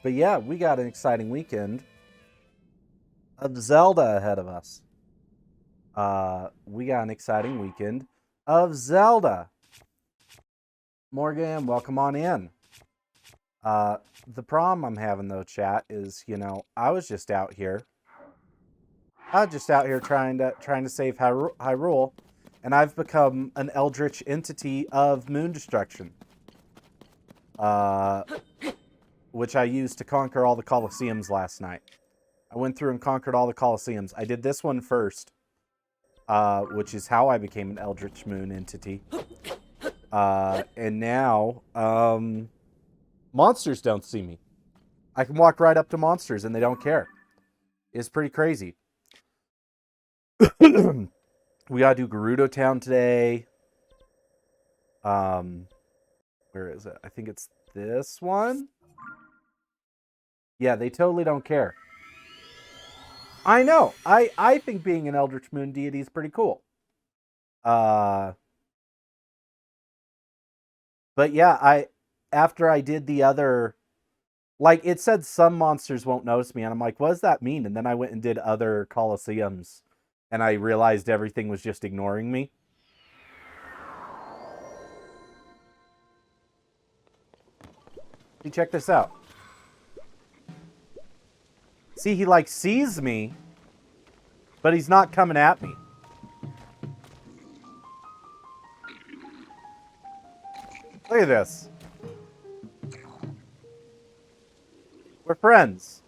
But yeah, we got an exciting weekend of Zelda ahead of us. We got an exciting weekend of Zelda. Morgan, welcome on in. The problem I'm having though, chat, is I was just out here. I was just out here trying to save Hyrule, and I've become an eldritch entity of moon destruction. Which I used to conquer all the Colosseums last night. I went through and conquered all the Colosseums. I did this one first, which is how I became an eldritch moon entity. And now, monsters don't see me. I can walk right up to monsters and they don't care. It's pretty crazy. We gotta do Gerudo Town today. Where is it? I think it's this one. Yeah, they totally don't care. I know. I think being an Eldritch Moon deity is pretty cool. But yeah, after I did the other, like, it said some monsters won't notice me, and I'm like, what does that mean? And then I went and did other Colosseums, and I realized everything was just ignoring me. See, check this out. See, he like sees me, but he's not coming at me. Look at this. We're friends.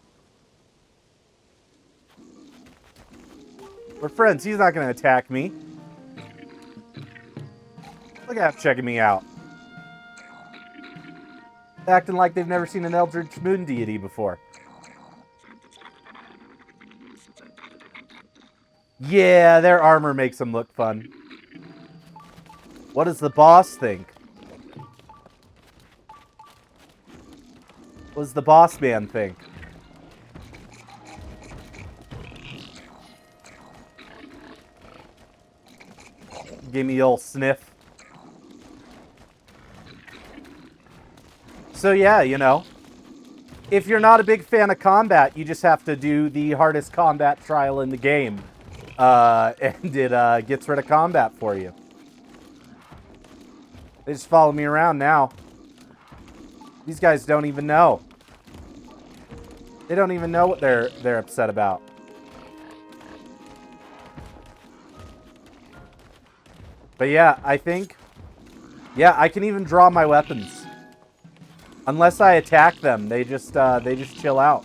We're friends. He's not going to attack me. Look at him checking me out. Acting like they've never seen an Eldritch Moon deity before. Yeah, their armor makes them look fun. What does the boss think? What does the boss man think? Give me the old sniff. So yeah, if you're not a big fan of combat, you just have to do the hardest combat trial in the game. And it gets rid of combat for you. They just follow me around now. These guys don't even know. They don't even know what they're upset about. But yeah, I think, I can even draw my weapons. Unless I attack them, they just chill out.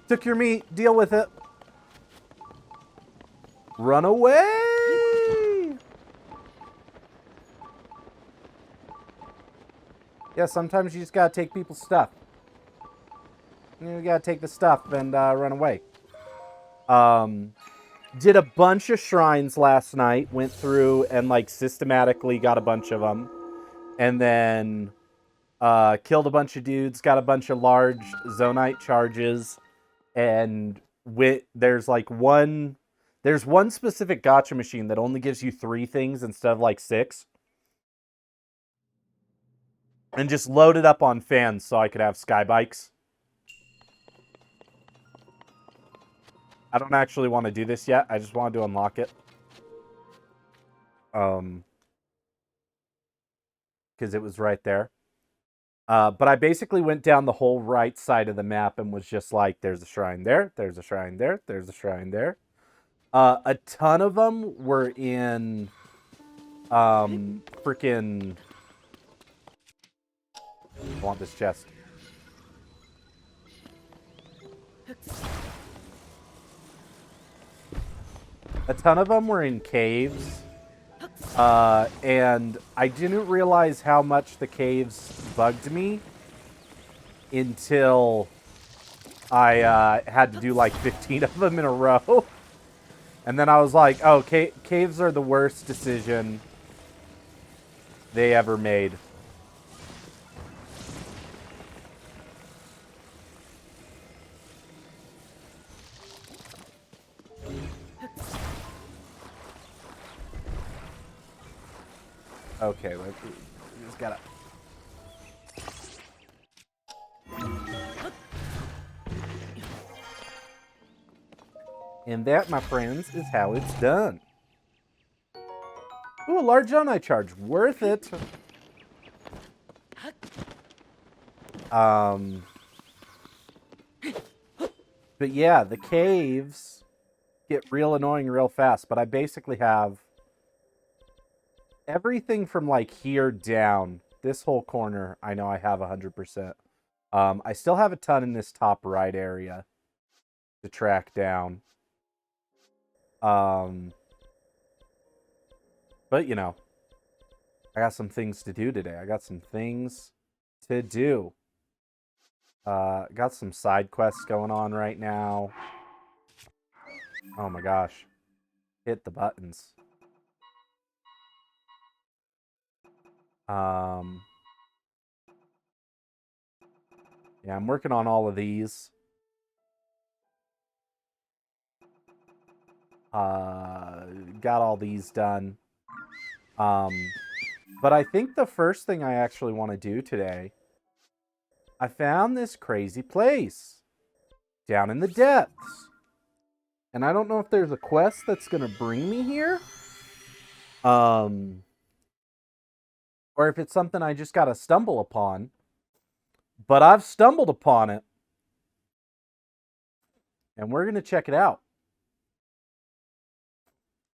Took your meat, deal with it. Run away! Yeah, sometimes you just gotta take people's stuff. You gotta take the stuff and run away. Did a bunch of shrines last night. Went through and like systematically got a bunch of them. And then killed a bunch of dudes. Got a bunch of large Zonite charges. And there's one specific gacha machine that only gives you 3 things instead of like 6. And just loaded up on fans so I could have sky bikes. I don't actually want to do this yet. I just wanted to unlock it. Because it was right there. But I basically went down the whole right side of the map and was just like, there's a shrine there, there's a shrine there, there's a shrine there. A ton of them were in freaking... I want this chest. A ton of them were in caves. And I didn't realize how much the caves bugged me until I had to do like 15 of them in a row. And then I was like, oh, caves are the worst decision they ever made. Okay, we just gotta... And that, my friends, is how it's done. Ooh, a large Zonai charge. Worth it. But yeah, the caves get real annoying real fast, but I basically have everything from like here down. This whole corner, I know I have 100%. I still have a ton in this top right area to track down. But you know, I got some things to do today. I got some things to do. Got some side quests going on right now. Oh my gosh. Hit the buttons. Yeah, I'm working on all of these. Got all these done. But I think the first thing I actually want to do today, I found this crazy place down in the depths. And I don't know if there's a quest that's going to bring me here. Or if it's something I just got to stumble upon. But I've stumbled upon it. And we're going to check it out.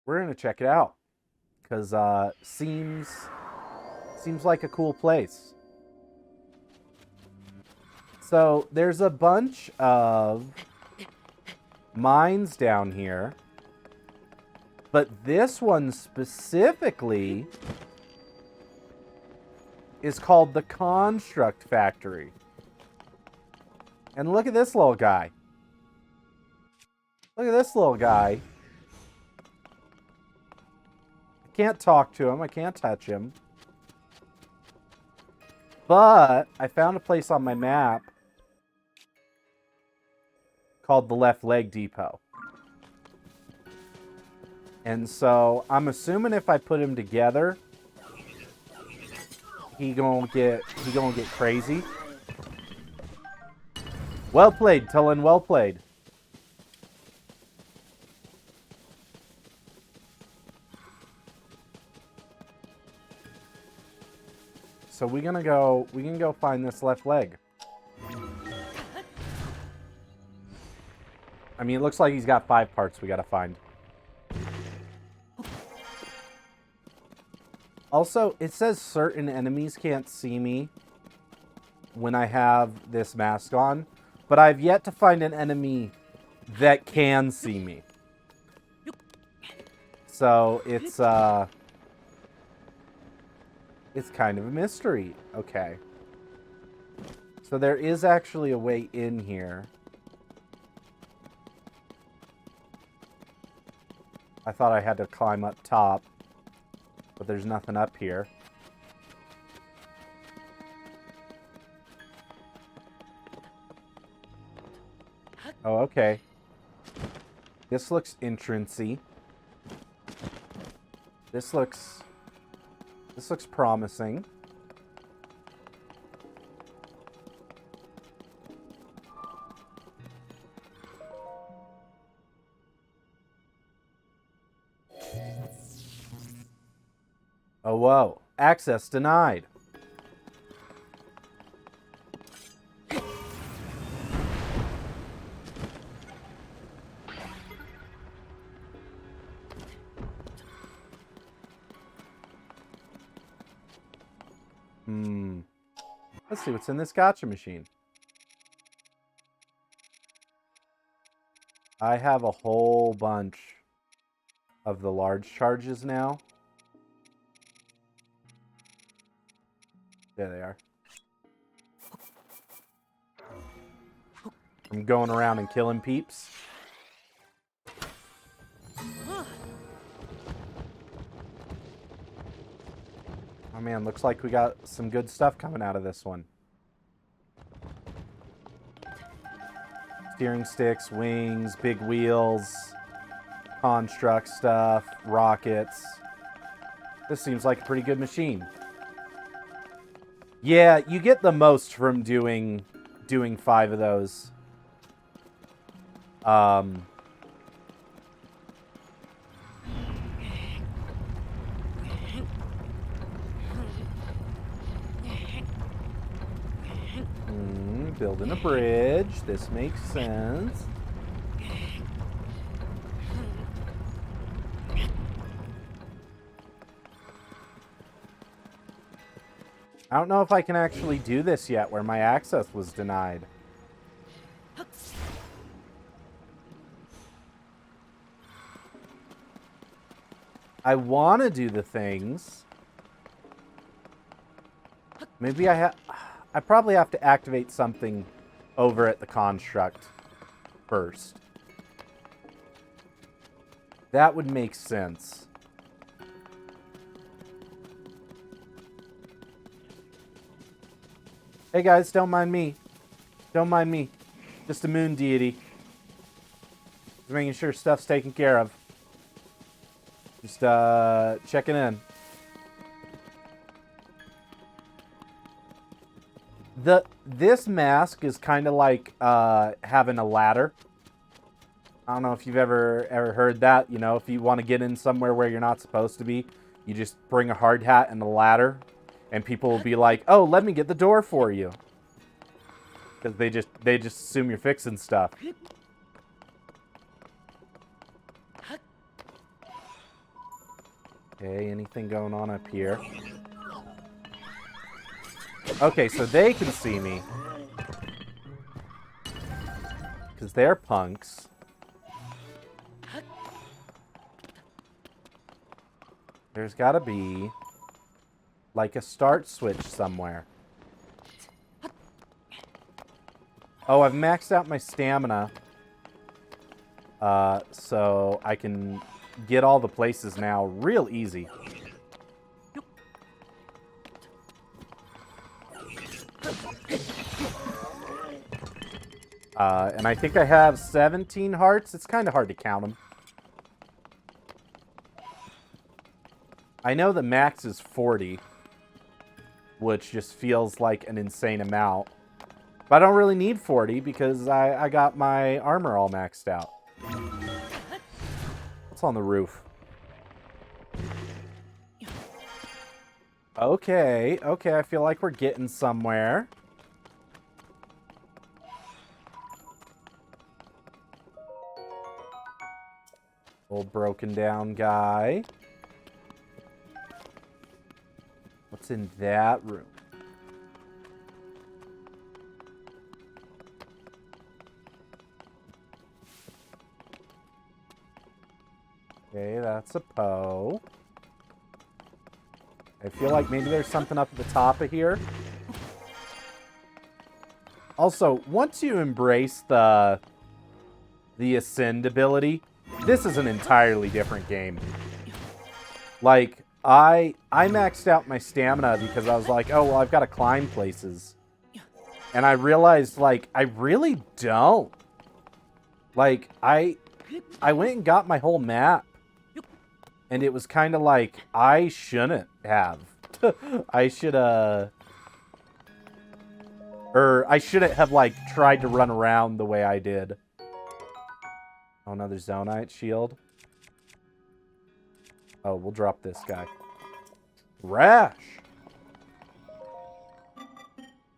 We're going to check it out. Because seems like a cool place. So there's a bunch of mines down here. But this one specifically is called the Construct Factory. And look at this little guy. Look at this little guy. I can't talk to him. I can't touch him. But I found a place on my map called the Left Leg Depot. And so I'm assuming if I put him together, he gonna get crazy. Well played, Tullen. Well played. So we can go find this left leg. I mean, it looks like he's got 5 parts we gotta find. Also, it says certain enemies can't see me when I have this mask on, but I've yet to find an enemy that can see me. So it's kind of a mystery. Okay. So there is actually a way in here. I thought I had to climb up top, but there's nothing up here. Oh, okay. This looks entrancey. This looks promising. Oh, whoa. Access denied. Let's see what's in this gacha machine. I have a whole bunch of the large charges now. There they are. I'm going around and killing peeps. Oh man, looks like we got some good stuff coming out of this one. Steering sticks, wings, big wheels, construct stuff, rockets. This seems like a pretty good machine. Yeah, you get the most from doing 5 of those. Building a bridge. This makes sense. I don't know if I can actually do this yet, where my access was denied. I want to do the things. Maybe I probably have to activate something over at the construct first. That would make sense. Hey guys, don't mind me. Don't mind me. Just a moon deity. Just making sure stuff's taken care of. Just checking in. This mask is kind of like having a ladder. I don't know if you've ever heard that. You know, if you want to get in somewhere where you're not supposed to be, you just bring a hard hat and a ladder, and people will be like, "Oh, let me get the door for you," because they just assume you're fixing stuff. Okay, anything going on up here? Okay, so they can see me. Because they're punks. There's gotta be, like, a start switch somewhere. Oh, I've maxed out my stamina. So I can get all the places now real easy. And I think I have 17 hearts. It's kind of hard to count them. I know the max is 40, which just feels like an insane amount. But I don't really need 40 because I got my armor all maxed out. What's on the roof? Okay, I feel like we're getting somewhere. Old broken down guy. What's in that room? Okay, that's a Poe. I feel like maybe there's something up at the top of here. Also, once you embrace the Ascend ability, this is an entirely different game. Like, I maxed out my stamina because I was like, oh, well, I've got to climb places. And I realized, like, I really don't. Like, I went and got my whole map. And it was kind of like, I shouldn't have. I shouldn't have, like, tried to run around the way I did. Oh, another Zonite shield. Oh, we'll drop this guy. Rash!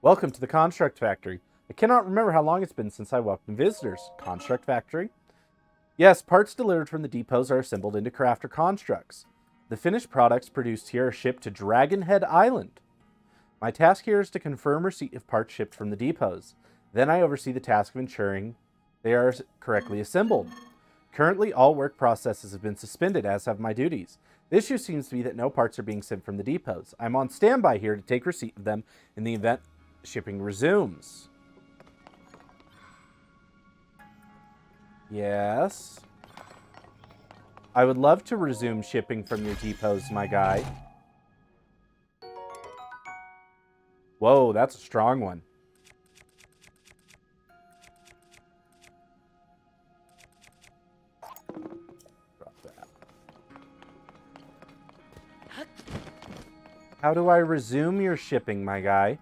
Welcome to the Construct Factory. I cannot remember how long it's been since I welcomed visitors. Construct Factory? Yes, parts delivered from the depots are assembled into crafter constructs. The finished products produced here are shipped to Dragonhead Island. My task here is to confirm receipt of parts shipped from the depots. Then I oversee the task of ensuring they are correctly assembled. Currently, all work processes have been suspended, as have my duties. The issue seems to be that no parts are being sent from the depots. I'm on standby here to take receipt of them in the event shipping resumes. Yes. I would love to resume shipping from your depots, my guy. Whoa, that's a strong one. Drop that. How do I resume your shipping, my guy?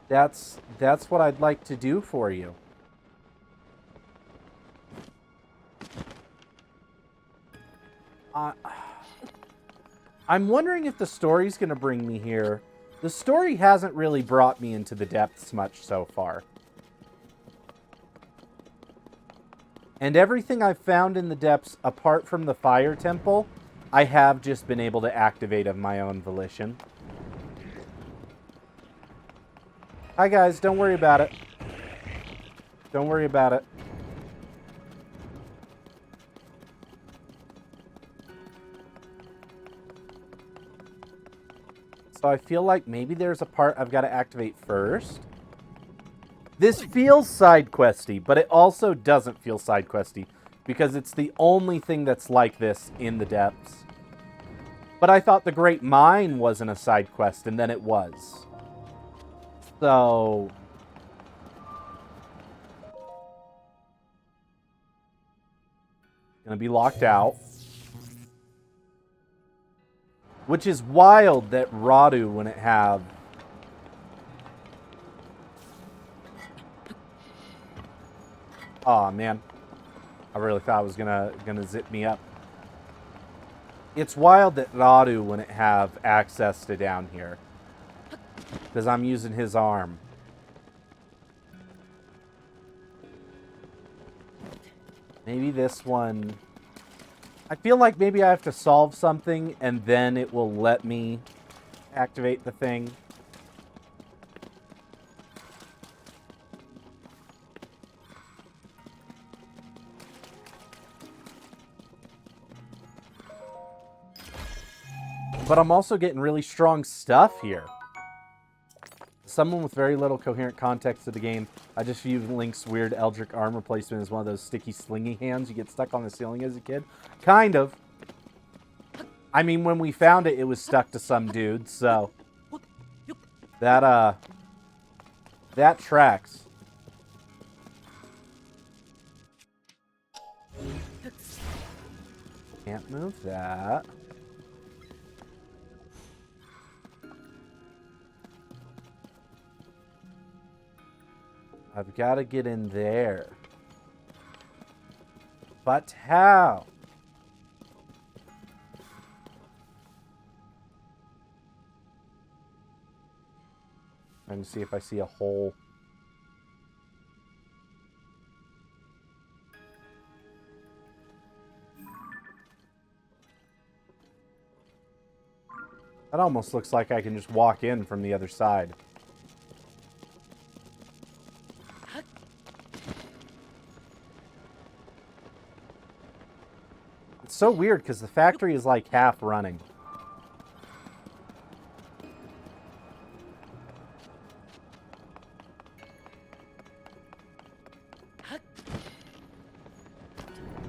That's what I'd like to do for you. I'm wondering if the story's going to bring me here. The story hasn't really brought me into the depths much so far. And everything I've found in the depths, apart from the fire temple, I have just been able to activate of my own volition. Hi guys, don't worry about it. Don't worry about it. So I feel like maybe there's a part I've got to activate first. This feels side questy, but it also doesn't feel side questy because it's the only thing that's like this in the depths. But I thought the Great Mine wasn't a side quest, and then it was. So gonna be locked out. Which is wild that Radu wouldn't have. Aw, man. I really thought it was gonna zip me up. It's wild that Radu wouldn't have access to down here. Because I'm using his arm. Maybe this one... I feel like maybe I have to solve something and then it will let me activate the thing. But I'm also getting really strong stuff here. Someone with very little coherent context to the game. I just viewed Link's weird Eldritch armor placement as one of those sticky, slingy hands you get stuck on the ceiling as a kid. Kind of. I mean, when we found it, it was stuck to some dude, so... That tracks. Can't move that. I've got to get in there. But how? Trying to see if I see a hole. That almost looks like I can just walk in from the other side. It's so weird because the factory is like half running.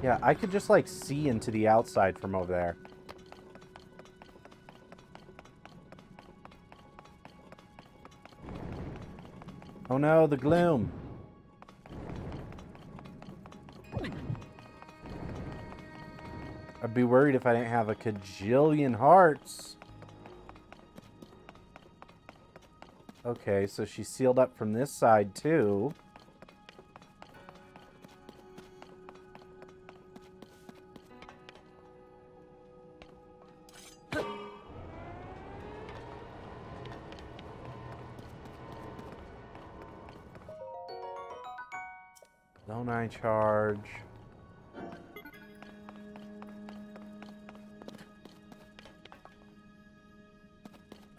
Yeah, I could just like see into the outside from over there. Oh no, the gloom. I'd be worried if I didn't have a cajillion hearts. Okay, so she's sealed up from this side too. Don't I charge?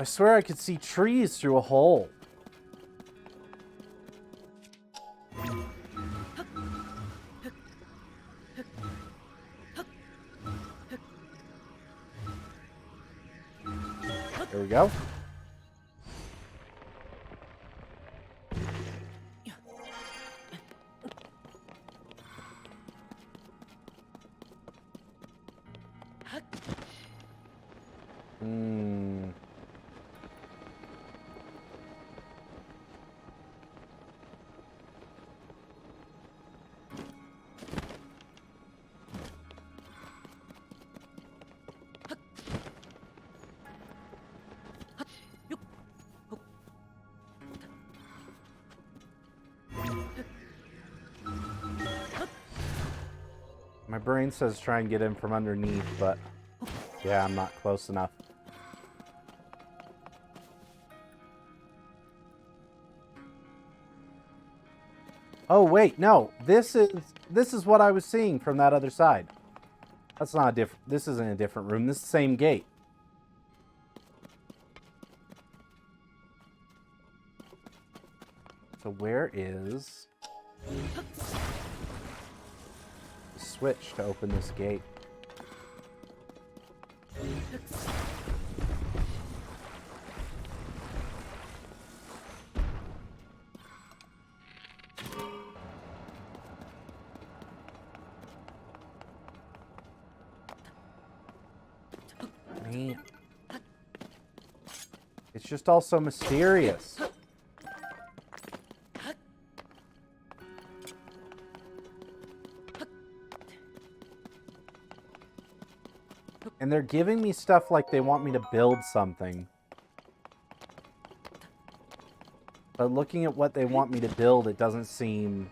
I swear I could see trees through a hole. There we go. My brain says try and get in from underneath, but yeah, I'm not close enough. Oh wait, no. This is what I was seeing from that other side. That's not a different. This isn't a different room. This is the same gate. So where is the switch to open this gate? Man. It's just all so mysterious. And they're giving me stuff like they want me to build something. But looking at what they want me to build, it doesn't seem...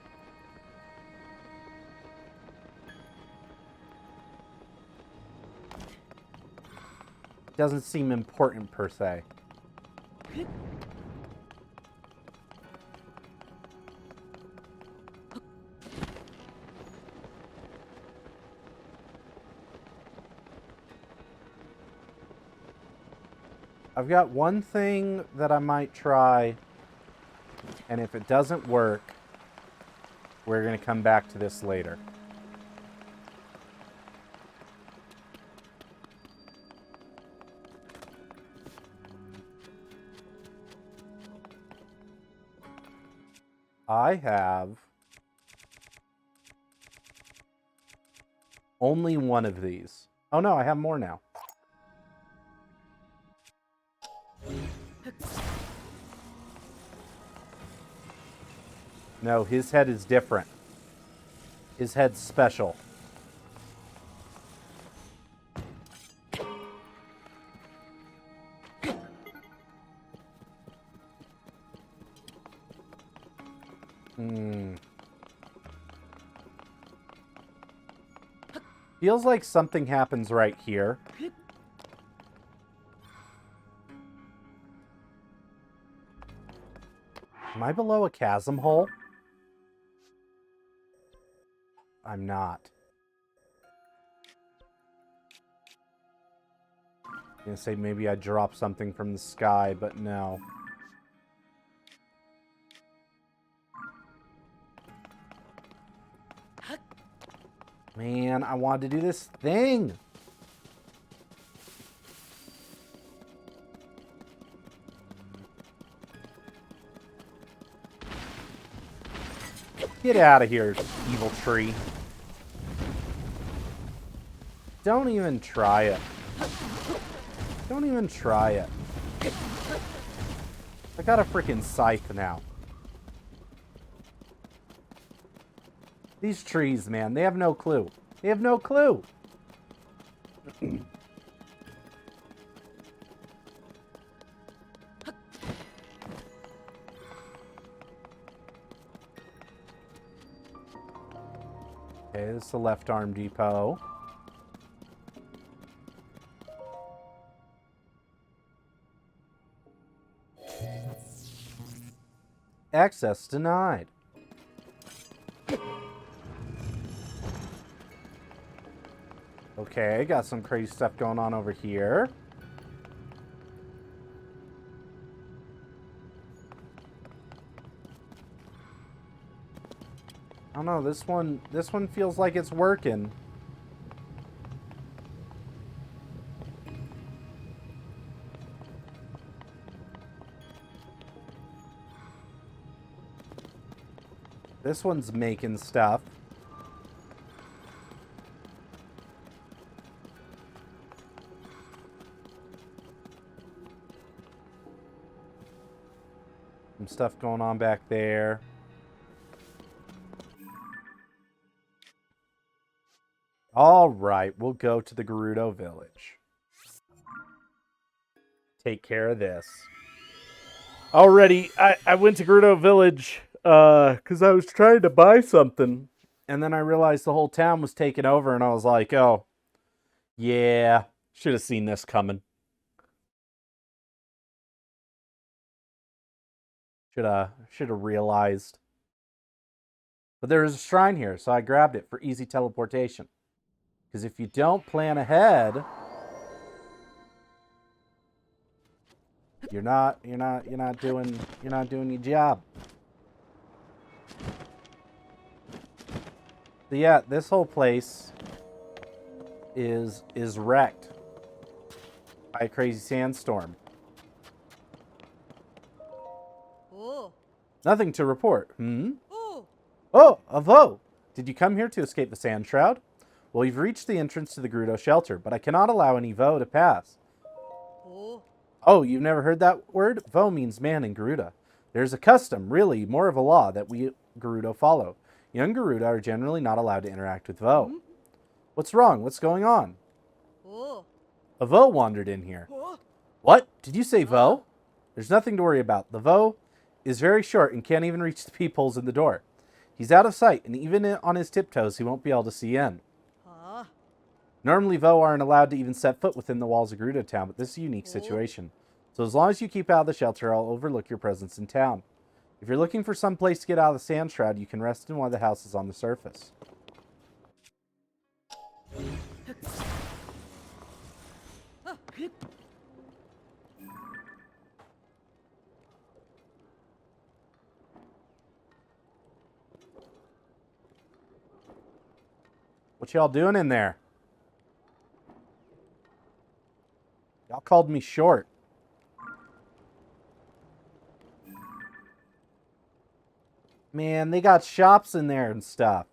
It doesn't seem important per se. I've got one thing that I might try, and if it doesn't work, we're going to come back to this later. I have only one of these. Oh no, I have more now. No, his head is different. His head's special. Feels like something happens right here. Am I below a chasm hole? I'm not. I'm gonna say maybe I dropped something from the sky, but no. Man, I wanted to do this thing. Get out of here, evil tree. Don't even try it. Don't even try it. I got a freaking scythe now. These trees, man, they have no clue. They have no clue. Okay, this is the left arm depot. Access denied. Okay, got some crazy stuff going on over here. I don't know, this one feels like it's working. This one's making stuff. Some stuff going on back there. All right, we'll go to the Gerudo village. Take care of this. Already, I went to Gerudo village because I was trying to buy something. And then I realized the whole town was taken over, and I was like, oh, yeah, should have seen this coming. Should have realized. But there is a shrine here, so I grabbed it for easy teleportation. Because if you don't plan ahead, you're not doing your job. So yeah, this whole place is wrecked by a crazy sandstorm. Oh. Nothing to report. Oh. Oh, a VO! Did you come here to escape the sand shroud? Well, you've reached the entrance to the Gerudo shelter, but I cannot allow any VO to pass. Oh. Oh, you've never heard that word? VO means man in Gerudo. There's a custom, really, more of a law, that we Gerudo follow. Young Gerudo are generally not allowed to interact with VO. What's wrong? What's going on? Oh. A VO wandered in here. Oh. What? Did you say VO? There's nothing to worry about. The VO is very short and can't even reach the peepholes in the door. He's out of sight, and even on his tiptoes, he won't be able to see in. Ah. Normally, VO aren't allowed to even set foot within the walls of Gerudo Town, but this is a unique situation. So as long as you keep out of the shelter, I'll overlook your presence in town. If you're looking for some place to get out of the sand shroud, you can rest in one of the houses on the surface. What y'all doing in there? Y'all called me short. Man, they got shops in there and stuff.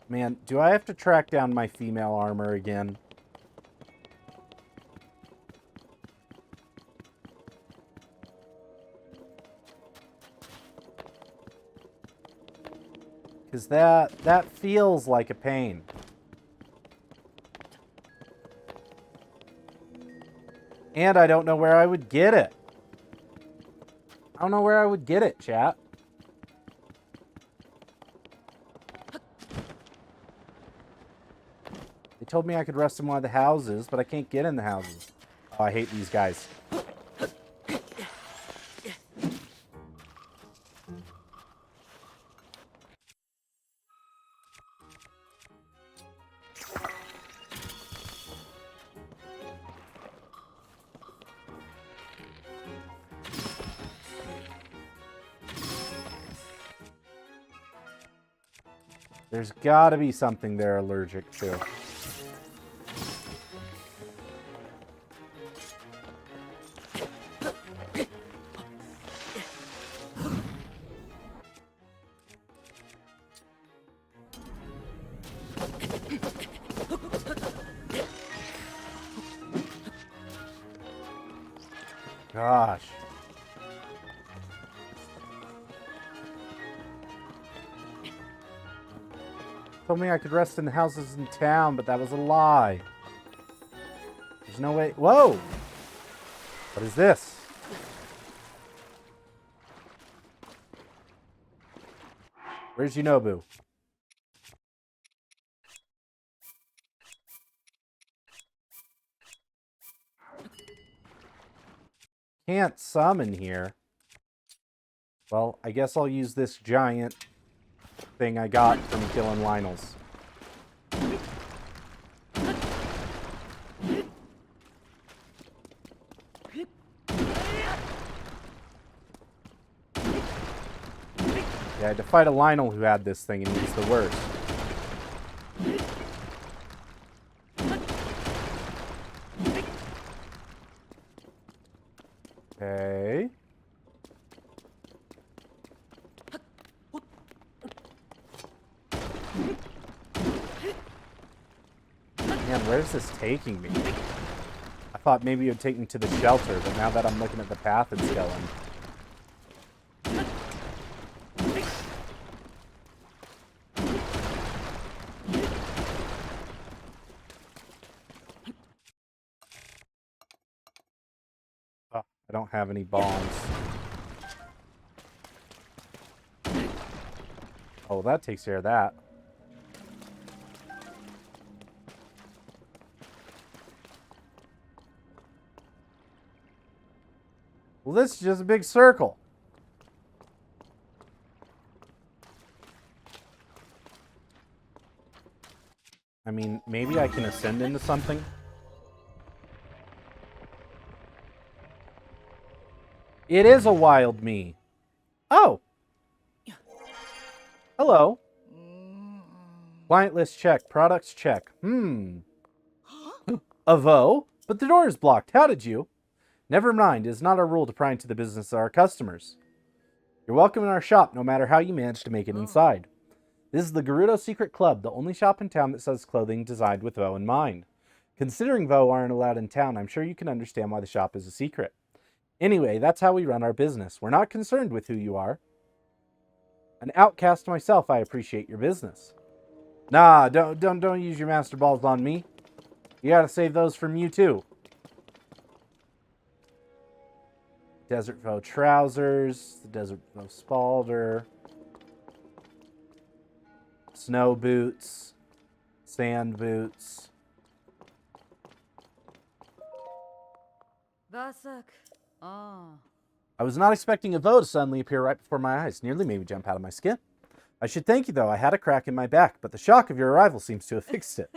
Man, do I have to track down my female armor again? Because that feels like a pain. And I don't know where I would get it. I don't know where I would get it, chat. They told me I could rest in one of the houses, but I can't get in the houses. Oh, I hate these guys. There's gotta be something they're allergic to. Gosh. Told me I could rest in houses in town, but that was a lie. There's no way. Whoa! What is this? Where's Yunobu? Can't summon here. Well, I guess I'll use this giant thing I got from killing Lionels. Yeah, I had to fight a Lionel who had this thing, and he's the worst. Okay. Man, where's this taking me? I thought maybe it would take me to the shelter, but now that I'm looking at the path it's going, I don't have any bombs. Oh, that takes care of that. Well, this is just a big circle. I mean, maybe I can ascend into something. It is a wild me. Oh. Hello. Client list check. Products check. A VO? But the door is blocked. How did you? Never mind. It is not our rule to pry into the business of our customers. You're welcome in our shop, no matter how you manage to make it inside. This is the Gerudo Secret Club, the only shop in town that sells clothing designed with VO in mind. Considering VO aren't allowed in town, I'm sure you can understand why the shop is a secret. Anyway, that's how we run our business. We're not concerned with who you are. An outcast myself, I appreciate your business. Nah, don't use your master balls on me. You gotta save those from you too. Desert VO trousers, the Desert VO spalder, snow boots, sand boots. Vasak. Ah. I was not expecting a VO to suddenly appear right before my eyes. Nearly made me jump out of my skin. I should thank you, though. I had a crack in my back, but the shock of your arrival seems to have fixed it.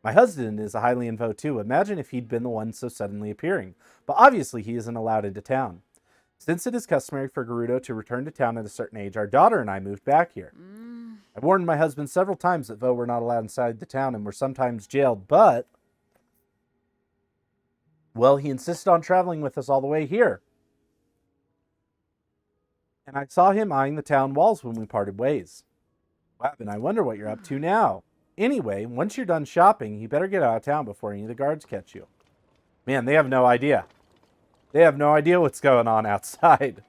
My husband is a Hylian VO, too. Imagine if he'd been the one so suddenly appearing. But obviously, he isn't allowed into town. Since it is customary for Gerudo to return to town at a certain age, our daughter and I moved back here. I warned my husband several times that VO were not allowed inside the town and were sometimes jailed, but... well, he insisted on traveling with us all the way here. And I saw him eyeing the town walls when we parted ways. Wow, and I wonder what you're up to now. Anyway, once you're done shopping, you better get out of town before any of the guards catch you. Man, they have no idea. They have no idea what's going on outside.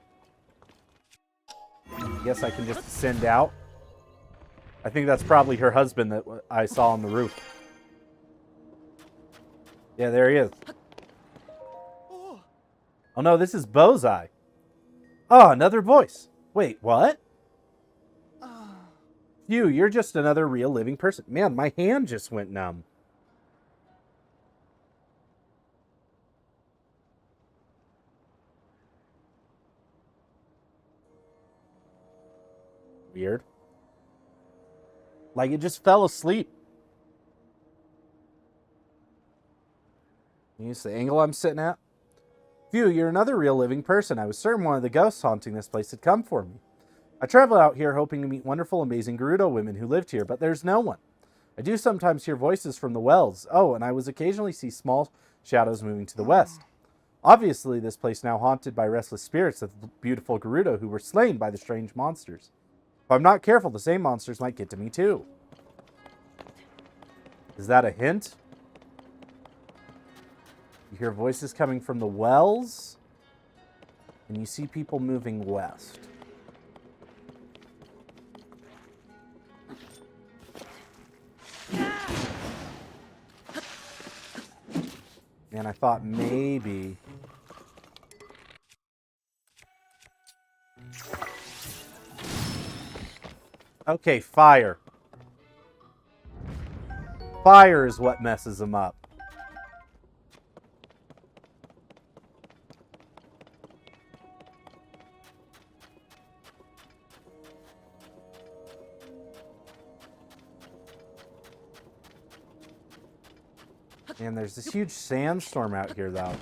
I guess I can just send out. I think that's probably her husband that I saw on the roof. Yeah, there he is. Oh no, this is Bozai. Oh, another voice. Wait, what? You're just another real living person. Man, my hand just went numb. Weird. Like it just fell asleep. Use the angle I'm sitting at. You're another real living person. I was certain one of the ghosts haunting this place had come for me. I traveled out here hoping to meet wonderful, amazing Gerudo women who lived here, but there's no one. I do sometimes hear voices from the wells. Oh, and I was occasionally see small shadows moving to the west. Obviously, this place now haunted by restless spirits of beautiful Gerudo who were slain by the strange monsters. If I'm not careful, the same monsters might get to me too. Is that a hint? You hear voices coming from the wells, and you see people moving west. And I thought maybe... okay, fire. Fire is what messes them up. And there's this huge sandstorm out here, though.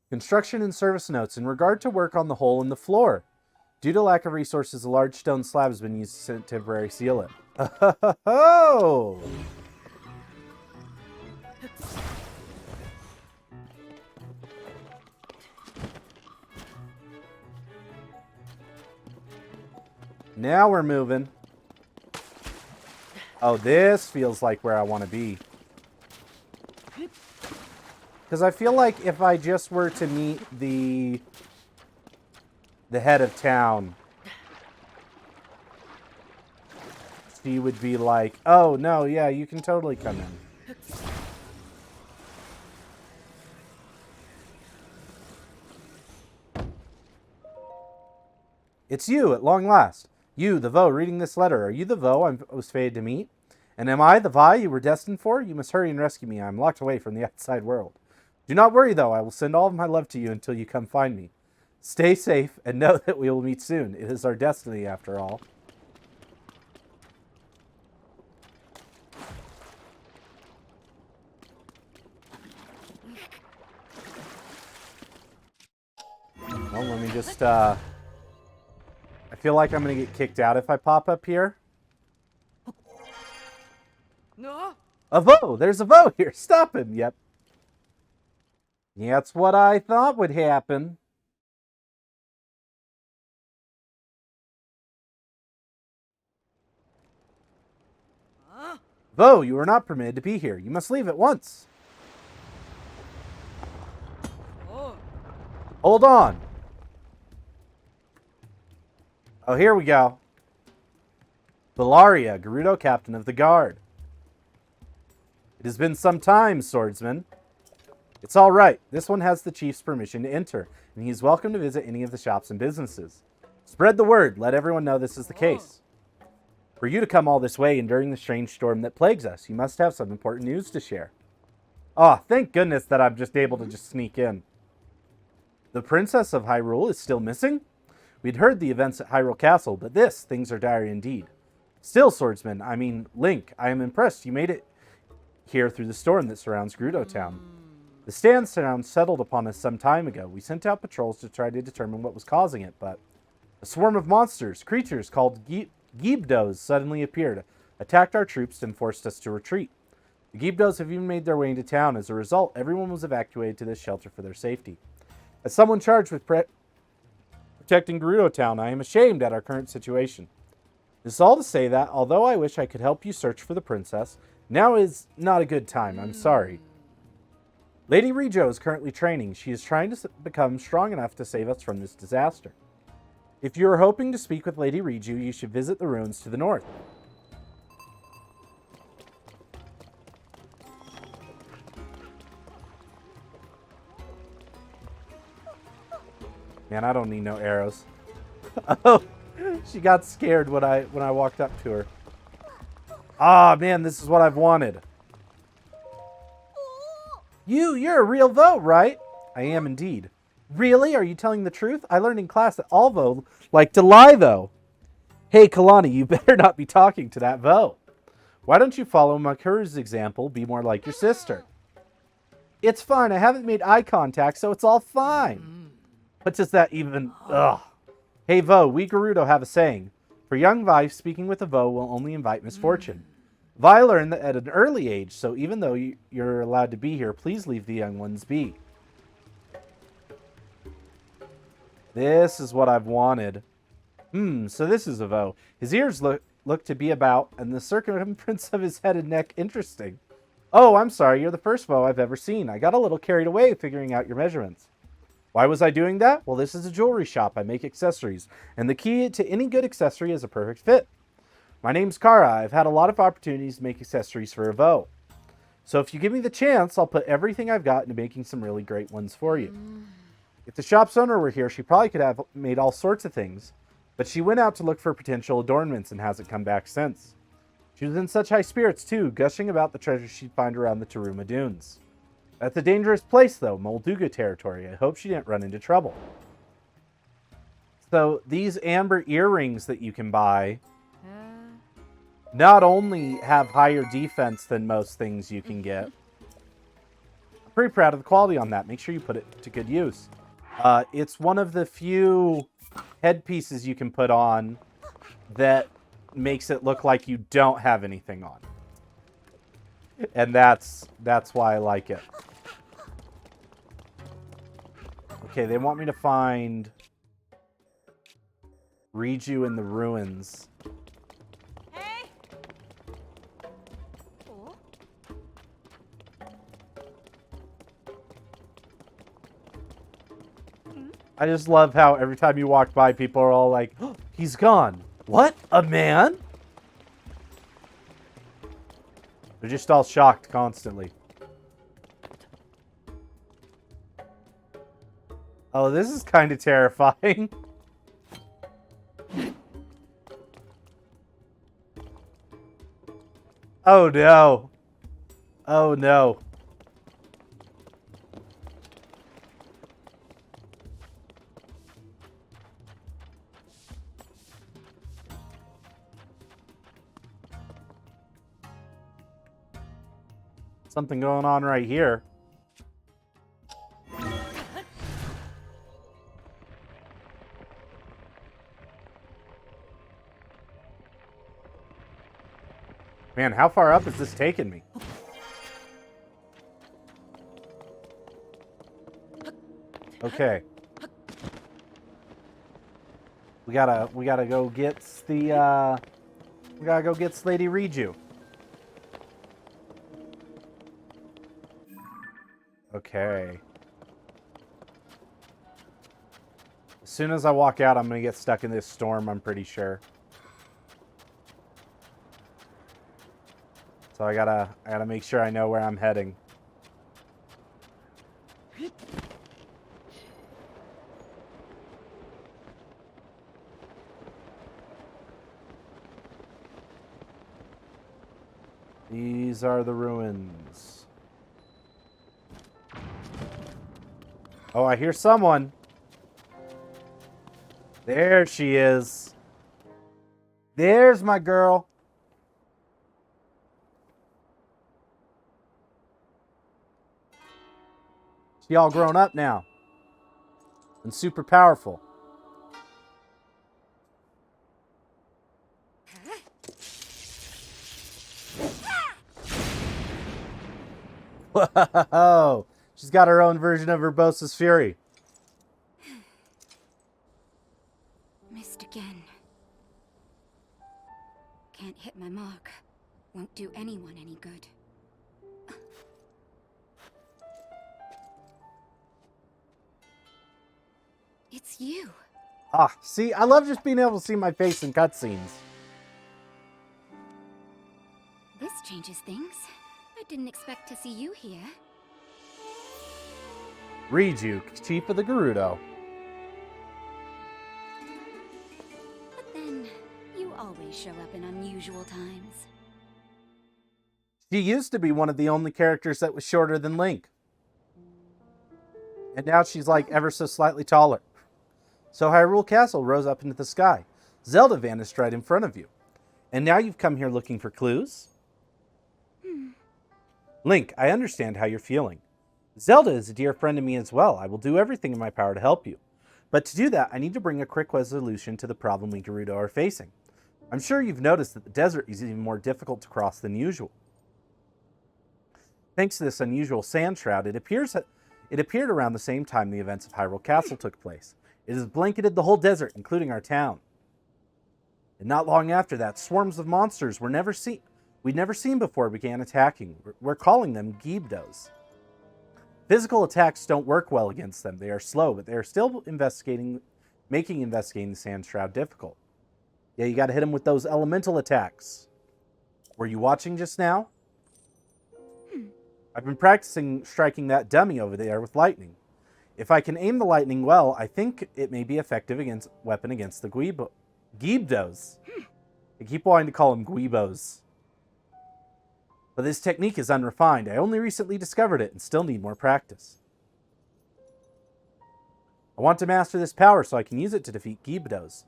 Construction and service notes. In regard to work on the hole in the floor. Due to lack of resources, a large stone slab has been used to temporarily seal it. Oh! Now we're moving. Oh, this feels like where I want to be. Because I feel like if I just were to meet the head of town, she would be like, oh, no, yeah, you can totally come in. It's you, at long last. You, the Vo, reading this letter. Are you the Vo I was fated to meet? And am I the Vi you were destined for? You must hurry and rescue me. I am locked away from the outside world. Do not worry, though. I will send all of my love to you until you come find me. Stay safe and know that we will meet soon. It is our destiny, after all. Well, let me just, I feel like I'm going to get kicked out if I pop up here. No. A Vo! There's a Vo here! Stop him! Yep. Yeah, that's what I thought would happen. Vo, you are not permitted to be here. You must leave at once. Oh. Hold on. Oh, here we go. Bellaria, Gerudo, captain of the guard. It has been some time, swordsman. It's all right. This one has the chief's permission to enter, and he is welcome to visit any of the shops and businesses. Spread the word. Let everyone know this is the case. For you to come all this way and during the strange storm that plagues us, you must have some important news to share. Oh, thank goodness that I'm just able to just sneak in. The Princess of Hyrule is still missing? We'd heard the events at Hyrule Castle, but things are dire indeed. Still, swordsman, Link, I am impressed you made it here through the storm that surrounds Gerudo Town. The standstill settled upon us some time ago. We sent out patrols to try to determine what was causing it, but a swarm of creatures called Gibdos suddenly appeared, attacked our troops, and forced us to retreat. The Gibdos have even made their way into town. As a result, everyone was evacuated to this shelter for their safety. As someone charged with protecting Gerudo Town, I am ashamed at our current situation. This is all to say that, although I wish I could help you search for the princess, now is not a good time. I'm sorry. Lady Rijo is currently training. She is trying to become strong enough to save us from this disaster. If you are hoping to speak with Lady Riju, you should visit the ruins to the north. Man, I don't need no arrows. Oh, she got scared when I walked up to her. Ah, man, this is what I've wanted. You're a real Vo, right? I am indeed. Really? Are you telling the truth? I learned in class that all Vo like to lie, though. Hey, Kalani, you better not be talking to that Vo. Why don't you follow Makuru's example, be more like your sister? It's fine. I haven't made eye contact, so it's all fine. What does that even... Ugh. Hey, Vo, we Gerudo have a saying. For young Vi, speaking with a Vo will only invite misfortune. Vi learned that at an early age, so even though you're allowed to be here, please leave the young ones be. This is what I've wanted. So this is a Vo. His ears look to be about, and the circumference of his head and neck interesting. Oh, I'm sorry, you're the first Vo I've ever seen. I got a little carried away figuring out your measurements. Why was I doing that? Well, this is a jewelry shop. I make accessories, and the key to any good accessory is a perfect fit. My name's Kara. I've had a lot of opportunities to make accessories for a Vo. So if you give me the chance, I'll put everything I've got into making some really great ones for you. If the shop's owner were here, she probably could have made all sorts of things, but she went out to look for potential adornments and hasn't come back since. She was in such high spirits, too, gushing about the treasures she'd find around the Taruma Dunes. That's a dangerous place, though, Molduga territory. I hope she didn't run into trouble. So these amber earrings that you can buy not only have higher defense than most things you can get. I'm pretty proud of the quality on that. Make sure you put it to good use. It's one of the few headpieces you can put on that makes it look like you don't have anything on. And that's why I like it. Okay, they want me to find Riju in the ruins. Hey. Oh. I just love how every time you walk by, people are all like, oh, he's gone. What? A man? They're just all shocked constantly. Oh, this is kind of terrifying. Oh no. Oh no. Something going on right here. Man, how far up is this taking me? Okay. We gotta go get the we gotta go get Lady Riju. Okay. As soon as I walk out, I'm gonna get stuck in this storm, I'm pretty sure. So I gotta make sure I know where I'm heading. These are the ruins. Oh, I hear someone. There she is. There's my girl. She all grown up now. And super powerful. Whoa! She's got her own version of Urbosa's Fury. Missed again. Can't hit my mark. Won't do anyone any good. It's you. Ah, see, I love just being able to see my face in cutscenes. This changes things. I didn't expect to see you here. Riju, Chief of the Gerudo. But then, you always show up in unusual times. She used to be one of the only characters that was shorter than Link. And now she's like ever so slightly taller. So Hyrule Castle rose up into the sky. Zelda vanished right in front of you. And now you've come here looking for clues? Link, I understand how you're feeling. Zelda is a dear friend to me as well. I will do everything in my power to help you. But to do that, I need to bring a quick resolution to the problem we Gerudo are facing. I'm sure you've noticed that the desert is even more difficult to cross than usual. Thanks to this unusual sand shroud, it appeared around the same time the events of Hyrule Castle took place. It has blanketed the whole desert, including our town. And not long after that, swarms of monsters we'd never seen before began attacking. We're calling them Gibdos. Physical attacks don't work well against them. They are slow, but they are still making investigating the Sand Shroud difficult. Yeah, you gotta hit them with those elemental attacks. Were you watching just now? I've been practicing striking that dummy over there with lightning. If I can aim the lightning well, I think it may be effective weapon against the Gibdos. I keep wanting to call them Guibos. But this technique is unrefined. I only recently discovered it and still need more practice. I want to master this power so I can use it to defeat Gibdos.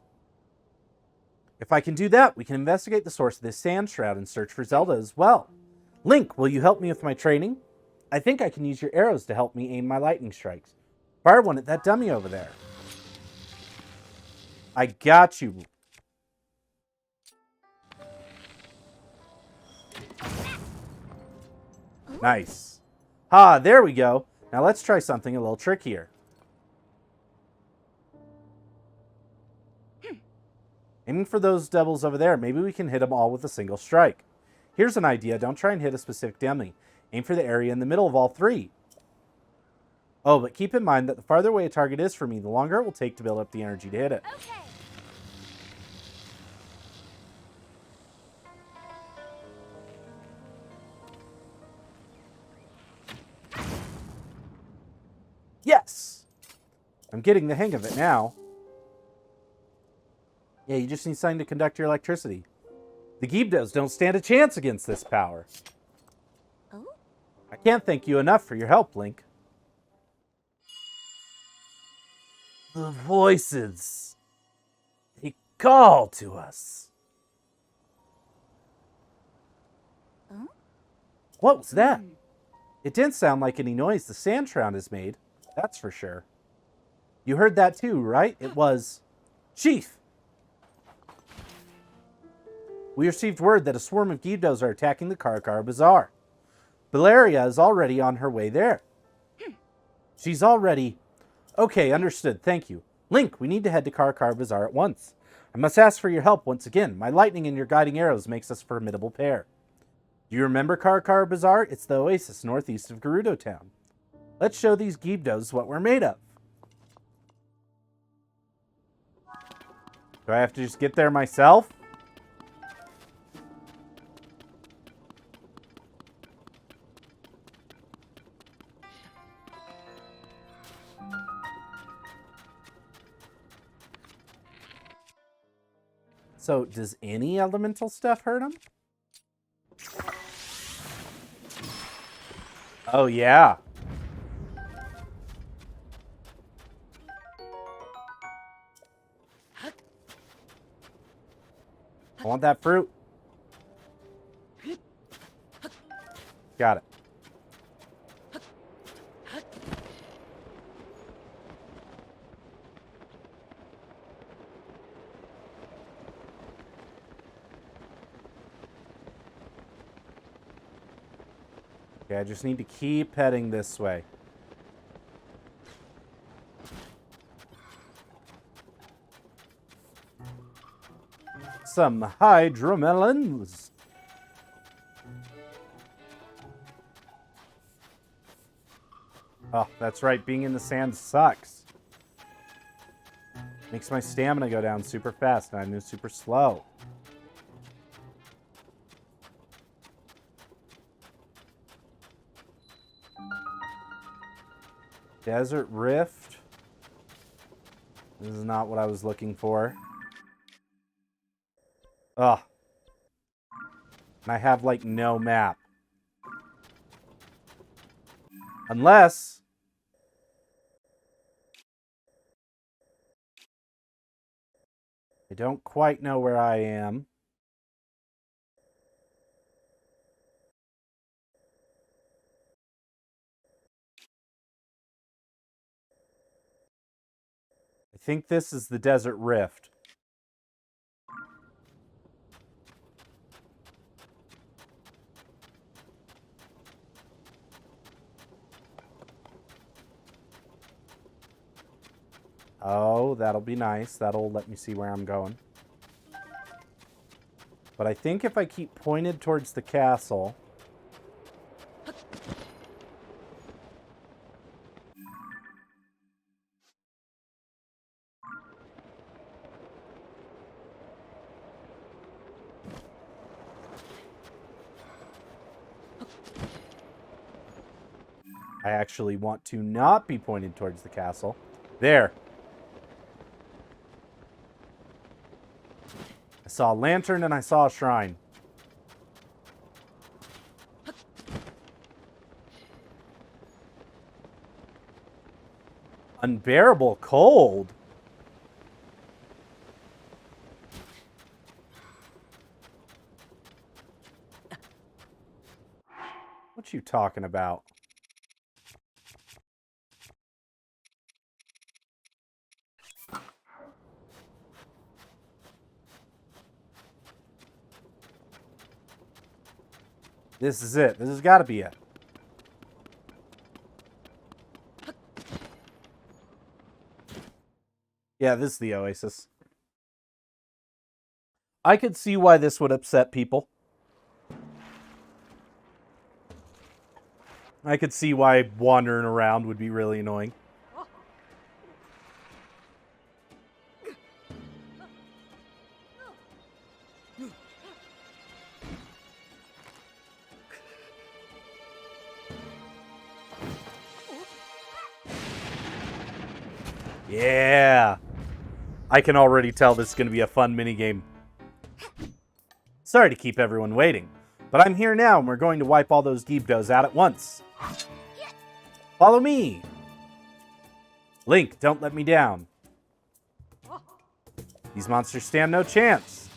If I can do that, we can investigate the source of this sand shroud and search for Zelda as well. Link, will you help me with my training? I think I can use your arrows to help me aim my lightning strikes. Fire one at that dummy over there. I got you. Nice. Ah, there we go. Now let's try something a little trickier. Aiming for those devils over there, maybe we can hit them all with a single strike. Here's an idea. Don't try and hit a specific dummy. Aim for the area in the middle of all three. Oh, but keep in mind that the farther away a target is from me, the longer it will take to build up the energy to hit it. Okay. I'm getting the hang of it now. Yeah, you just need something to conduct your electricity. The Geebdos don't stand a chance against this power. Oh? I can't thank you enough for your help, Link. The voices. They call to us. Oh? What was that? It didn't sound like any noise the Sandshroud has made. That's for sure. You heard that too, right? It was... Chief! We received word that a swarm of Geebdos are attacking the Karkar Bazaar. Valeria is already on her way there. She's already... Okay, understood. Thank you. Link, we need to head to Karkar Bazaar at once. I must ask for your help once again. My lightning and your guiding arrows makes us a formidable pair. Do you remember Karkar Bazaar? It's the oasis northeast of Gerudo Town. Let's show these Geebdos what we're made of. Do I have to just get there myself? So, does any elemental stuff hurt him? Oh, yeah. I want that fruit. Got it. Okay, I just need to keep heading this way. Some hydromelons. Oh, that's right. Being in the sand sucks. Makes my stamina go down super fast and I move super slow. Desert Rift. This is not what I was looking for. Ugh. And I have, like, no map. Unless... I don't quite know where I am. I think this is the Desert Rift. Oh, that'll be nice. That'll let me see where I'm going. But I think if I keep pointed towards the castle... I actually want to not be pointed towards the castle. There. I saw a lantern and I saw a shrine. Unbearable cold. What you talking about? This is it. This has got to be it. Yeah, this is the oasis. I could see why this would upset people. I could see why wandering around would be really annoying. Yeah. I can already tell this is going to be a fun minigame. Sorry to keep everyone waiting, but I'm here now and we're going to wipe all those Geebdos out at once. Follow me. Link, don't let me down. These monsters stand no chance.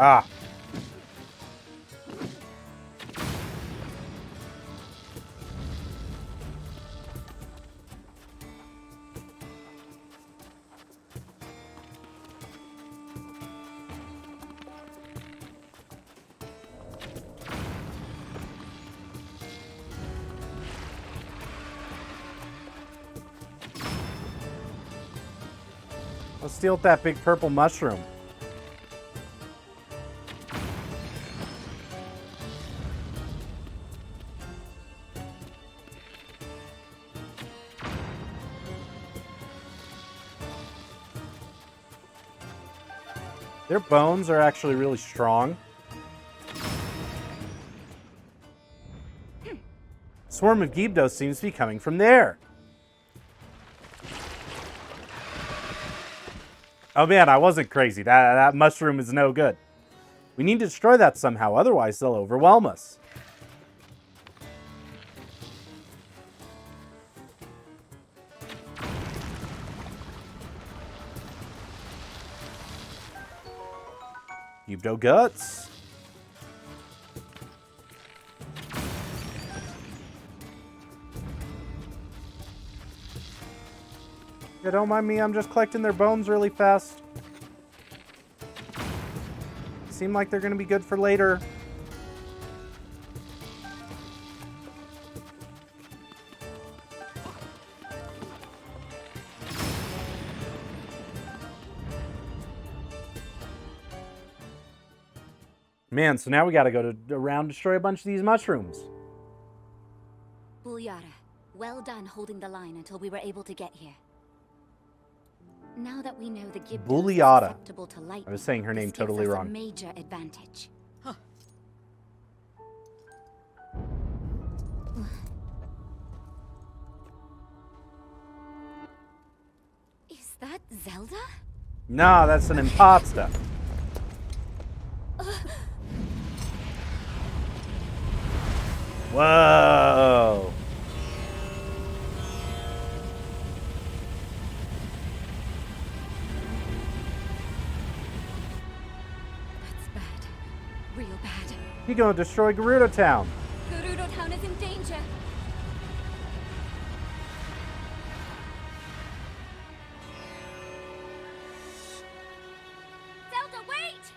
Ah. Let's steal that big purple mushroom. Their bones are actually really strong. Swarm of Geebdos seems to be coming from there. Oh man, I wasn't crazy. That mushroom is no good. We need to destroy that somehow, otherwise they'll overwhelm us. Geebdo guts. Yeah, don't mind me, I'm just collecting their bones really fast. Seem like they're gonna be good for later. Man, so now we gotta go around destroy a bunch of these mushrooms. Bulyara, well done holding the line until we were able to get here. Now that we know the Gibdos Bulyara. are susceptible to light, I was saying her name this gives totally us wrong. a major advantage. Is that Zelda? No, that's an imposter. Whoa. That's bad. Real bad. You gonna destroy Gerudo Town. Gerudo Town is in danger. Zelda, wait!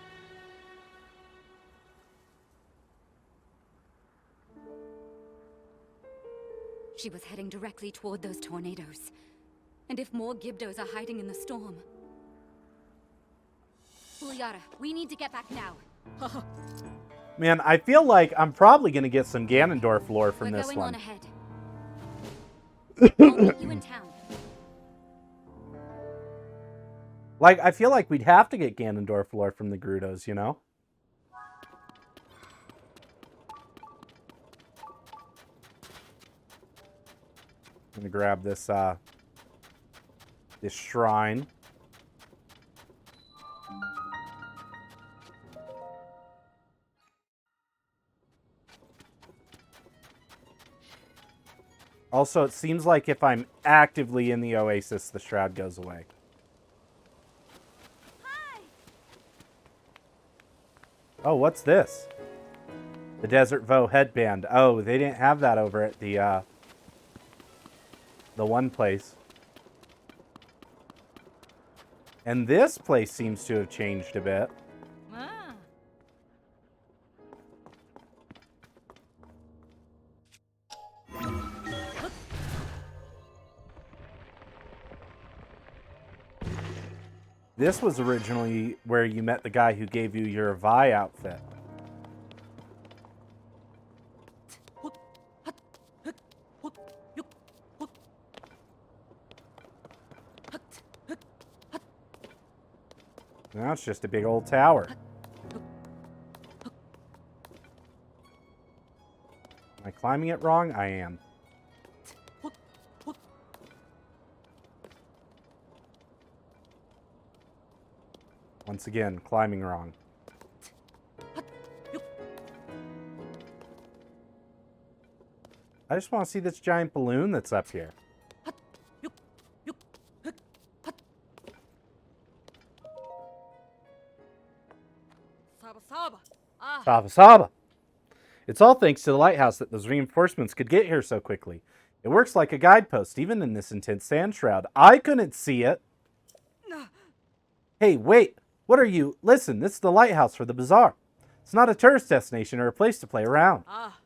She was heading directly toward those tornadoes. And if more Gibdos are hiding in the storm... Bulyara, we need to get back now. Man, I feel like I'm probably gonna get some Ganondorf lore from We're this going one. on ahead. I'll meet you in town. Like, I feel like we'd have to get Ganondorf lore from the Gerudos, you know? I'm gonna grab this, this shrine. Also, it seems like if I'm actively in the Oasis, the shroud goes away. Hi. Oh, what's this? The Desert Vo headband. Oh, they didn't have that over at the one place. And this place seems to have changed a bit. Ah. This was originally where you met the guy who gave you your Vi outfit. Now it's just a big old tower. Am I climbing it wrong? I am. Once again, climbing wrong. I just want to see this giant balloon that's up here. Saba Saba. Ah. Saba Saba. It's all thanks to the lighthouse that those reinforcements could get here so quickly. It works like a guidepost, even in this intense sand shroud. I couldn't see it. Hey, wait. What are you? Listen, this is the lighthouse for the bazaar. It's not a tourist destination or a place to play around. Ah.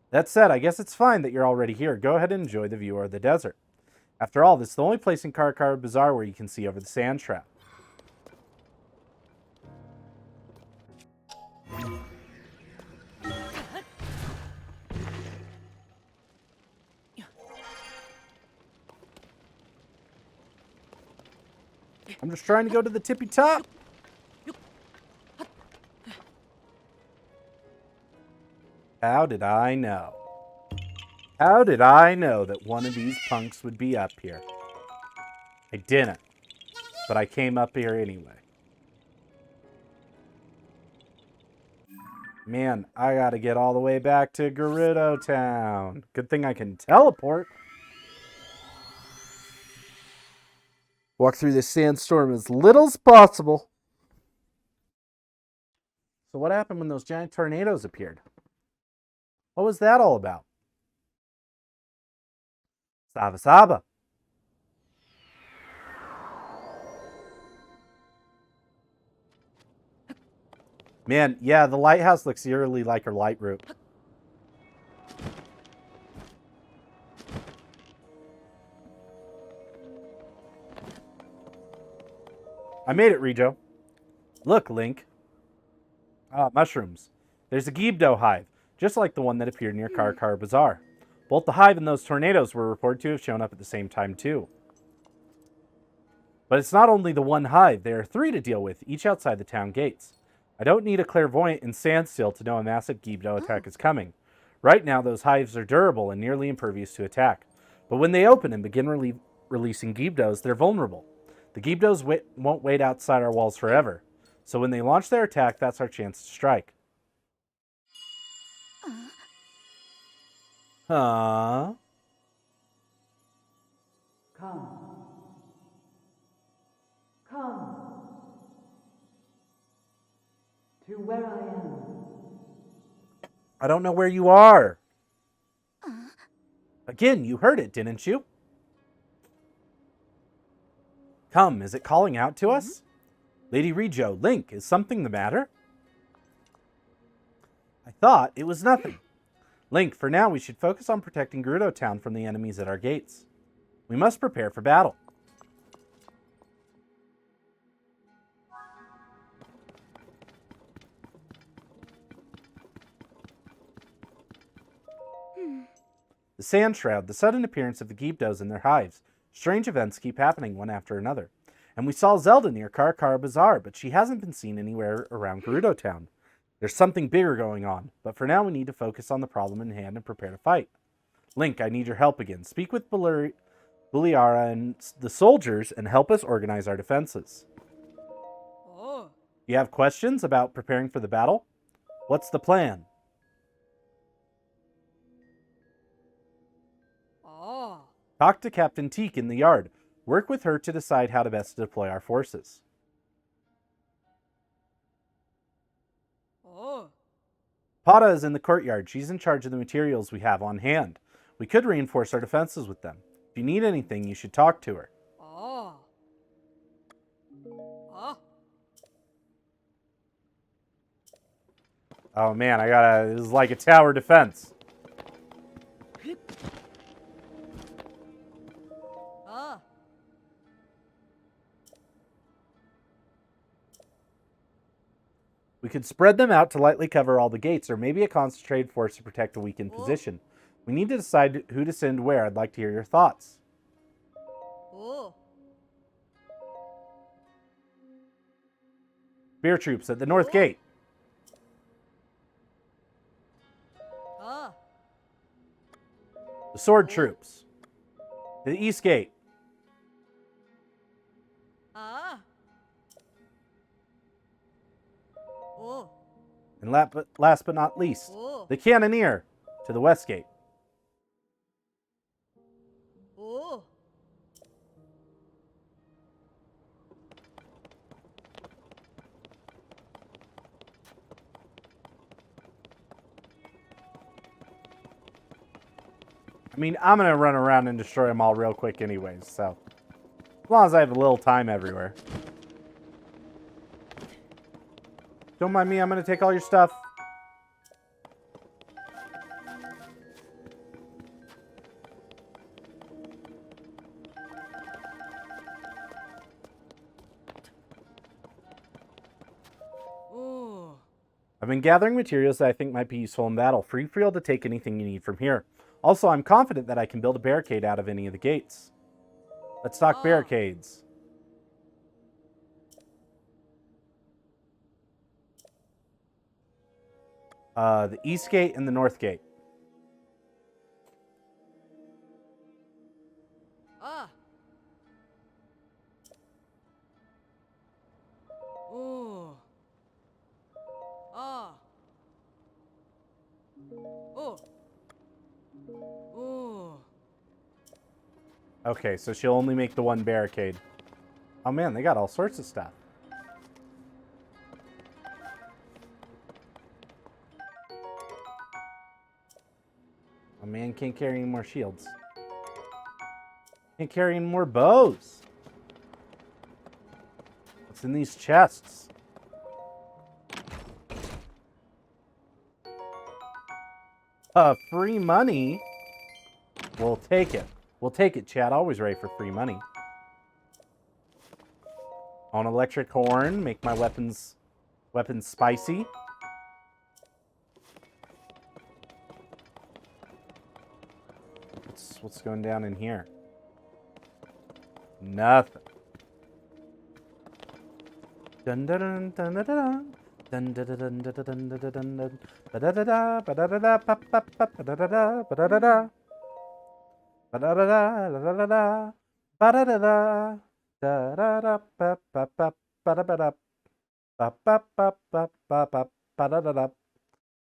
That said, I guess it's fine that you're already here. Go ahead and enjoy the view of the desert. After all, this is the only place in Karkar Bazaar where you can see over the sand shroud. I'm just trying to go to the tippy top. How did I know? How did I know that one of these punks would be up here? I didn't. But I came up here anyway. Man, I gotta get all the way back to Gerudo Town. Good thing I can teleport. Walk through this sandstorm as little as possible. So what happened when those giant tornadoes appeared? What was that all about? Saba Saba. Man, yeah, the lighthouse looks eerily like her light route. I made it, Rijo. Look, Link. Ah, mushrooms. There's a Gibdo hive, just like the one that appeared near Karkar Bazaar. Both the hive and those tornadoes were reported to have shown up at the same time, too. But it's not only the one hive. There are 3 to deal with, each outside the town gates. I don't need a clairvoyant in Sandsteel to know a massive Gibdo attack is coming. Right now, those hives are durable and nearly impervious to attack. But when they open and begin releasing Gibdos, they're vulnerable. The Gibdos won't wait outside our walls forever. So when they launch their attack, that's our chance to strike. Huh? Come. Come. To where I am. I don't know where you are. Again, you heard it, didn't you? Come, is it calling out to us? Lady Rijo, Link, is something the matter? I thought it was nothing. Link, for now we should focus on protecting Gerudo Town from the enemies at our gates. We must prepare for battle. The sand shroud, the sudden appearance of the Gibdos and their hives. Strange events keep happening one after another. And we saw Zelda near Karkar Bazaar, but she hasn't been seen anywhere around Gerudo Town. There's something bigger going on, but for now we need to focus on the problem in hand and prepare to fight. Link, I need your help again. Speak with Buliara and the soldiers and help us organize our defenses. Oh. You have questions about preparing for the battle? What's the plan? Oh. Talk to Captain Teak in the yard. Work with her to decide how to best deploy our forces. Oh. Pada is in the courtyard. She's in charge of the materials we have on hand. We could reinforce our defenses with them. If you need anything, you should talk to her. Oh. Oh. Oh man, this is like a tower defense. Ah. We could spread them out to lightly cover all the gates, or maybe a concentrated force to protect a weakened Oh. position. We need to decide who to send where. I'd like to hear your thoughts. Oh. Spear troops at the north gate. Ah. The sword troops to the east gate. Ah. Oh. And last but not least, Oh. the cannoneer to the west gate. Oh. I mean, I'm going to run around and destroy them all real quick anyways, so. As long as I have a little time everywhere. Don't mind me, I'm going to take all your stuff. Oh. I've been gathering materials that I think might be useful in battle. Feel free to take anything you need from here. Also, I'm confident that I can build a barricade out of any of the gates. Let's talk barricades. The east gate and the north gate. Ah. Oh. Ah. Oh. Oh. Okay, so she'll only make the one barricade. Oh man, they got all sorts of stuff. Oh man, can't carry any more shields. Can't carry any more bows. What's in these chests? Free money? We'll take it. We'll take it, Chad. Always ready for free money. On electric horn, make my weapons spicy. What's going down in here? Nothing. Dun dun dun dun dun dun. Dun dun dun dun dun dun dun dun dun. Ba da da da ba da da da ba ba ba ba da da da ba da da da. Ba da da da da da da. Ba da da da. Da da da ba ba ba ba da ba da. Ba ba ba ba ba ba ba da da da.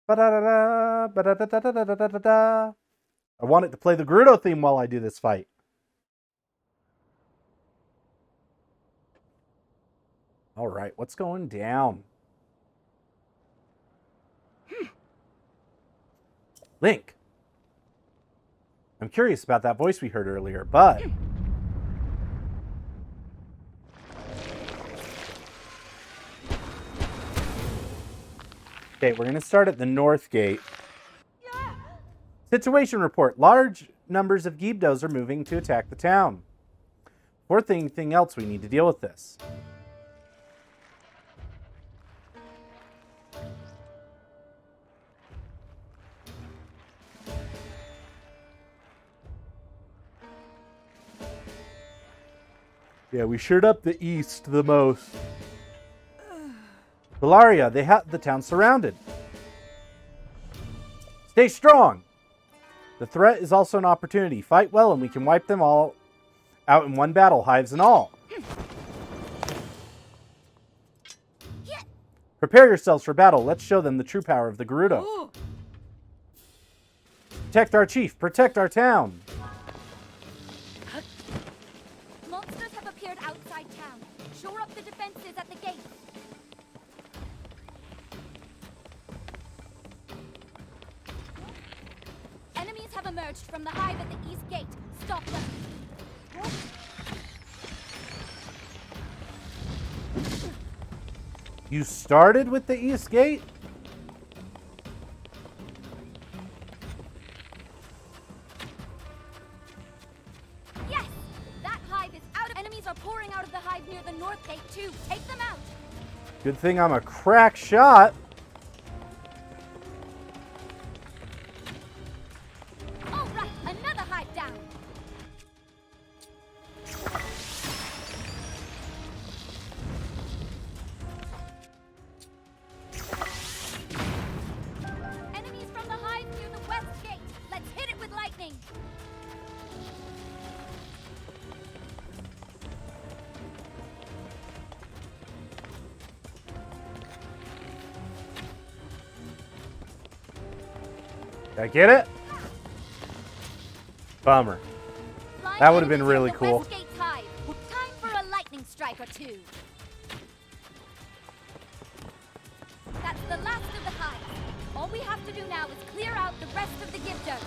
Ba da da da ba da da da da da da da. I want it to play the Gerudo theme while I do this fight. All right, what's going down? Link. I'm curious about that voice we heard earlier, but... Okay, we're going to start at the north gate. Situation report. Large numbers of Gibdos are moving to attack the town. Before anything else, we need to deal with this. Yeah, we shored up the east the most. Valeria, they have the town surrounded. Stay strong. The threat is also an opportunity. Fight well and we can wipe them all out in one battle, hives and all. Prepare yourselves for battle. Let's show them the true power of the Gerudo. Ooh. Protect our chief. Protect our town. Monsters have appeared outside town. Shore up the defenses at the gate. Enemies have emerged from the hive at the east gate. Stop them. You started with the east gate? Yes! That hive is out of... Enemies are pouring out of the hive near the north gate too. Take them out. Good thing I'm a crack shot. All right, another hive down. Did I get it? Bummer. Flying That would've been enemies really at the cool. West Gate Hive. Time for a lightning strike or two. That's the last of the hive. All we have to do now is clear out the rest of the Gibdos.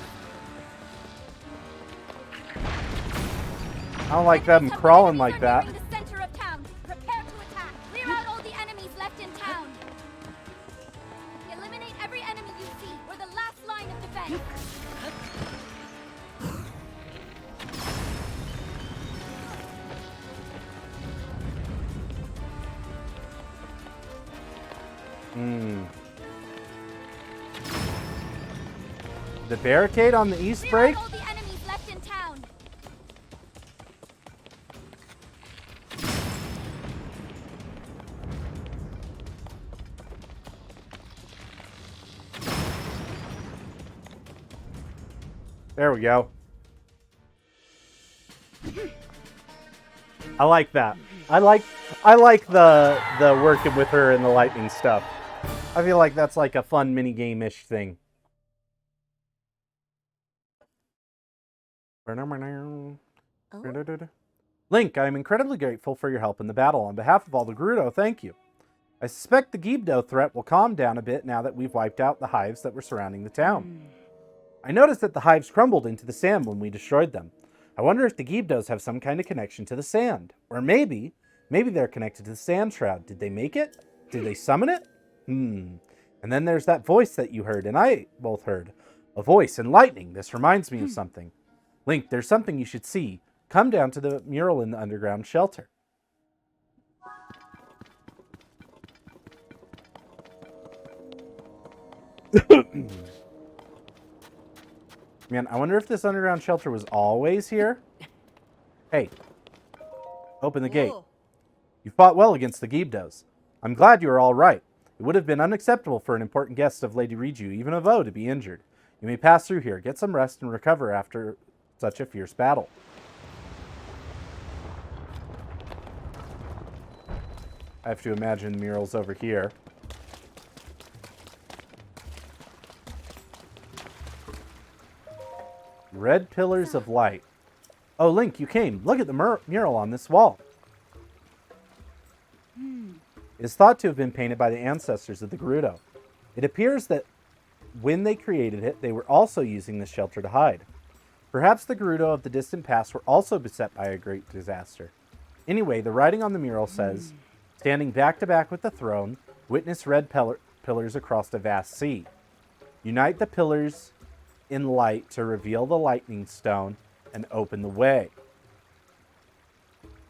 I don't like them crawling like that. The center of town. Prepare to attack. Clear out all the enemies left in town. Eliminate every enemy you see. We're the last line of defense. The barricade on the east Clear break? out all the enemies left in town. There we go. I like that. I like the working with her and the lightning stuff. I feel like that's like a fun mini game-ish thing. Link, I am incredibly grateful for your help in the battle. On behalf of all the Gerudo, thank you. I suspect the Gibdo threat will calm down a bit now that we've wiped out the hives that were surrounding the town. I noticed that the hives crumbled into the sand when we destroyed them. I wonder if the Gibdos have some kind of connection to the sand. Or maybe they're connected to the sand shroud. Did they make it? Did they summon it? And then there's that voice that you heard and I both heard. A voice and lightning. This reminds me of something. Link, there's something you should see. Come down to the mural in the underground shelter. Man, I wonder if this underground shelter was always here. Hey, open the gate. Whoa. You fought well against the Gibdos. I'm glad you are all right. It would have been unacceptable for an important guest of Lady Riju, even a VO, to be injured. You may pass through here, get some rest, and recover after such a fierce battle. I have to imagine the mural's over here. Red pillars of light. Oh, Link, you came. Look at the mural on this wall. It is thought to have been painted by the ancestors of the Gerudo. It appears that when they created it, they were also using this shelter to hide. Perhaps the Gerudo of the distant past were also beset by a great disaster. Anyway, the writing on the mural says, standing back to back with the throne, witness red pillars across a vast sea. Unite the pillars in light to reveal the lightning stone and open the way.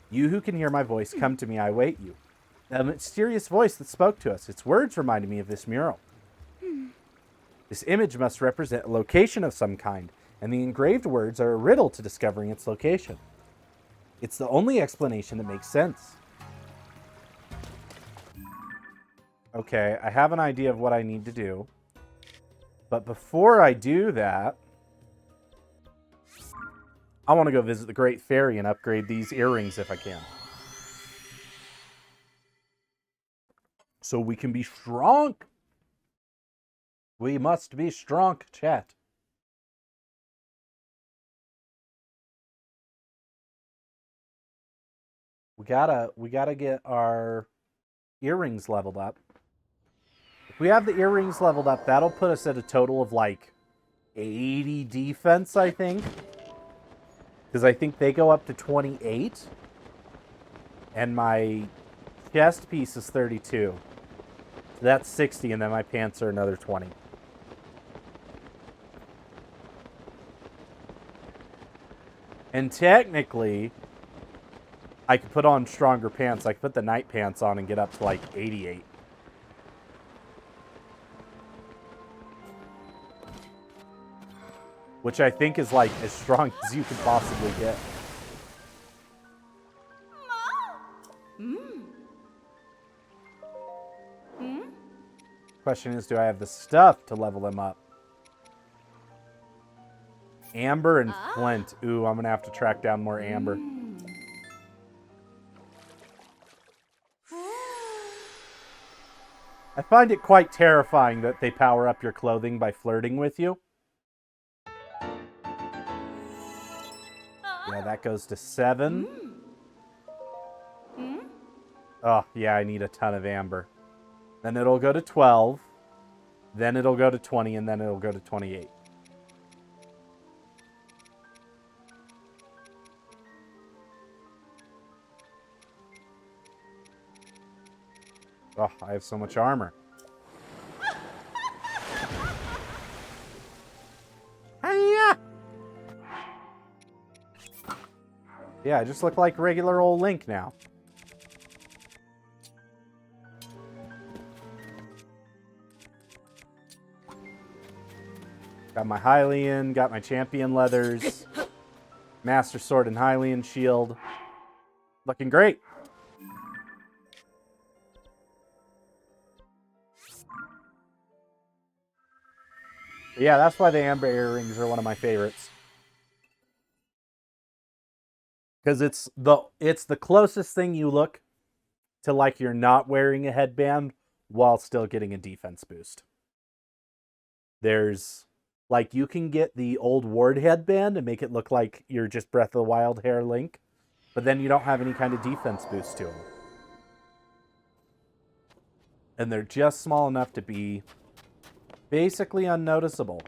You who can hear my voice, come to me, I await you. The mysterious voice that spoke to us, its words reminded me of this mural. This image must represent a location of some kind, and the engraved words are a riddle to discovering its location. It's the only explanation that makes sense. Okay, I have an idea of what I need to do. But before I do that, I want to go visit the Great Fairy and upgrade these earrings if I can. So we can be strong. We must be strong, chat. We gotta get our earrings leveled up. If we have the earrings leveled up, that'll put us at a total of like 80 defense, I think. Because I think they go up to 28. And my chest piece is 32. So that's 60, and then my pants are another 20. And technically, I could put on stronger pants. I could put the night pants on and get up to like 88. Which I think is like as strong as you could possibly get. Question is, do I have the stuff to level them up? Amber and flint. Ooh, I'm going to have to track down more amber. I find it quite terrifying that they power up your clothing by flirting with you. Okay, that goes to 7. Oh, yeah, I need a ton of amber. Then it'll go to 12. Then it'll go to 20, and then it'll go to 28. Oh, I have so much armor. Hiya! Yeah, I just look like regular old Link now. Got my Hylian, got my champion leathers, Master Sword and Hylian shield. Looking great. Yeah, that's why the amber earrings are one of my favorites. Because it's the closest thing you look to like you're not wearing a headband while still getting a defense boost. There's like you can get the old Ward headband and make it look like you're just Breath of the Wild hair Link, but then you don't have any kind of defense boost to them. And they're just small enough to be basically unnoticeable.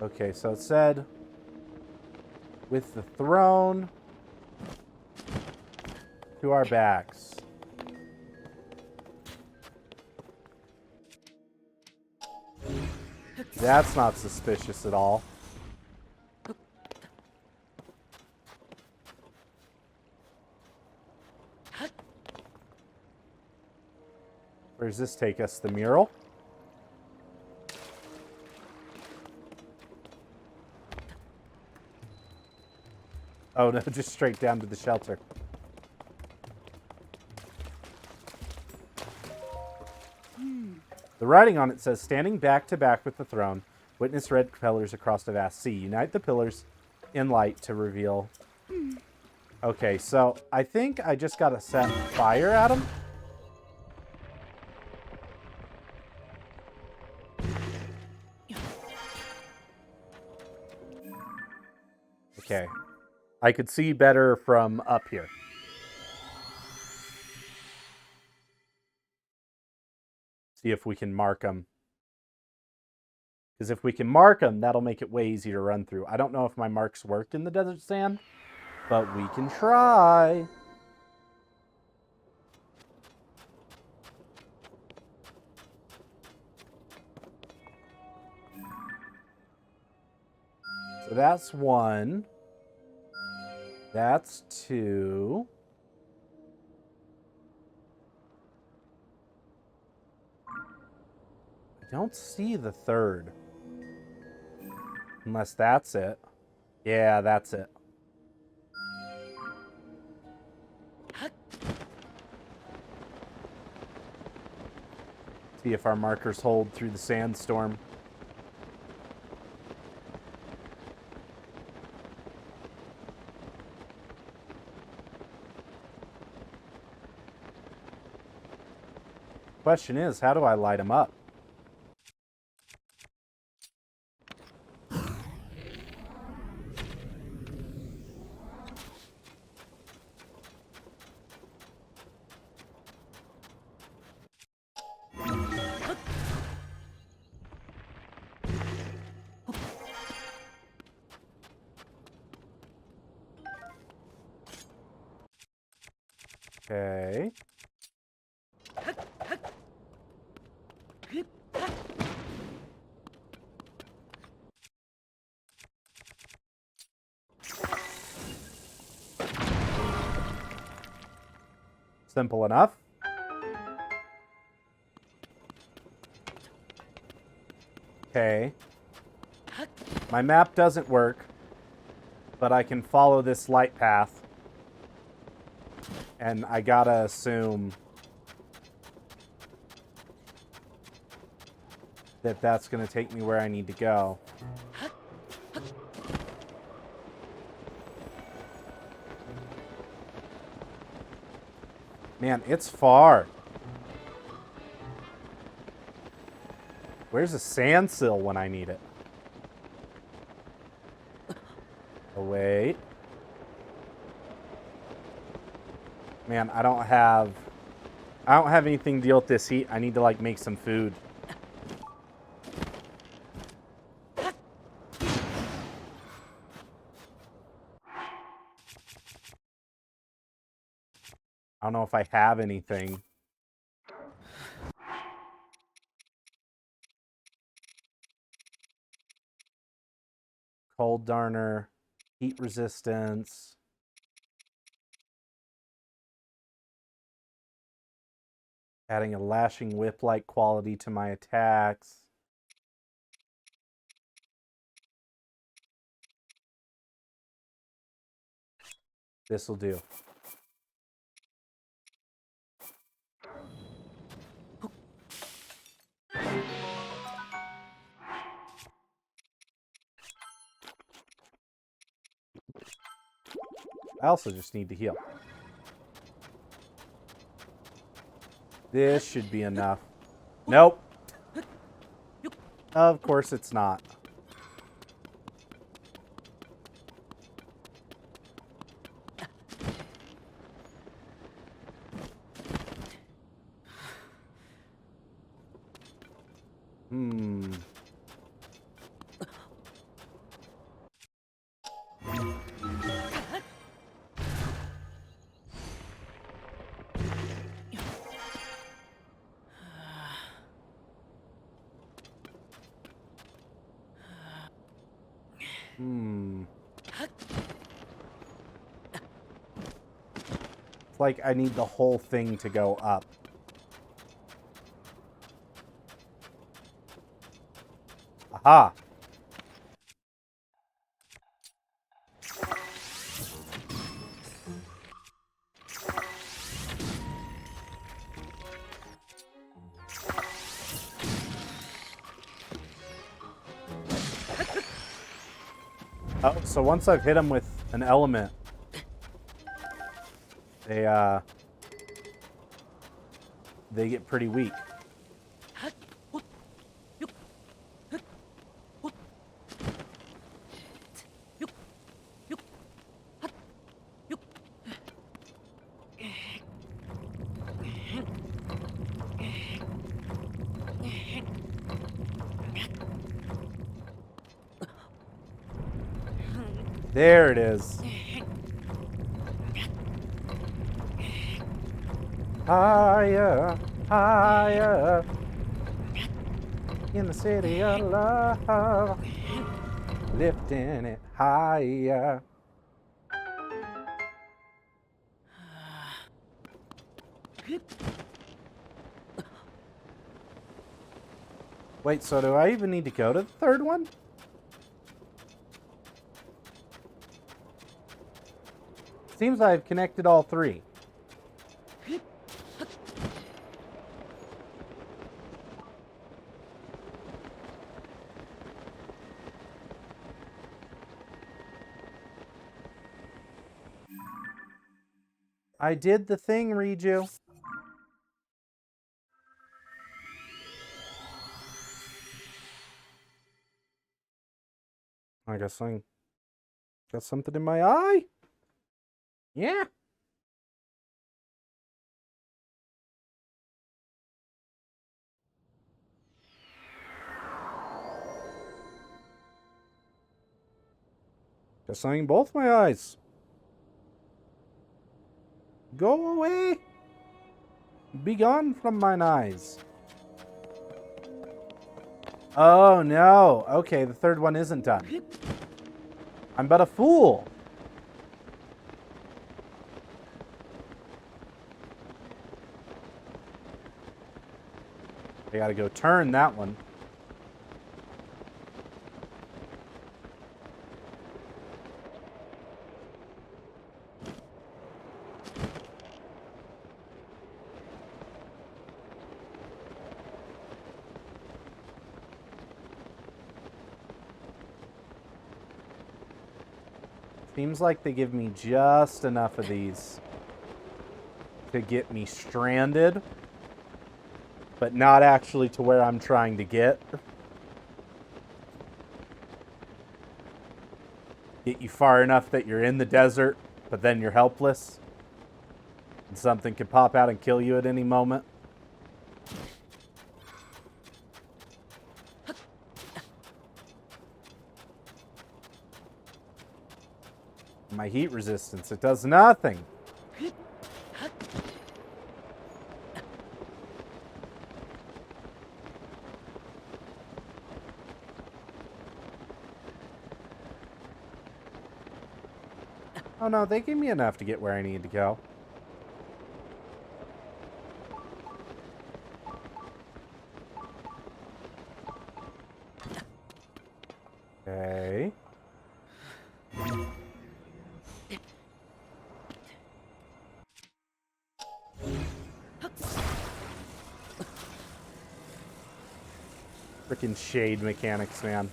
Okay, so it said with the throne to our backs. That's not suspicious at all. Where does this take us? The mural? Oh no, just straight down to the shelter. The writing on it says, standing back to back with the throne, witness red pillars across a vast sea. Unite the pillars in light to reveal. Okay, so I think I just gotta set fire at them. Okay. I could see better from up here. See if we can mark them. Because if we can mark them, that'll make it way easier to run through. I don't know if my marks work in the desert sand, but we can try. So that's 1. That's 2. I don't see the 3rd. Unless that's it. Yeah, that's it. See if our markers hold through the sandstorm. Question is, how do I light them up? Okay. Simple enough. Okay. My map doesn't work, but I can follow this light path. And I gotta assume that that's gonna take me where I need to go. Man, it's far. Where's a sand sill when I need it? Oh, wait. Man, I don't have anything to deal with this heat. I need to, like, make some food. I don't know if I have anything. Cold darner, heat resistance. Adding a lashing whip-like quality to my attacks. This'll do. I also just need to heal. This should be enough. Nope. Of course it's not. It's like I need the whole thing to go up. Aha! Oh, so once I've hit them with an element, they get pretty weak. There it is. Higher, higher, in the city of love, lifting it higher. Wait, so do I even need to go to the third one? Seems I've connected all three. I did the thing, Riju. I guess I got something in my eye. Yeah. Guess I in both my eyes. Go away. Be gone from mine eyes. Oh no. Okay, the third one isn't done. I'm but a fool. I gotta go turn that one. Seems like they give me just enough of these to get me stranded. but not actually to where I'm trying to get. Get you far enough that you're in the desert, but then you're helpless. And something could pop out and kill you at any moment. My heat resistance, it does nothing. Oh no, they gave me enough to get where I need to go. Okay. Freaking shade mechanics, man.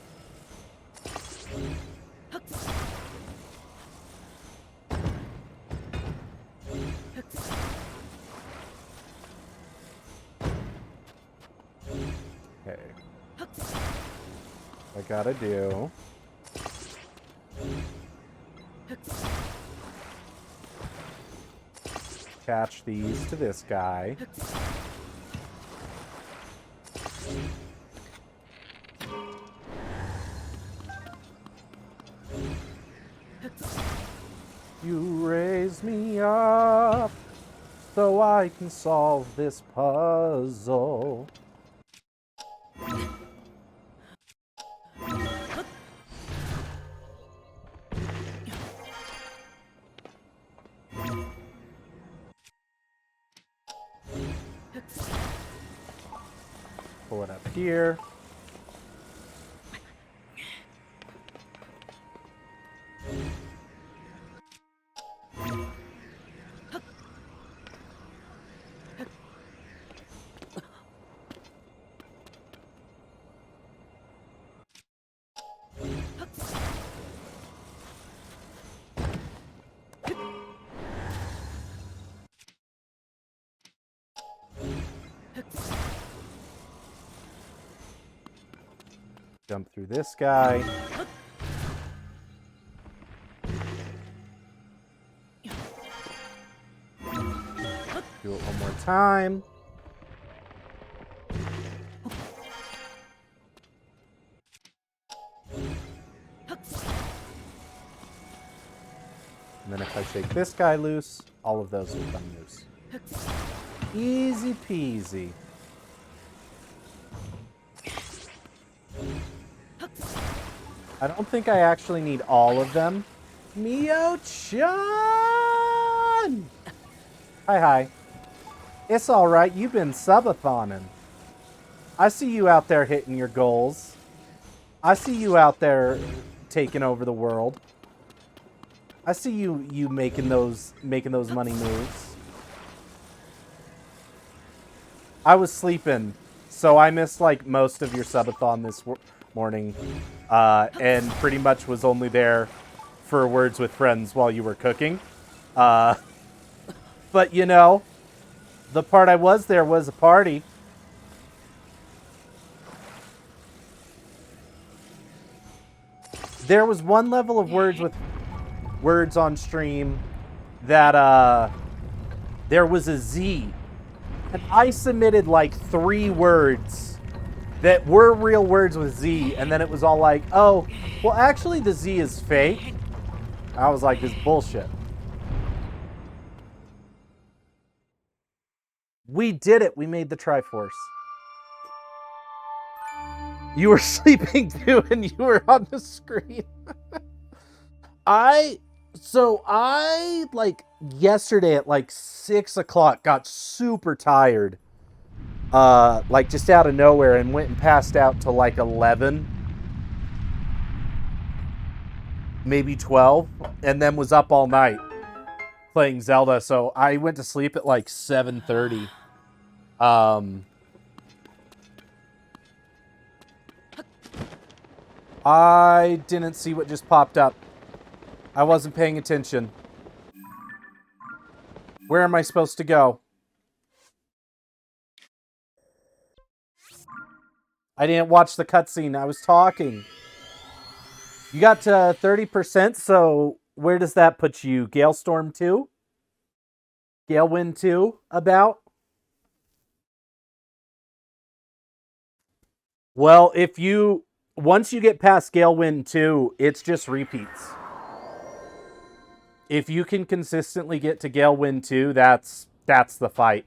Okay. I gotta do. Attach these to this guy. You raise me up so I can solve this puzzle. Pull it up here. Jump through this guy. Do it one more time. And then if I shake this guy loose, all of those will come loose. Easy peasy. I don't think I actually need all of them. Mio-chan! Hi. It's alright, you've been subathoning. I see you out there hitting your goals. I see you out there taking over the world. I see you making those money moves. I was sleeping, so I missed like most of your subathon this morning, and pretty much was only there for words with friends while you were cooking. But you know, the part I was there was a party. There was one level of words on stream that there was a Z, and I submitted like 3 words that were real words with Z, and then it was all like, oh, well actually the Z is fake. I was like, this is bullshit. We did it. We made the Triforce. You were sleeping too, and you were on the screen. I like yesterday at like 6 o'clock got super tired. Like just out of nowhere, and went and passed out till like 11. Maybe 12. And then was up all night playing Zelda. So I went to sleep at like 7:30. I didn't see what just popped up. I wasn't paying attention. Where am I supposed to go? I didn't watch the cutscene. I was talking. You got to 30%, so where does that put you? Galestorm 2? Galewind 2, about? Well, once you get past Galewind 2, it's just repeats. If you can consistently get to Galewind 2, that's the fight.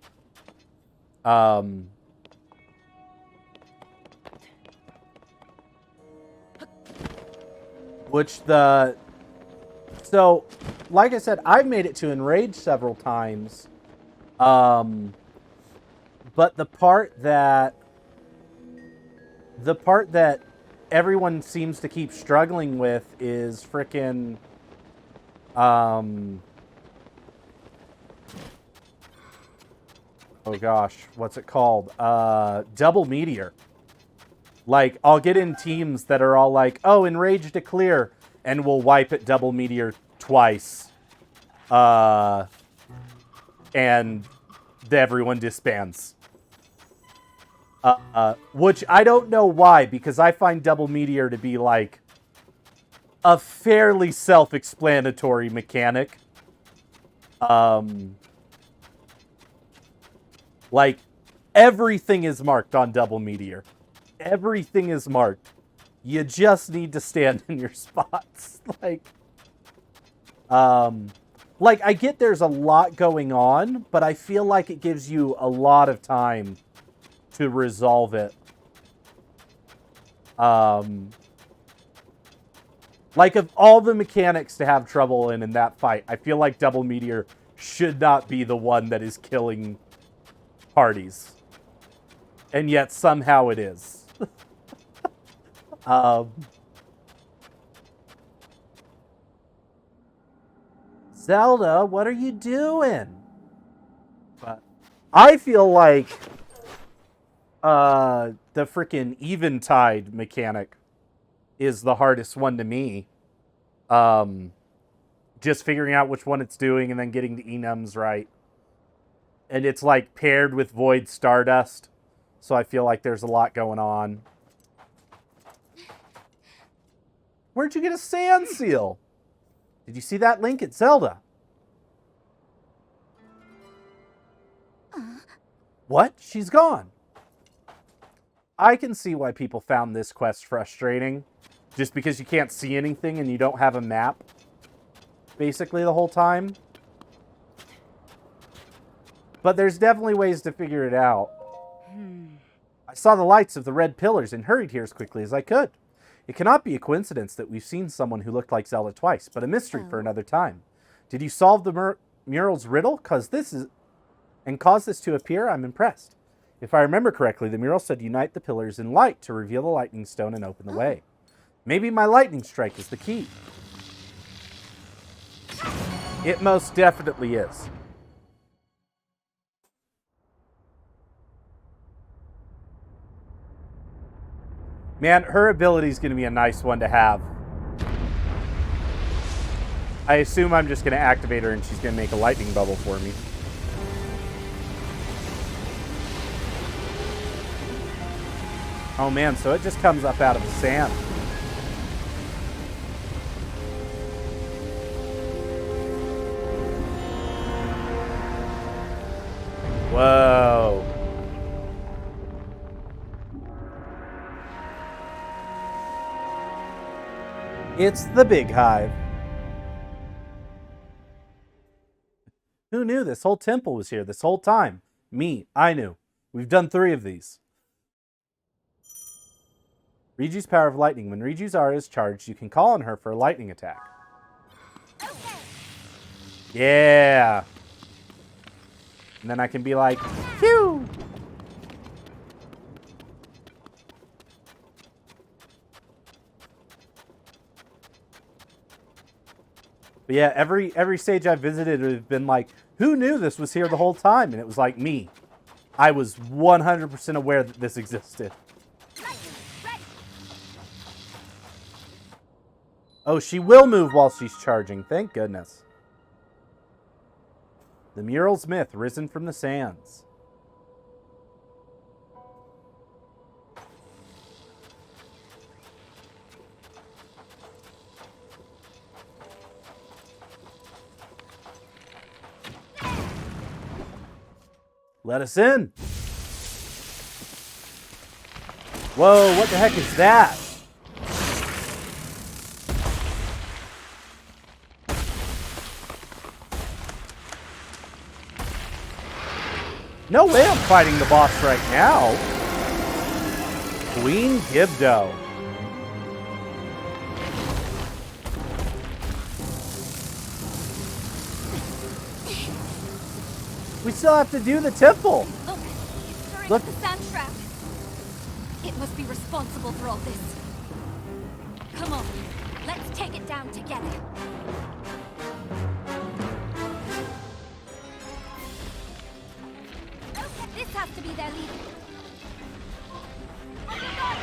So, like I said, I've made it to Enrage several times. But the part that everyone seems to keep struggling with is frickin' oh gosh, what's it called? Double Meteor. Like, I'll get in teams that are all like, oh, Enrage to clear, and we'll wipe at Double Meteor twice. And everyone disbands. Which I don't know why, because I find Double Meteor to be, like, a fairly self-explanatory mechanic. Like, everything is marked on Double Meteor. Everything is marked. You just need to stand in your spots. Like, I get there's a lot going on, but I feel like it gives you a lot of time to resolve it. Like, of all the mechanics to have trouble in that fight, I feel like Double Meteor should not be the one that is killing parties. And yet, somehow it is. Zelda, what are you doing? But I feel like the freaking Eventide mechanic is the hardest one to me. Just figuring out which one it's doing and then getting the enums right. And it's like paired with Void Stardust. So I feel like there's a lot going on. Where'd you get a sand seal? Did you see that link at Zelda? What? She's gone. I can see why people found this quest frustrating. Just because you can't see anything and you don't have a map. Basically the whole time. But there's definitely ways to figure it out. I saw the lights of the red pillars and hurried here as quickly as I could. It cannot be a coincidence that we've seen someone who looked like Zelda twice, but a mystery for another time. Did you solve the mural's riddle? Cause this to appear? I'm impressed. If I remember correctly, the mural said unite the pillars in light to reveal the lightning stone and open the way. Maybe my lightning strike is the key. It most definitely is. Man, her ability is going to be a nice one to have. I assume I'm just going to activate her and she's going to make a lightning bubble for me. Oh man, so it just comes up out of the sand. Whoa. It's the Big Hive. Who knew this whole temple was here this whole time? Me, I knew. We've done 3 of these. Riju's power of lightning. When Riju's aura is charged, you can call on her for a lightning attack. Okay. Yeah. And then I can be like, phew. But yeah, every stage I've visited has been like, who knew this was here the whole time? And it was like me. I was 100% aware that this existed. Oh, she will move while she's charging. Thank goodness. The mural's myth, risen from the sands. Let us in. Whoa, what the heck is that? No way I'm fighting the boss right now. Queen Gibdo. We still have to do the temple. Look, it's stirring Look. up the sand trap. It must be responsible for all this. Come on, let's take it down together. Okay, this has to be their leader. Oh my God!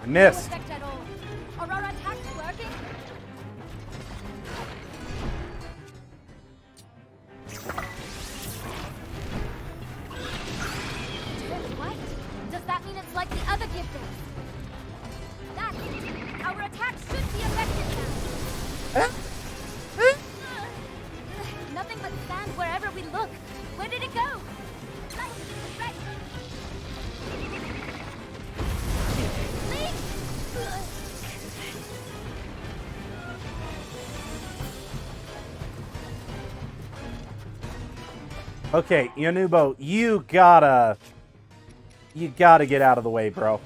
I missed. No effect at all. Are our attacks working? Turn white? Does that mean it's like the other gifters? That's it. Our attacks should be effective now. Nothing but sand wherever we look. Where did it go? Right. Okay, Yanubo, you gotta get out of the way, bro.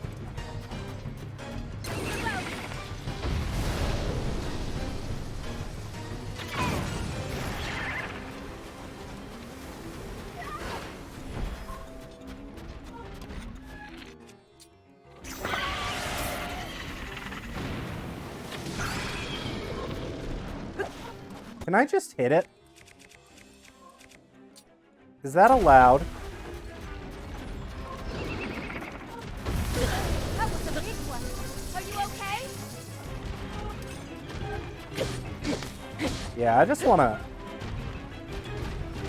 Can I just hit it? Is that allowed? That was a big one. Are you okay? Yeah, I just wanna...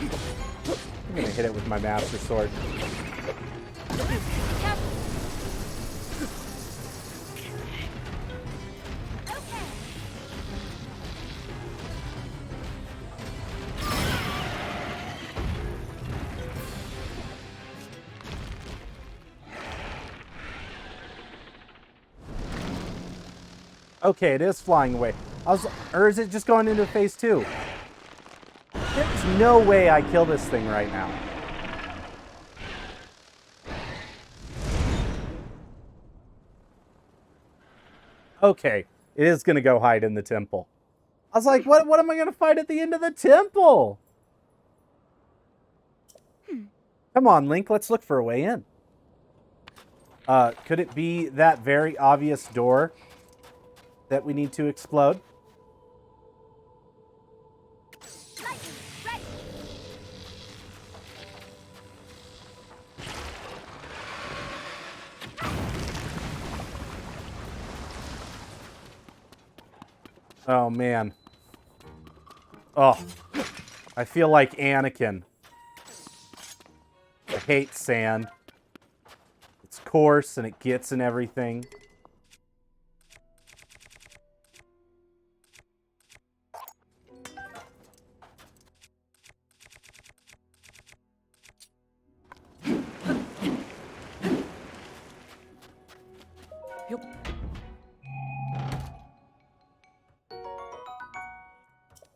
I'm gonna hit it with my Master Sword. Careful. Okay. Okay, it is flying away. Or is it just going into phase 2? There's no way I kill this thing right now. Okay, it is going to go hide in the temple. I was like, what am I going to fight at the end of the temple? Come on, Link, let's look for a way in. Could it be that very obvious door that we need to explode? Lightning, right. Oh, man. Oh, I feel like Anakin. I hate sand. It's coarse and it gets in everything.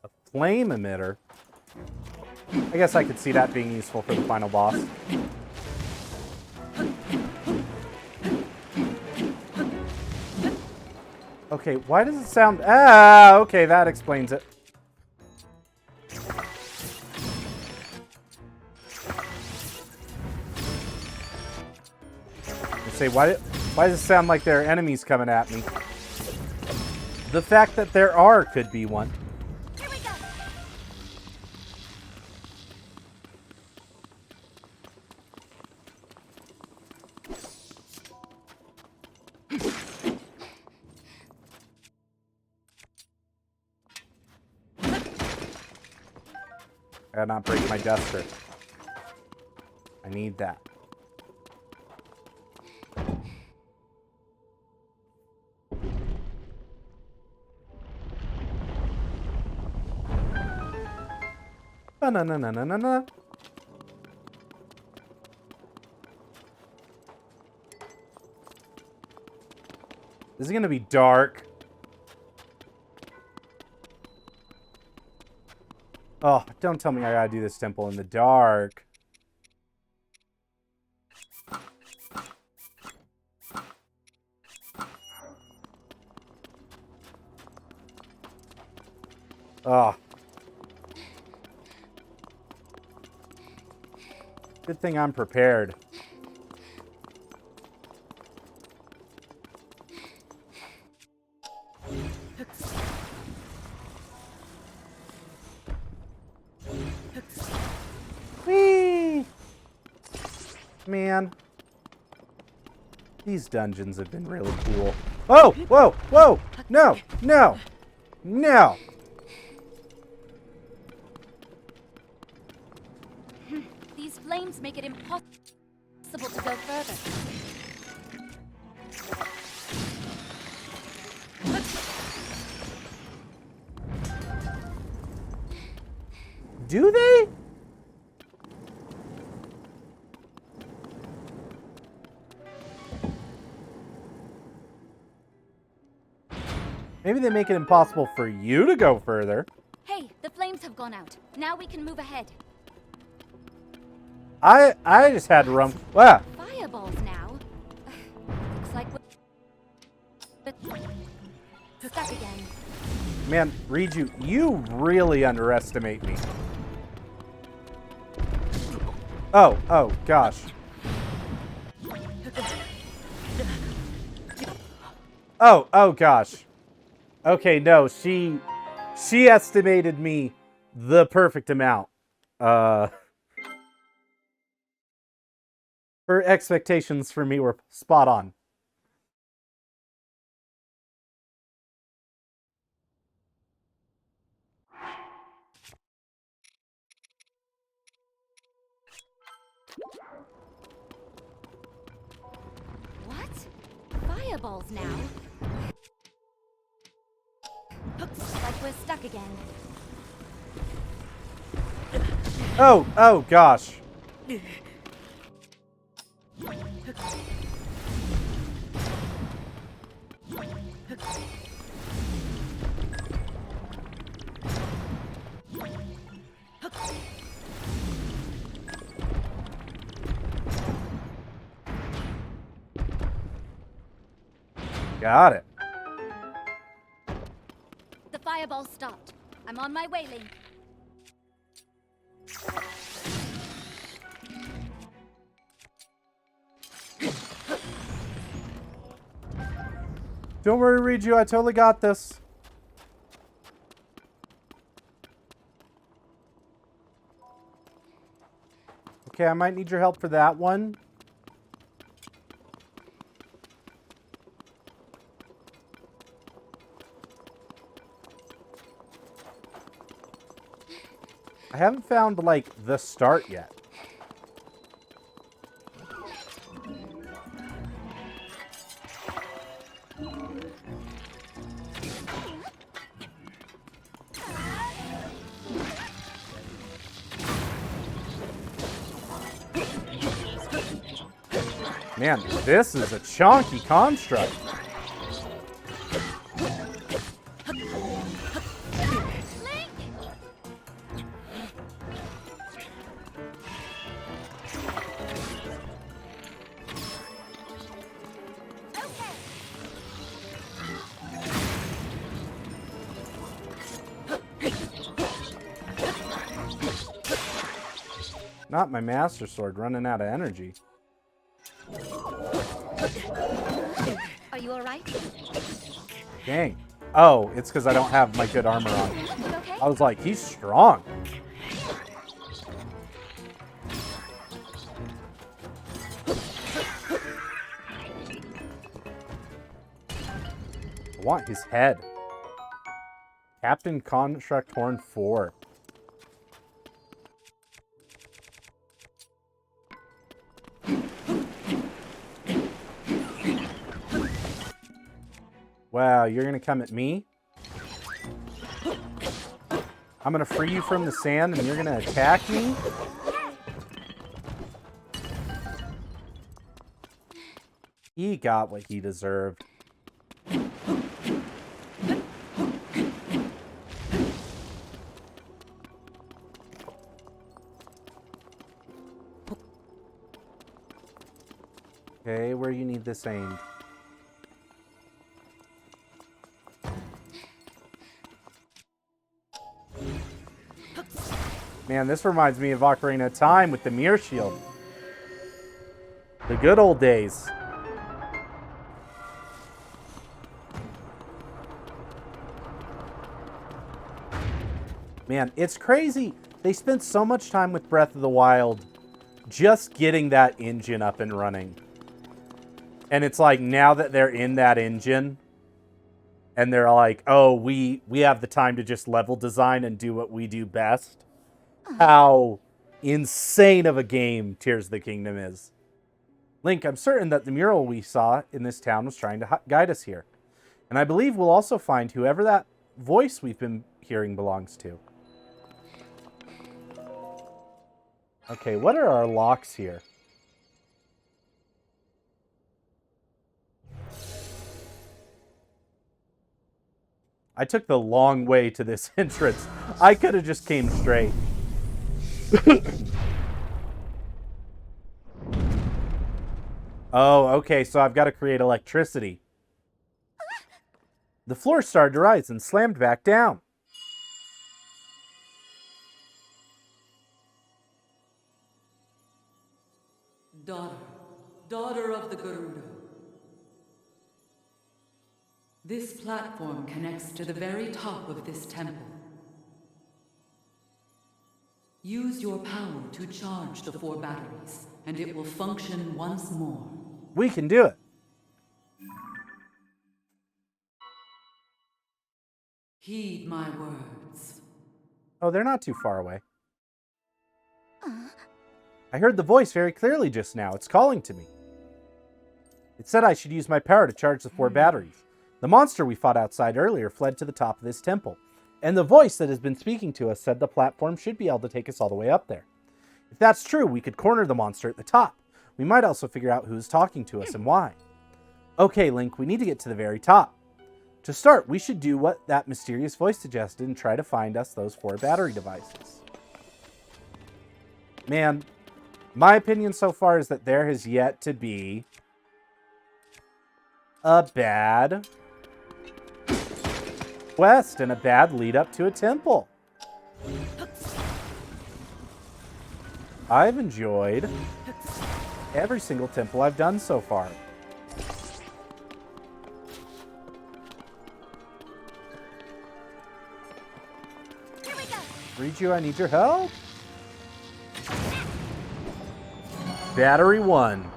A flame emitter? I guess I could see that being useful for the final boss. Okay, why does it sound... Ah, okay, that explains it. I say, why does it sound like there are enemies coming at me? The fact that there are could be one. Here we go. I gotta not break my duster. I need that. Ba-na-na-na-na-na-na. This is gonna be dark. Oh, don't tell me I gotta do this temple in the dark. Oh. Good thing I'm prepared. Whee! Man. These dungeons have been really cool. Oh! Whoa! Whoa! No! No! No! These flames make it impossible to go further. Do they? Maybe they make it impossible for you to go further. Hey, the flames have gone out. Now we can move ahead. I just had to run. Wow. Fireballs now. Looks like we're stuck again. Man, Riju, you really underestimate me. Oh, gosh. Oh, gosh. Okay, no, she estimated me the perfect amount. Her expectations for me were spot on. What? Fireballs now? Looks like we're stuck again. Oh, gosh. Got it. The fireball stopped. I'm on my way, Link. Don't worry, Riju, I totally got this. Okay, I might need your help for that one. I haven't found, like, the start yet. Man, this is a chunky construct. Not my Master Sword running out of energy. Are you alright? Dang. Oh, it's because I don't have my good armor on. You okay? I was like, he's strong. I want his head. Captain Contract Horn 4. Wow, you're gonna come at me? I'm gonna free you from the sand and you're gonna attack me? He got what he deserved. Okay, where you need this aimed. Man, this reminds me of Ocarina of Time with the mirror shield. The good old days. Man, it's crazy. They spent so much time with Breath of the Wild just getting that engine up and running. And it's like now that they're in that engine and they're like, oh, we have the time to just level design and do what we do best. How insane of a game Tears of the Kingdom is. Link, I'm certain that the mural we saw in this town was trying to guide us here. And I believe we'll also find whoever that voice we've been hearing belongs to. Okay, what are our locks here? I took the long way to this entrance. I could have just came straight. Oh, okay, so I've got to create electricity. The floor started to rise and slammed back down. Daughter of the Gerudo. This platform connects to the very top of this temple. Use your power to charge the 4 batteries, and it will function once more. We can do it. Heed my words. Oh, they're not too far away. I heard the voice very clearly just now. It's calling to me. It said I should use my power to charge the 4 batteries. The monster we fought outside earlier fled to the top of this temple. And the voice that has been speaking to us said the platform should be able to take us all the way up there. If that's true, we could corner the monster at the top. We might also figure out who's talking to us and why. Okay, Link, we need to get to the very top. To start, we should do what that mysterious voice suggested and try to find us those 4 battery devices. Man, my opinion so far is that there has yet to be a bad quest and a bad lead up to a temple. I've enjoyed every single temple I've done so far. Here we go. Riju, I need your help. Battery 1.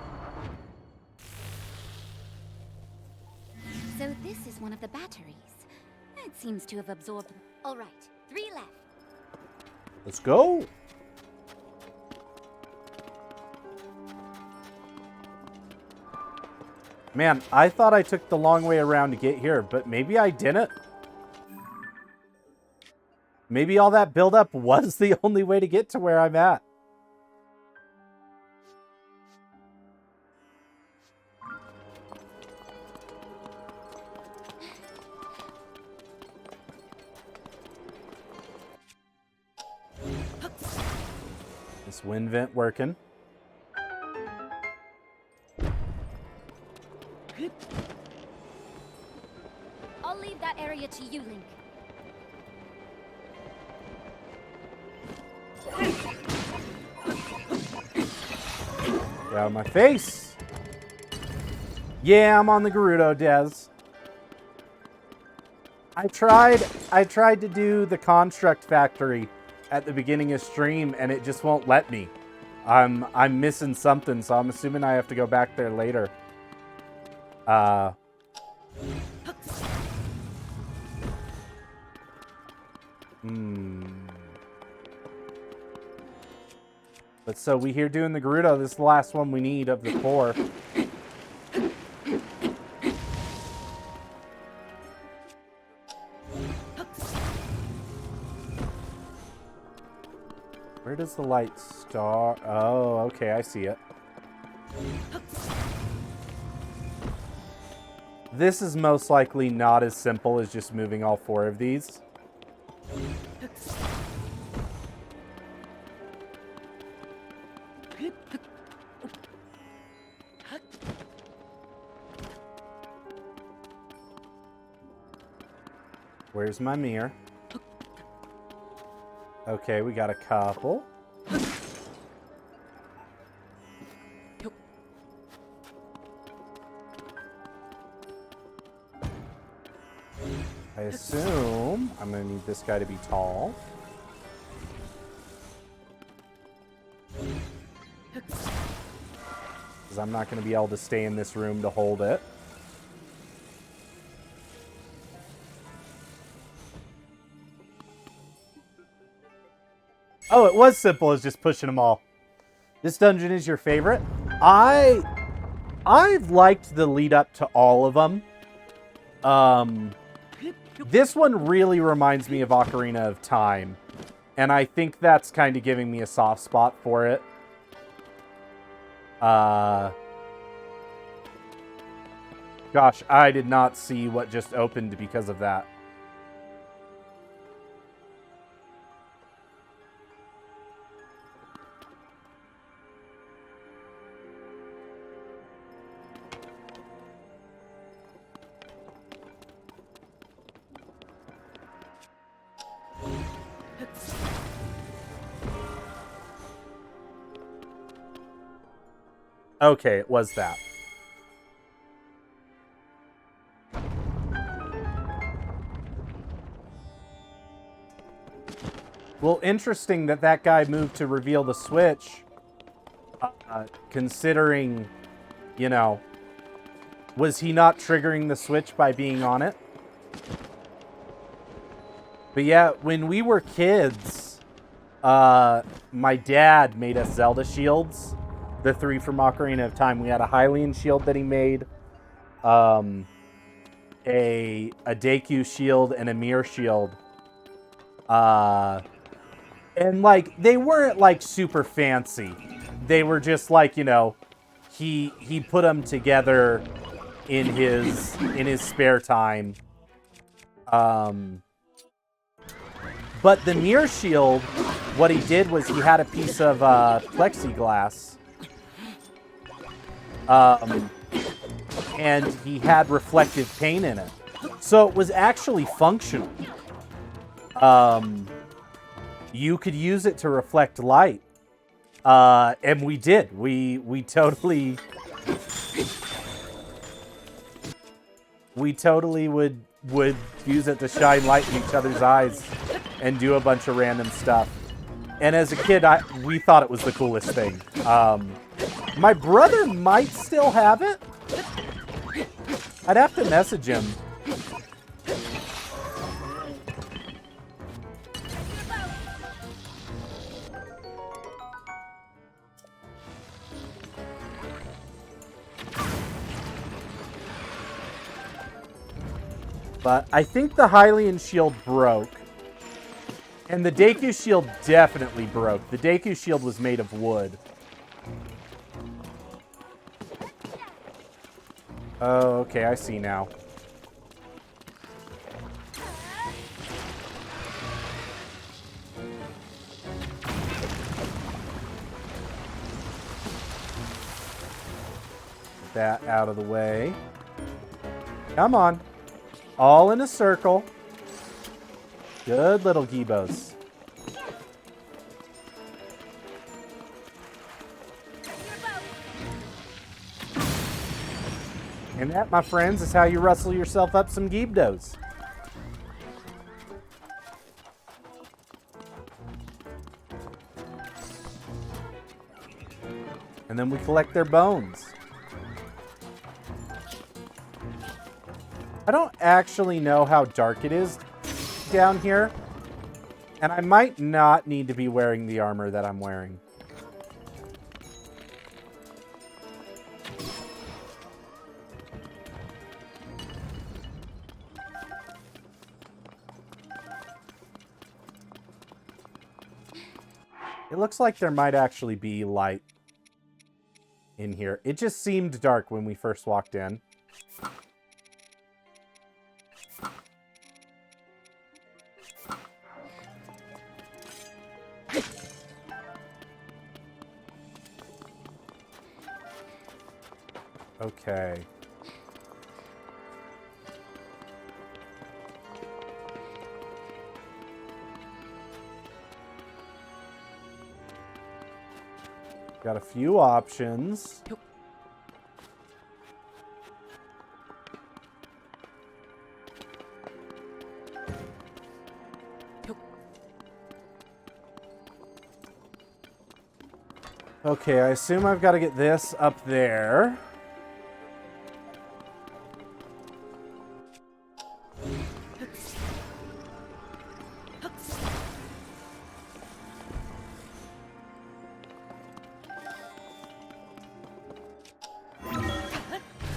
So this is one of the batteries. It seems to have absorbed... All right, 3 left. Let's go. Man, I thought I took the long way around to get here, but maybe I didn't. Maybe all that buildup was the only way to get to where I'm at. This wind vent working. I'll leave that area to you, Link. Get out of my face. Yeah, I'm on the Gerudo, Des. I tried to do the construct factory at the beginning of stream and it just won't let me. I'm missing something, so I'm assuming I have to go back there later. But so we here doing the Gerudo. This is the last one we need of the 4. does the light start? Oh, okay, I see it. This is most likely not as simple as just moving all 4 of these. Where's my mirror? Okay, we got a couple. I assume I'm going to need this guy to be tall. Because I'm not going to be able to stay in this room to hold it. Oh, it was simple as just pushing them all. This dungeon is your favorite? I've liked the lead up to all of them. This one really reminds me of Ocarina of Time. And I think that's kind of giving me a soft spot for it. Gosh, I did not see what just opened because of that. Okay, it was that. Well, interesting that that guy moved to reveal the switch. Considering, you know, was he not triggering the switch by being on it? But yeah, when we were kids, my dad made us Zelda shields. The 3 from Ocarina of Time. We had a Hylian shield that he made, a Deku shield, and a Mir shield. And like they weren't like super fancy. They were just like, you know, he put them together in his spare time. But the Mir shield, what he did was he had a piece of plexiglass. And he had reflective paint in it. So it was actually functional. You could use it to reflect light. And we did. We totally would use it to shine light in each other's eyes and do a bunch of random stuff. And as a kid, we thought it was the coolest thing. My brother might still have it. I'd have to message him. But I think the Hylian shield broke. And the Deku shield definitely broke. The Deku shield was made of wood. Oh, okay, I see now. Get that out of the way. Come on. All in a circle. Good little Gibos. And that, my friends, is how you rustle yourself up some Gibdos. And then we collect their bones. I don't actually know how dark it is down here. And I might not need to be wearing the armor that I'm wearing. It looks like there might actually be light in here. It just seemed dark when we first walked in. Okay. Got a few options. Okay, I assume I've got to get this up there.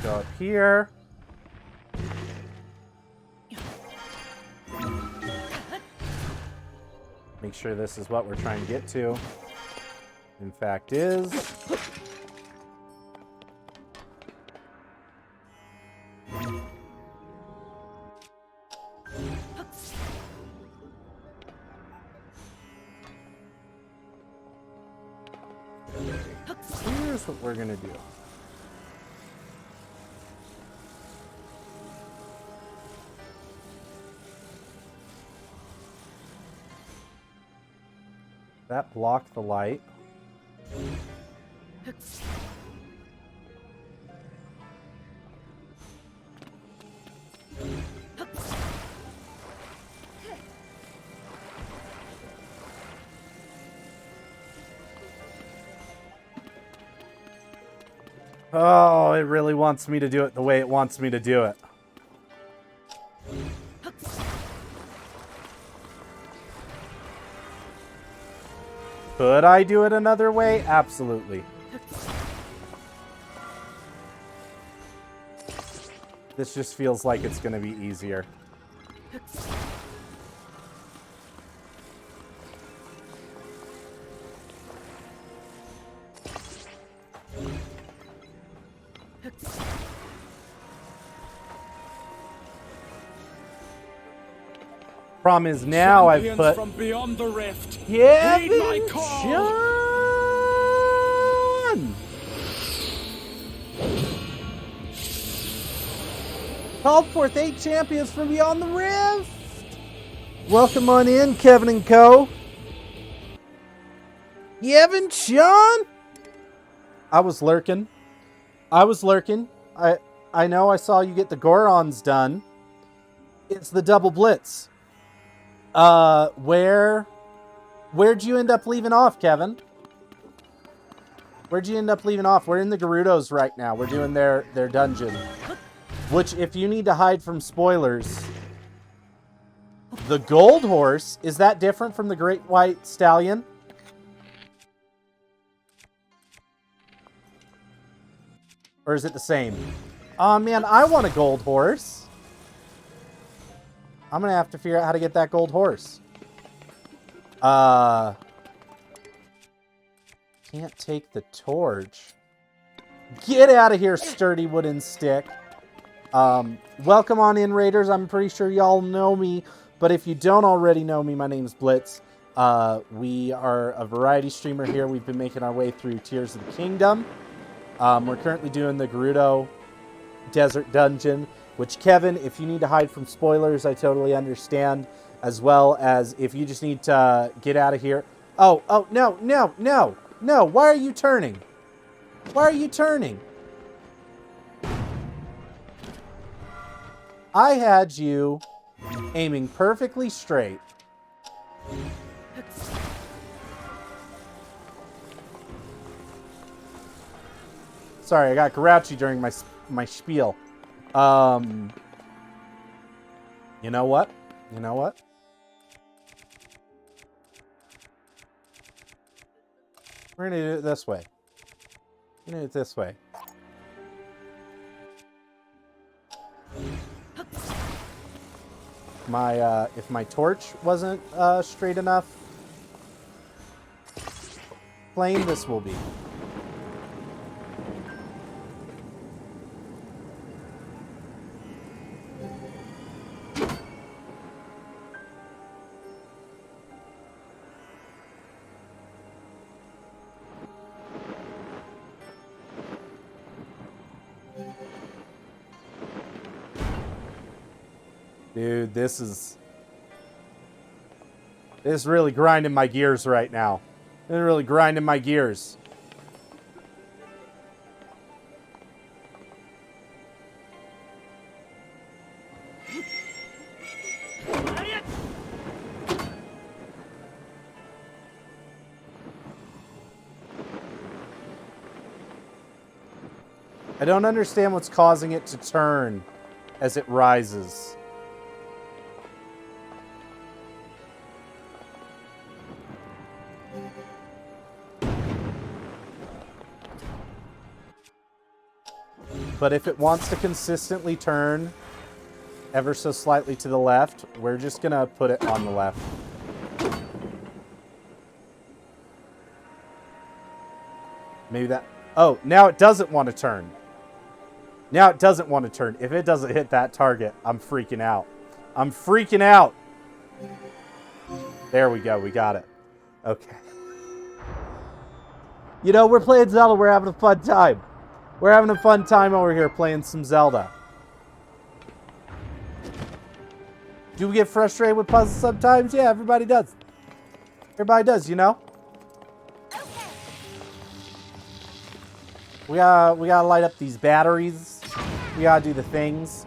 Go up here. Make sure this is what we're trying to get to. In fact, is. Here's what we're gonna do. That blocked the light. Oh, it really wants me to do it the way it wants me to do it. Could I do it another way? Absolutely. This just feels like it's going to be easier. Problem is now I've put from beyond the rift. Kevin Heed my call. John! Called forth 8 champions from beyond the rift. Welcome on in, Kevin and Co. Kevin John. I was lurking. I know I saw you get the Gorons done. It's the double blitz. Where'd you end up leaving off, Kevin? Where'd you end up leaving off? We're in the Gerudos right now. We're doing their dungeon. Which, if you need to hide from spoilers, the gold horse, is that different from the great white stallion? Or is it the same? Oh man, I want a gold horse. I'm going to have to figure out how to get that gold horse. Can't take the torch. Get out of here, sturdy wooden stick. Welcome on in, Raiders. I'm pretty sure y'all know me. But if you don't already know me, my name's Blitz. We are a variety streamer here. We've been making our way through Tears of the Kingdom. We're currently doing the Gerudo Desert Dungeon. Which, Kevin, if you need to hide from spoilers, I totally understand. As well as if you just need to get out of here. Oh, no. Why are you turning? Why are you turning? I had you aiming perfectly straight. Sorry, I got grouchy during my spiel. You know what? We're gonna do it this way. If my torch wasn't straight enough. plane this will be. Dude, this is really grinding my gears right now. It's really grinding my gears. I don't understand what's causing it to turn as it rises. But if it wants to consistently turn ever so slightly to the left, we're just going to put it on the left. Maybe that... Oh, now it doesn't want to turn. Now it doesn't want to turn. If it doesn't hit that target, I'm freaking out. I'm freaking out. There we go. We got it. Okay. You know, we're playing Zelda. We're having a fun time. We're having a fun time over here playing some Zelda. Do we get frustrated with puzzles sometimes? Yeah, everybody does. Everybody does, you know? We gotta light up these batteries. We gotta do the things.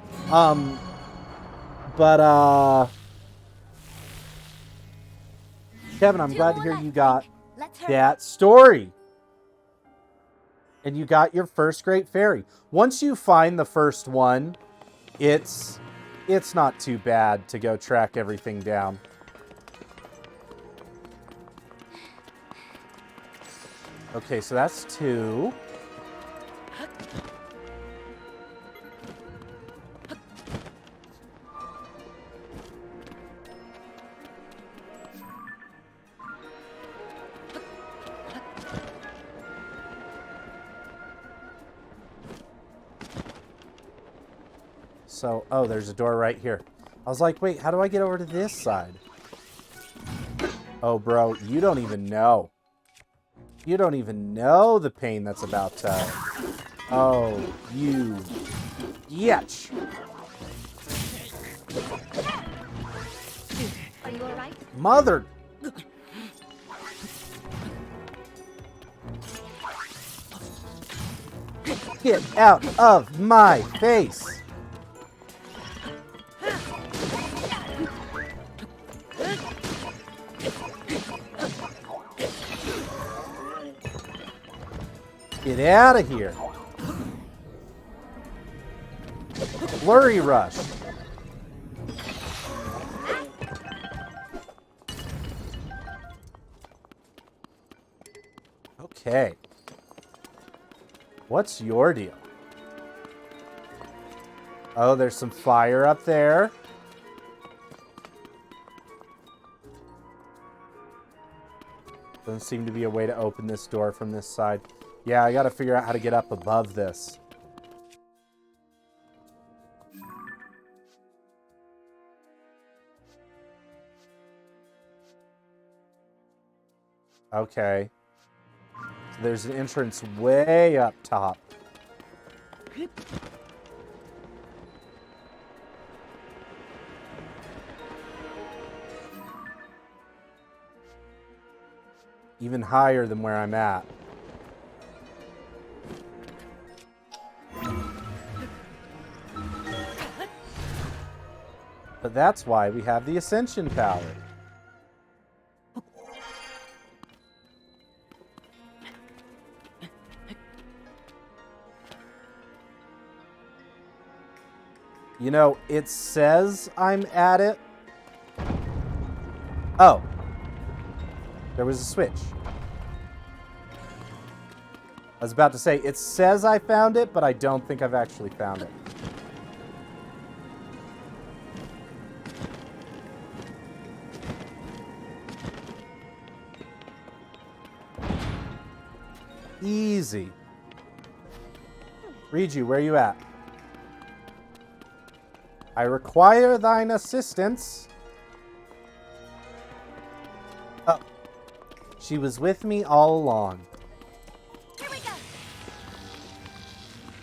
Kevin, I'm glad to hear you got that story. And you got your first great fairy. Once you find the first one, it's not too bad to go track everything down. Okay, so that's 2. So, oh, there's a door right here. I was like, wait, how do I get over to this side? Oh, bro, you don't even know. You don't even know the pain that's about to... Oh, you... Yetch! Are you alright? Mother... Get out of my face! Get out of here. Flurry rush. Okay. What's your deal? Oh, there's some fire up there. Doesn't seem to be a way to open this door from this side. Yeah, I gotta figure out how to get up above this. Okay. So there's an entrance way up top. Even higher than where I'm at. But that's why we have the Ascension Power. You know, it says I'm at it. Oh. There was a switch. I was about to say, it says I found it, but I don't think I've actually found it. Easy. Riju, where you at? I require thine assistance. Oh. She was with me all along. Here we go.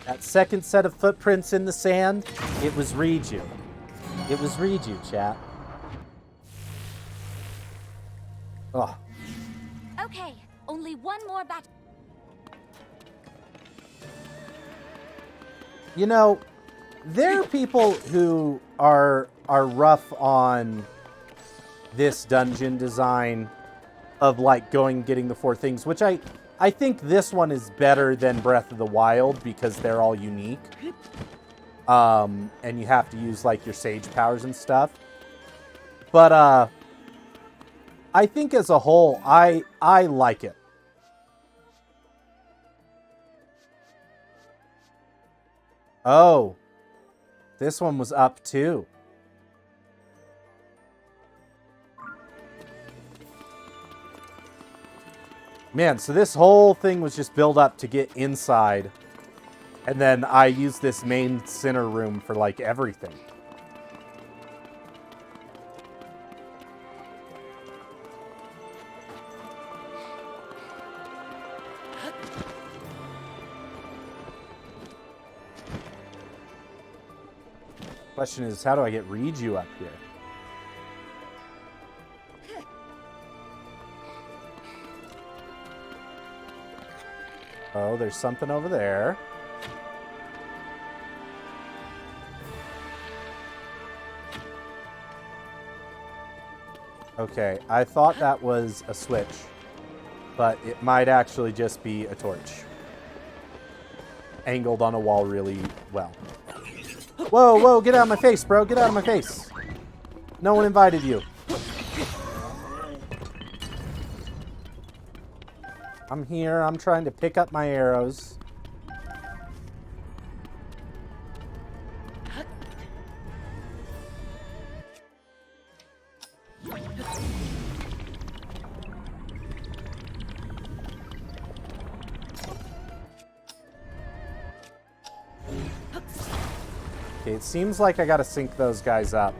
That second set of footprints in the sand, it was Riju. It was Riju, chat. Oh. Okay, only one more batch. You know, there are people who are rough on this dungeon design of like getting the 4 things, which I think this one is better than Breath of the Wild because they're all unique. And you have to use like your sage powers and stuff. But I think as a whole, I like it. Oh, this one was up too. Man, so this whole thing was just built up to get inside. And then I used this main center room for like everything. Question is, how do I get Riju up here? Oh, there's something over there. Okay, I thought that was a switch, but it might actually just be a torch. Angled on a wall really well. Whoa, whoa, get out of my face, bro. Get out of my face. No one invited you. I'm here. I'm trying to pick up my arrows. Okay, it seems like I gotta sync those guys up.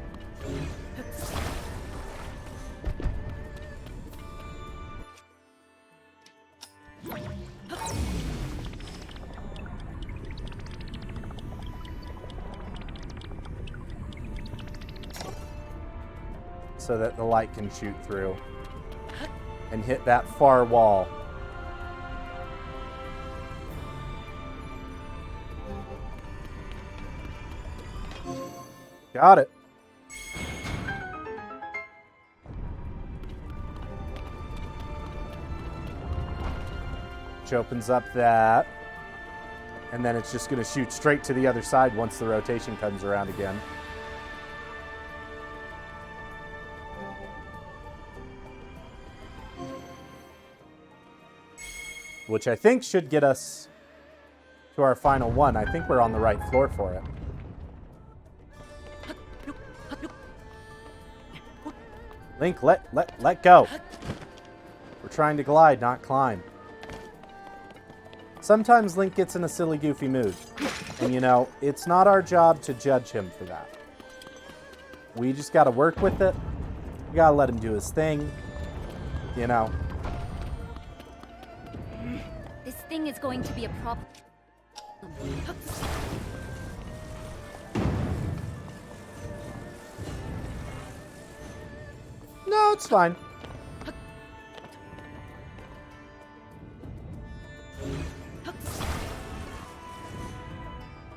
So that the light can shoot through and hit that far wall. Got it. Which opens up that. And then it's just going to shoot straight to the other side once the rotation comes around again. Which I think should get us to our final one. I think we're on the right floor for it. Link, let go. We're trying to glide, not climb. Sometimes Link gets in a silly, goofy mood. And, you know, it's not our job to judge him for that. We just gotta work with it. We gotta let him do his thing. You know. This thing is going to be a problem. No, it's fine.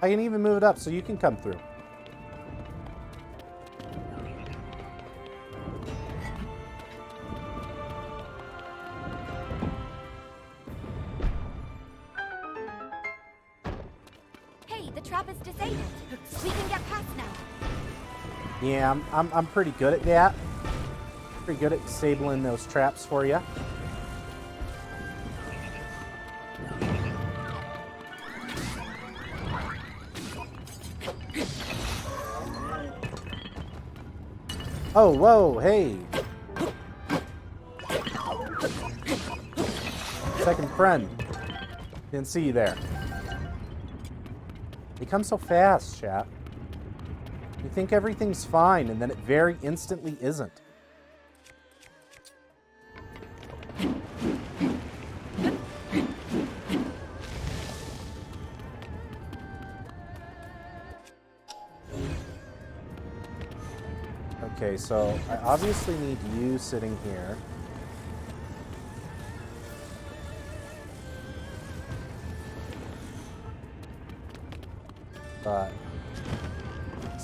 I can even move it up so you can come through. Hey, the trap is disabled. We can get past now. Yeah, I'm pretty good at that. Pretty good at disabling those traps for you. Oh, whoa, hey. Second friend. Didn't see you there. They come so fast, chat. You think everything's fine, and then it very instantly isn't. Okay, so I obviously need you sitting here. But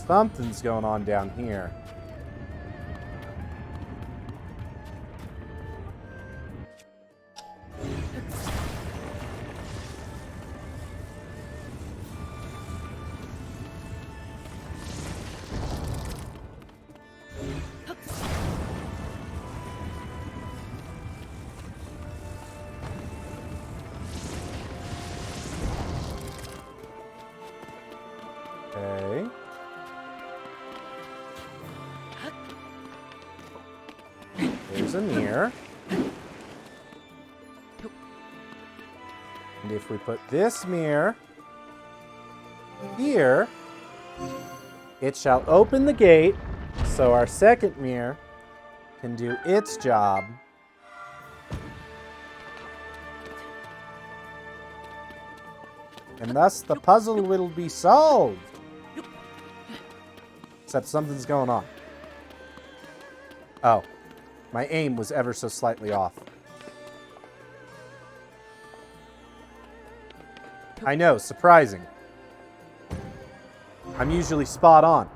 something's going on down here. Okay. There's a mirror. And if we put this mirror here, it shall open the gate so our second mirror can do its job. And thus the puzzle will be solved. Except something's going on. Oh. My aim was ever so slightly off. I know, surprising. I'm usually spot on.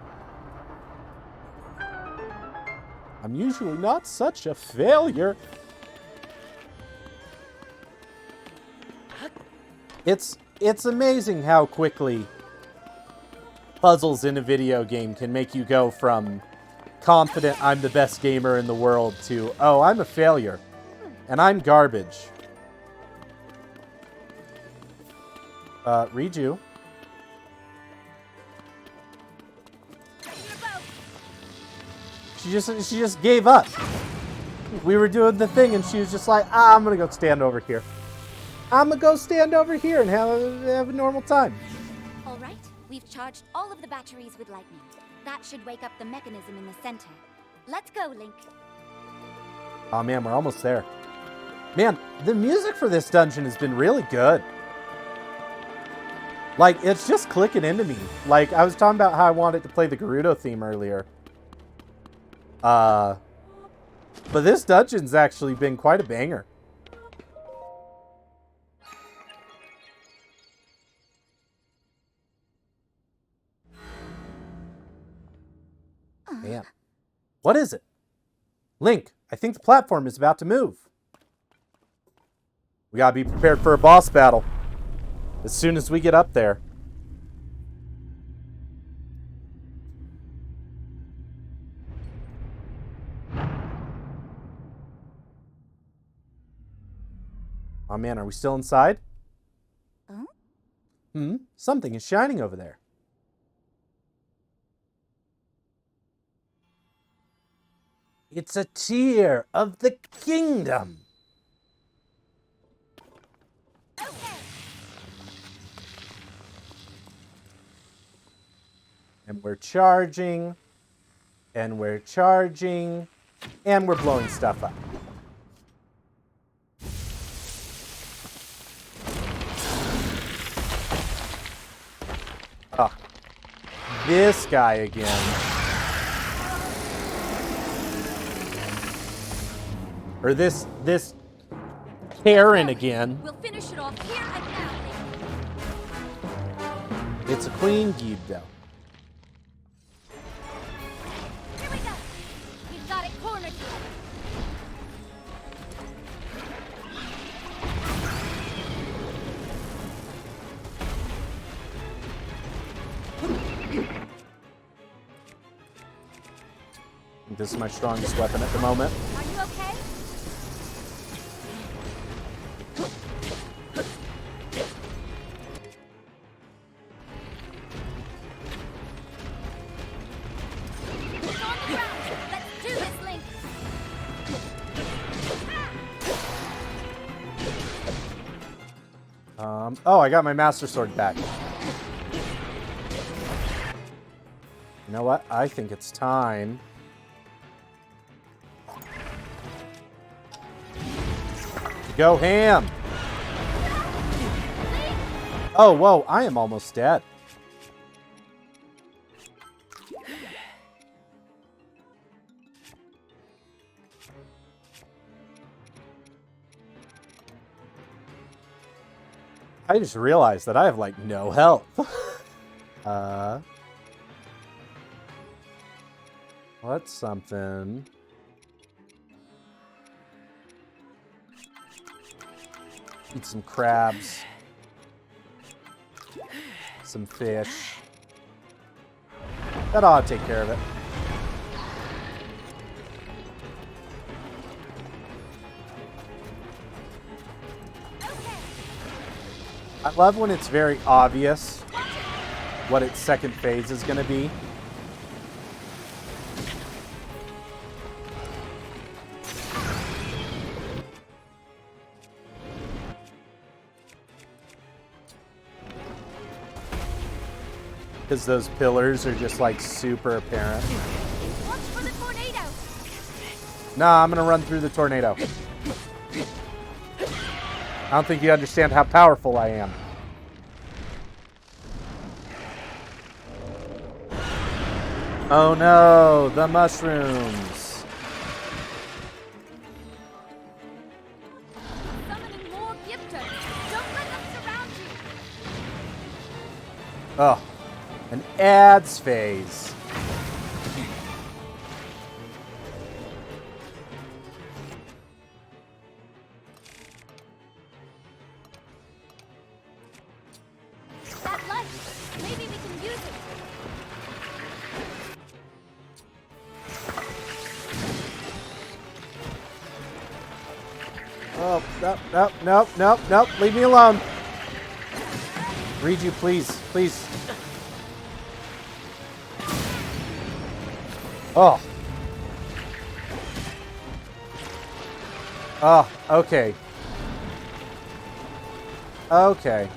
I'm usually not such a failure. It's amazing how quickly puzzles in a video game can make you go from confident I'm the best gamer in the world to, oh, I'm a failure and I'm garbage. Reju. She just gave up. We were doing the thing and she was just like, I'm gonna go stand over here. I'm gonna go stand over here and have a normal time. All right, we've charged all of the batteries with lightning. That should wake up the mechanism in the center. Let's go, Link. Oh man, we're almost there. Man, the music for this dungeon has been really good. Like, it's just clicking into me. Like, I was talking about how I wanted to play the Gerudo theme earlier. But this dungeon's actually been quite a banger. Damn. What is it? Link, I think the platform is about to move. We gotta be prepared for a boss battle as soon as we get up there. Oh man, are we still inside? Huh? Something is shining over there. It's a tear of the kingdom. Okay. And we're charging. And we're charging. And we're blowing stuff up. Oh. This guy again. Or this Karen again. We'll finish it off here and now, Link. It's a Queen Geeb, though. Here we go. We've got it cornered here. This is my strongest weapon at the moment. Are you okay? Oh, I got my Master Sword back. You know what? I think it's time to go ham. Oh, whoa, I am almost dead. I just realized that I have, like, no health. What's something? Eat some crabs. Some fish. That ought to take care of it. I love when it's very obvious what its second phase is going to be. Because those pillars are just like super apparent. Watch for the tornado. Nah, I'm going to run through the tornado. I don't think you understand how powerful I am. Oh no, the mushrooms. Summoning more gifters. Don't let them surround you. Oh, an ads phase. That light. Maybe we can use it. Oh, nope. Leave me alone. Read you, please. Please. Oh. Oh, okay. Okay.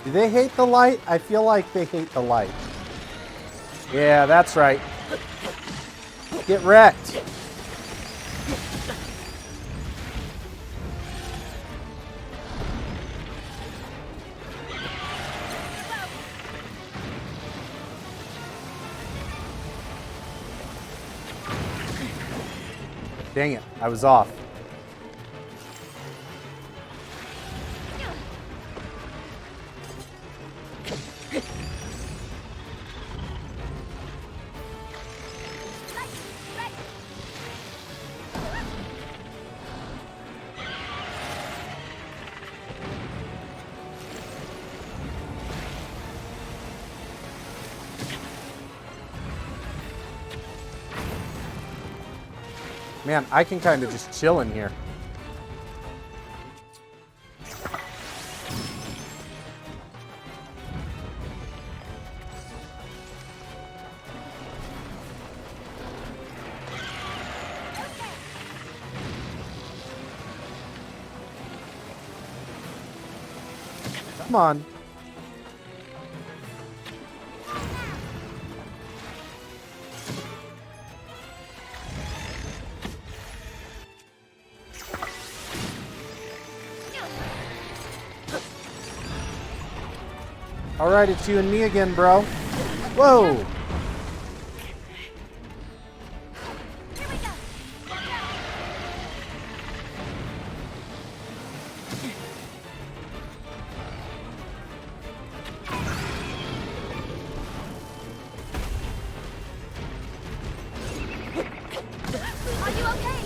Do they hate the light? I feel like they hate the light. Yeah, that's right. Get wrecked. Dang it, I was off. Man, I can kind of just chill in here. Come on. All right, it's you and me again, bro. Whoa. Here we go. Are you okay?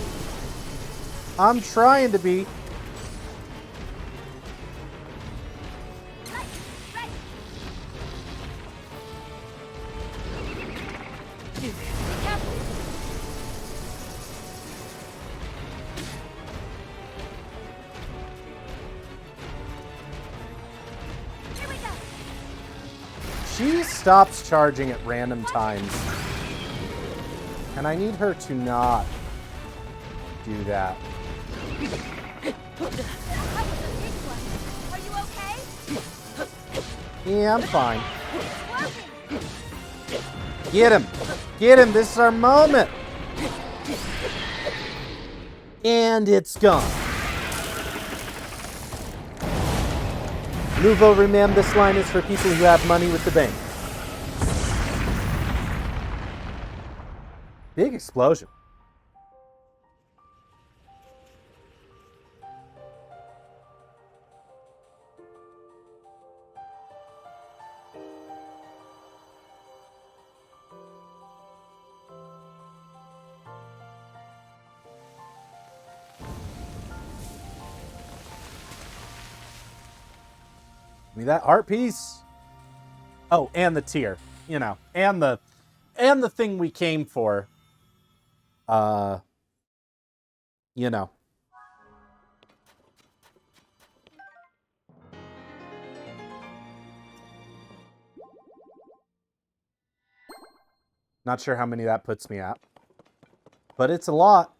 I'm trying to be. Careful. Here we go. She stops charging at random times. And I need her to not do that. That was a big one. Are you okay? Yeah, I'm fine. It's working. Get him! Get him! This is our moment! And it's gone. Nouveau Remem, this line is for people who have money with the bank. Big explosion. Give me that art piece. Oh, and the tier, you know, and the thing we came for. You know. Not sure how many that puts me at, but it's a lot.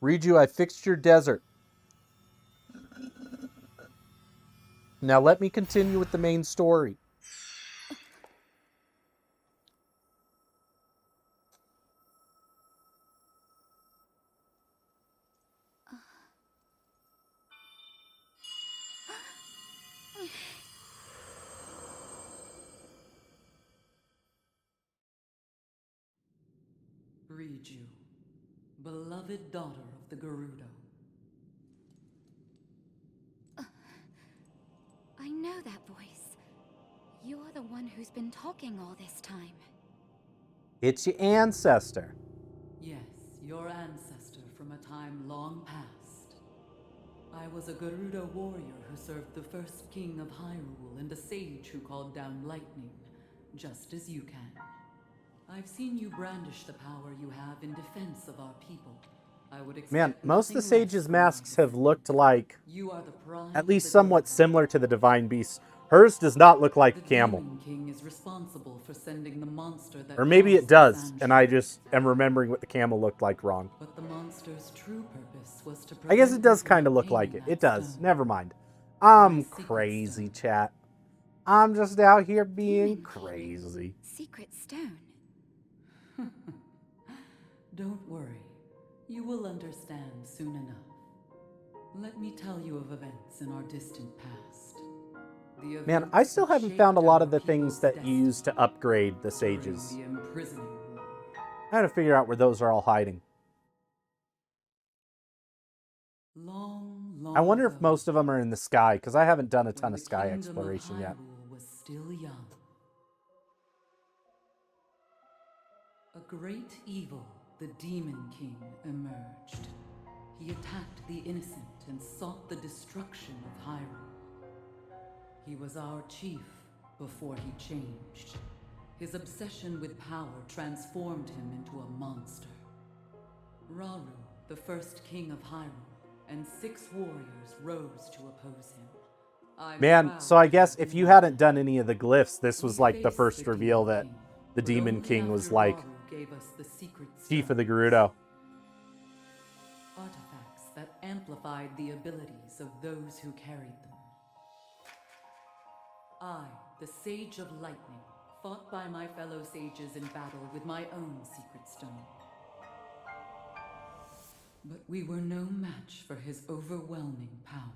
Read I fixed your desert. Now let me continue with the main story. Riju, beloved daughter of the Gerudo. I know that voice. You're the one who's been talking all this time. It's your ancestor. Yes, your ancestor from a time long past. I was a Gerudo warrior who served the first king of Hyrule and a sage who called down lightning, just as you can. I've seen you brandish the power you have in defense of our people. I would expect Man, most of the nothing sages' less from masks my have looked like You are the pride at of least the somewhat Gerudo. similar to the divine beasts. Hers does not look like a The camel. Demon King is responsible for sending the monster that Or maybe caused it the does, and I sanctuary. just am remembering what the camel looked like wrong. But the monster's true purpose was to I guess prevent it does you from kind of look like obtaining it. It that does. stone. Never mind. I'm My secret crazy, stone. chat. I'm just out here being Demon King. crazy. Secret stone. Don't worry. You will understand soon enough. Let me tell you of events in our distant past. The Man, events I still that haven't found a shaped lot our of the people's things that you destiny use to upgrade the during sages. the imprisoning war. I gotta figure out where those are all hiding. Long, long I wonder if ago, most of them are in the sky, because I haven't done a when ton of the sky kingdom exploration of yet. Hyrule was still young. A great evil, the Demon King, emerged. He attacked the innocent and sought the destruction of Hyrule. He was our chief before he changed. His obsession with power transformed him into a monster. Rauru, the first king of Hyrule, and 6 warriors rose to oppose him. I'm Man, proud so I to guess have if been you one of hadn't done any of the glyphs, this We was like the faced first the reveal Demon that King, the but Demon only King was after like Rauru gave us the secret chief of the stones. Gerudo. Artifacts that amplified the abilities of those who carried them. I, the Sage of Lightning, fought by my fellow sages in battle with my own secret stone. But we were no match for his overwhelming power.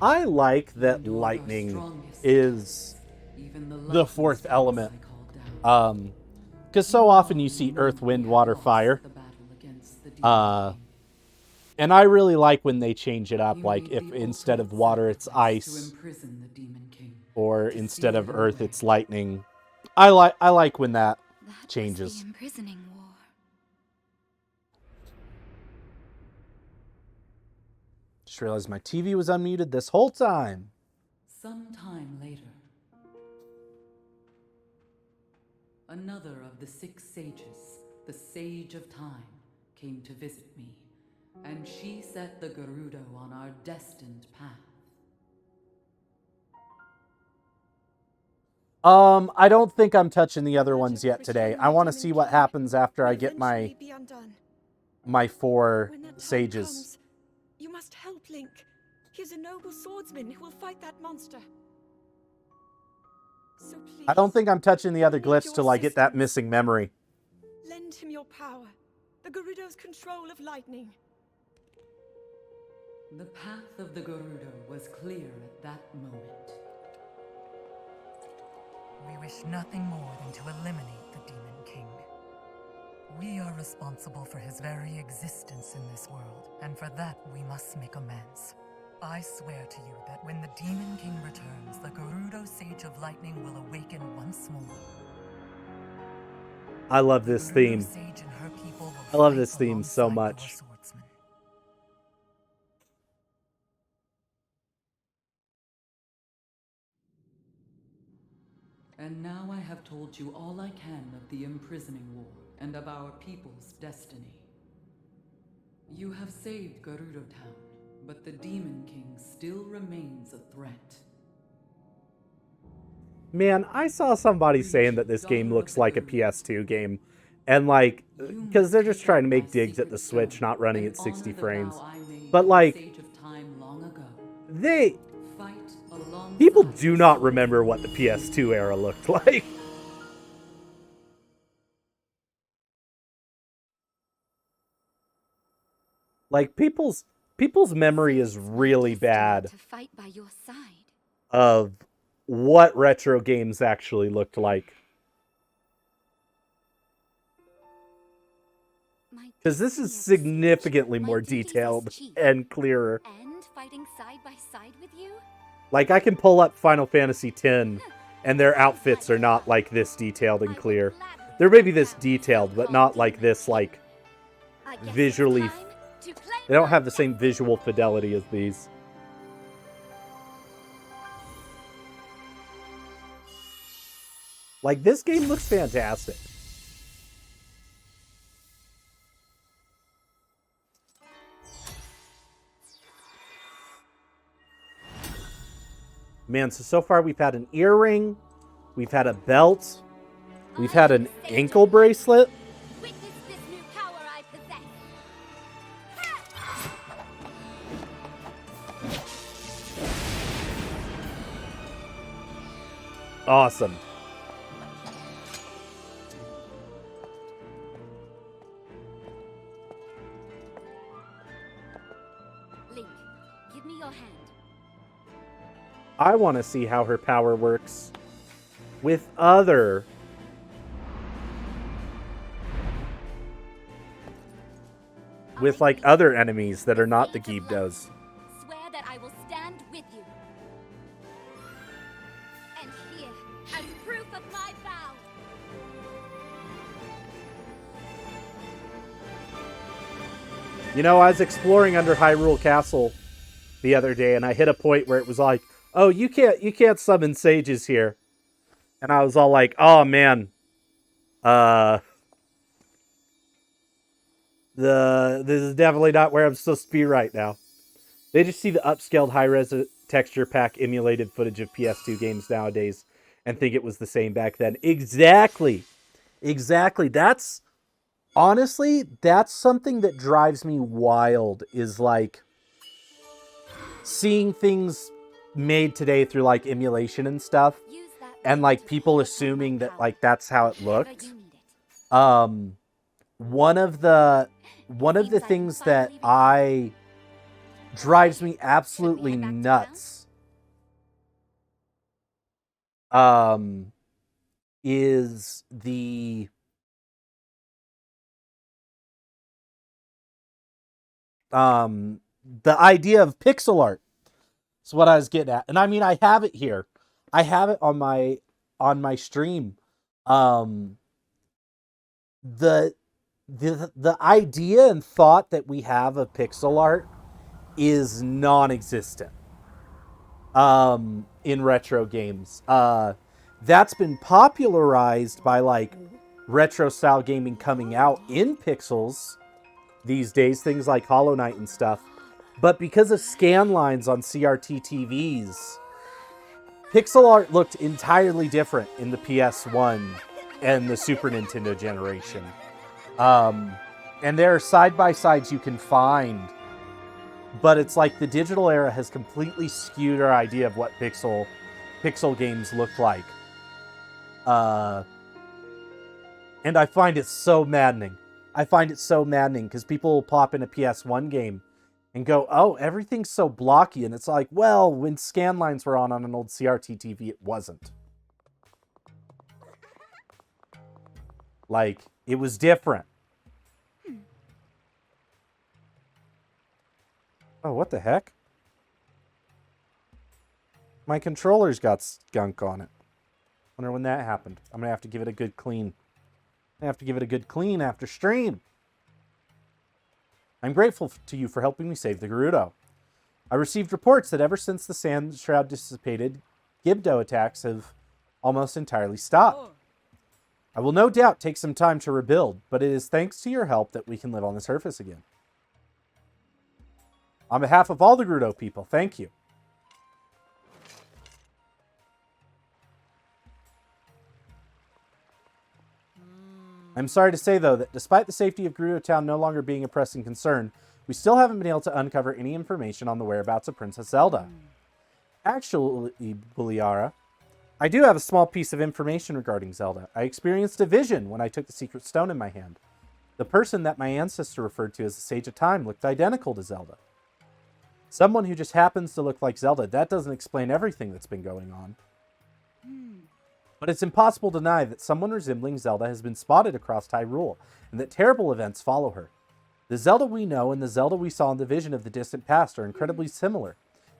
I like that Endured our lightning strongest is even the the fourth lightning element. I called down. Because so often you see earth, wind, water, fire. And I really like when they change it up, like if instead of water it's ice, or instead of earth it's lightning. I like when that That changes. was the imprisoning war. Just realized my TV was unmuted this whole time. Some time later, another of the 6 sages, the Sage of Time, came to visit me, and she set the Gerudo on our destined path. I don't think I'm touching the other ones yet today. I want to see what happens after I get my 4 When that time sages. comes, you must help Link. He's a noble swordsman who will fight that monster. So please, I don't think I'm touching the other I need glyphs your till I get that assistance. missing memory. Lend him your power, the Gerudo's control of lightning. The path of the Gerudo was clear at that moment. We wish nothing more than to eliminate the Demon King. We are responsible for his very existence in this world, and for that we must make amends. I swear to you that when the Demon King returns, the Gerudo Sage of Lightning will awaken once more. I love this The Gerudo theme. Sage and her people will I love fight this theme so alongside much. your swordsmen. And now I have told you all I can of the imprisoning war and of our people's destiny. You have saved Gerudo Town, but the Demon King still remains a threat. Man, I saw somebody saying that this game looks like a PS2 game. And like, because they're just trying to make digs at the Switch, not running at 60 frames. But like, people do not remember what the PS2 era looked like. Like, people's memory is really bad To fight by your side. of what retro games actually looked like. Because this is significantly more detailed and clearer. And fighting side by side with you? Like, I can pull up Final Fantasy X, and their outfits are not like this detailed and clear. They're maybe this detailed, but not like this, like, visually. They don't have the same visual fidelity as these. Like, this game looks fantastic. Man, so far we've had an earring, we've had a belt, we've had an ankle bracelet. Witness this new power I possess. Awesome. Link, give me your hand. I want to see how her power works with other... with, like, other enemies that are not the Gibdos. Swear that I will stand with you. And here, as proof of my vow. You know, I was exploring under Hyrule Castle the other day, and I hit a point where it was like, oh, you can't summon sages here. And I was all like, oh man. This is definitely not where I'm supposed to be right now. They just see the upscaled high-res texture pack emulated footage of PS2 games nowadays and think it was the same back then. Exactly. That's, honestly, that's something that drives me wild, is like seeing things made today through like emulation and stuff, and like people assuming that like that's how it looked. One of the things that drives me absolutely nuts is the idea of pixel art. That's what I was getting at. And I mean, I have it here. I have it on my stream. The idea and thought that we have of pixel art is non-existent. in retro games. That's been popularized by like retro style gaming coming out in pixels these days, things like Hollow Knight and stuff. But because of scan lines on CRT TVs, pixel art looked entirely different in the PS1 and the Super Nintendo generation. And there are side-by-sides you can find, but it's like the digital era has completely skewed our idea of what pixel games look like. And I find it so maddening. I find it so maddening because people will pop in a PS1 game and go, oh, everything's so blocky. And it's like, well, when scan lines were on an old CRT TV, it wasn't. Like, it was different. Oh, what the heck? My controller's got skunk on it. Wonder when that happened. I'm gonna have to give it a good clean. I have to give it a good clean after stream. I'm grateful to you for helping me save the Gerudo. I received reports that ever since the Sand Shroud dissipated, Gibdo attacks have almost entirely stopped. Oh. I will no doubt take some time to rebuild, but it is thanks to your help that we can live on the surface again. On behalf of all the Gerudo people, thank you. I'm sorry to say, though, that despite the safety of Gerudo Town no longer being a pressing concern, we still haven't been able to uncover any information on the whereabouts of Princess Zelda. Actually, Buliara, I do have a small piece of information regarding Zelda. I experienced a vision when I took the secret stone in my hand. The person that my ancestor referred to as the Sage of Time looked identical to Zelda. Someone who just happens to look like Zelda, that doesn't explain everything that's been going on. But it's impossible to deny that someone resembling Zelda has been spotted across Hyrule, and that terrible events follow her. The Zelda we know and the Zelda we saw in the vision of the distant past are incredibly similar.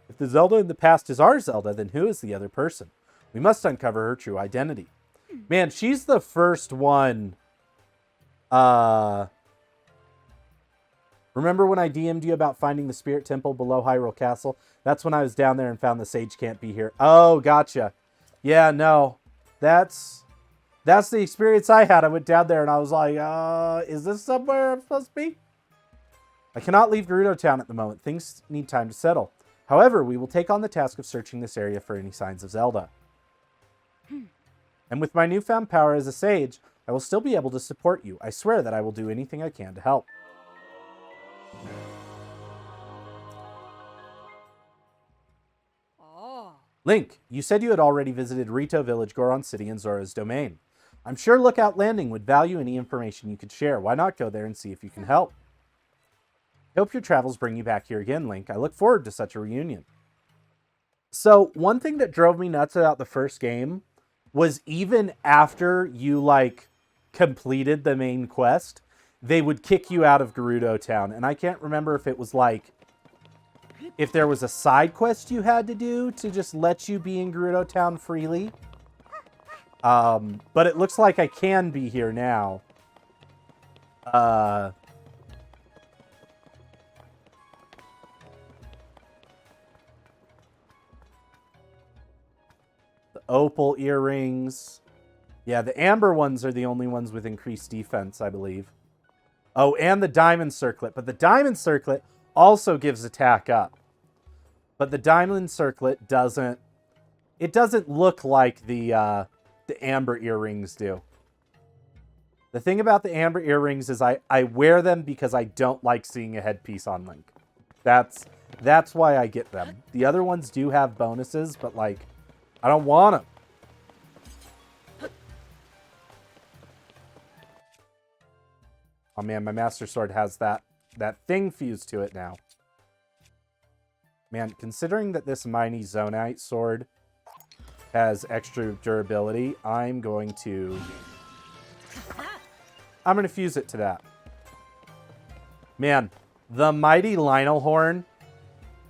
If the Zelda in the past is our Zelda, then who is the other person? We must uncover her true identity. Man, she's the first one. Remember when I DM'd you about finding the Spirit Temple below Hyrule Castle? That's when I was down there and found the Sage Can't Be Here. Oh, gotcha. Yeah, no. That's the experience I had. I went down there and I was like, is this somewhere I'm supposed to be? I cannot leave Gerudo Town at the moment. Things need time to settle. However, we will take on the task of searching this area for any signs of Zelda. And with my newfound power as a sage, I will still be able to support you. I swear that I will do anything I can to help. Oh. Link, you said you had already visited Rito Village, Goron City, and Zora's Domain. I'm sure Lookout Landing would value any information you could share. Why not go there and see if you can help? I hope your travels bring you back here again, Link. I look forward to such a reunion. So, one thing that drove me nuts about the first game was even after you, completed the main quest, they would kick you out of Gerudo Town. And I can't remember if it was, if there was a side quest you had to do to just let you be in Gerudo Town freely. But it looks like I can be here now. The opal earrings. Yeah, the amber ones are the only ones with increased defense, I believe. Oh, and the diamond circlet. But the diamond circlet also gives attack up. But the diamond circlet doesn't... It doesn't look like the amber earrings do. The thing about the amber earrings is I wear them because I don't like seeing a headpiece on Link. That's why I get them. The other ones do have bonuses, but, I don't want them. Oh, man, my Master Sword has that thing fused to it now. Man, considering that this Mighty Zonite sword has extra durability, I'm going to fuse it to that. Man, the Mighty Lionel Horn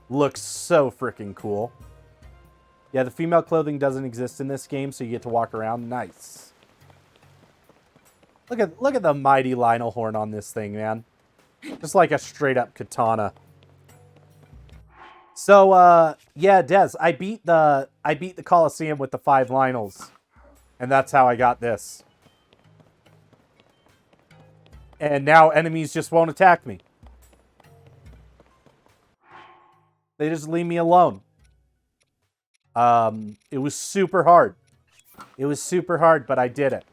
looks so freaking cool. Yeah, the female clothing doesn't exist in this game, so you get to walk around. Nice. Look at the Mighty Lionel Horn on this thing, man. Just like a straight up katana. So, yeah, Des, I beat the Colosseum with the 5 Lionels. And that's how I got this. And now enemies just won't attack me. They just leave me alone. It was super hard. It was super hard, but I did it.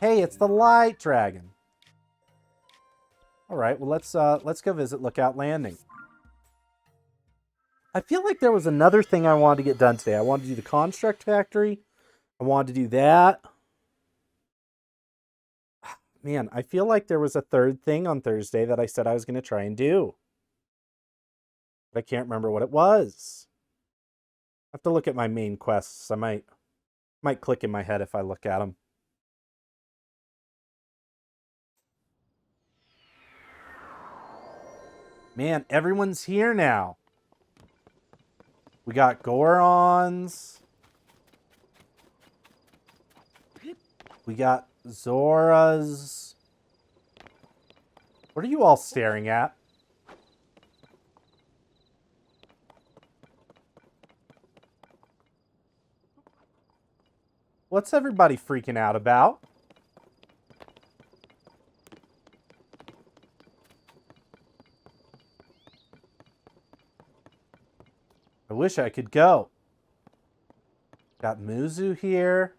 Hey, it's the Light Dragon. All right, well let's go visit Lookout Landing. I feel like there was another thing I wanted to get done today. I wanted to do the Construct Factory. I wanted to do that. Man, I feel like there was a third thing on Thursday that I said I was going to try and do. But I can't remember what it was. I have to look at my main quests. I might click in my head if I look at them. Man, everyone's here now. We got Gorons. We got Zoras. What are you all staring at? What's everybody freaking out about? I wish I could go. Got Muzu here.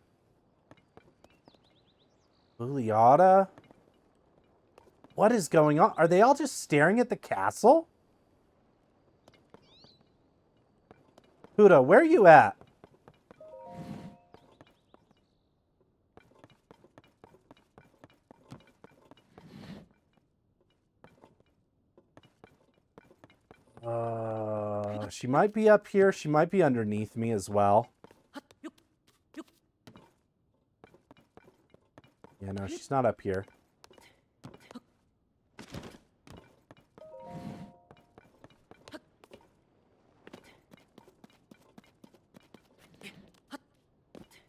Uliata. What is going on? Are they all just staring at the castle? Huda, where are you at? She might be up here. She might be underneath me as well. Yeah, no, she's not up here.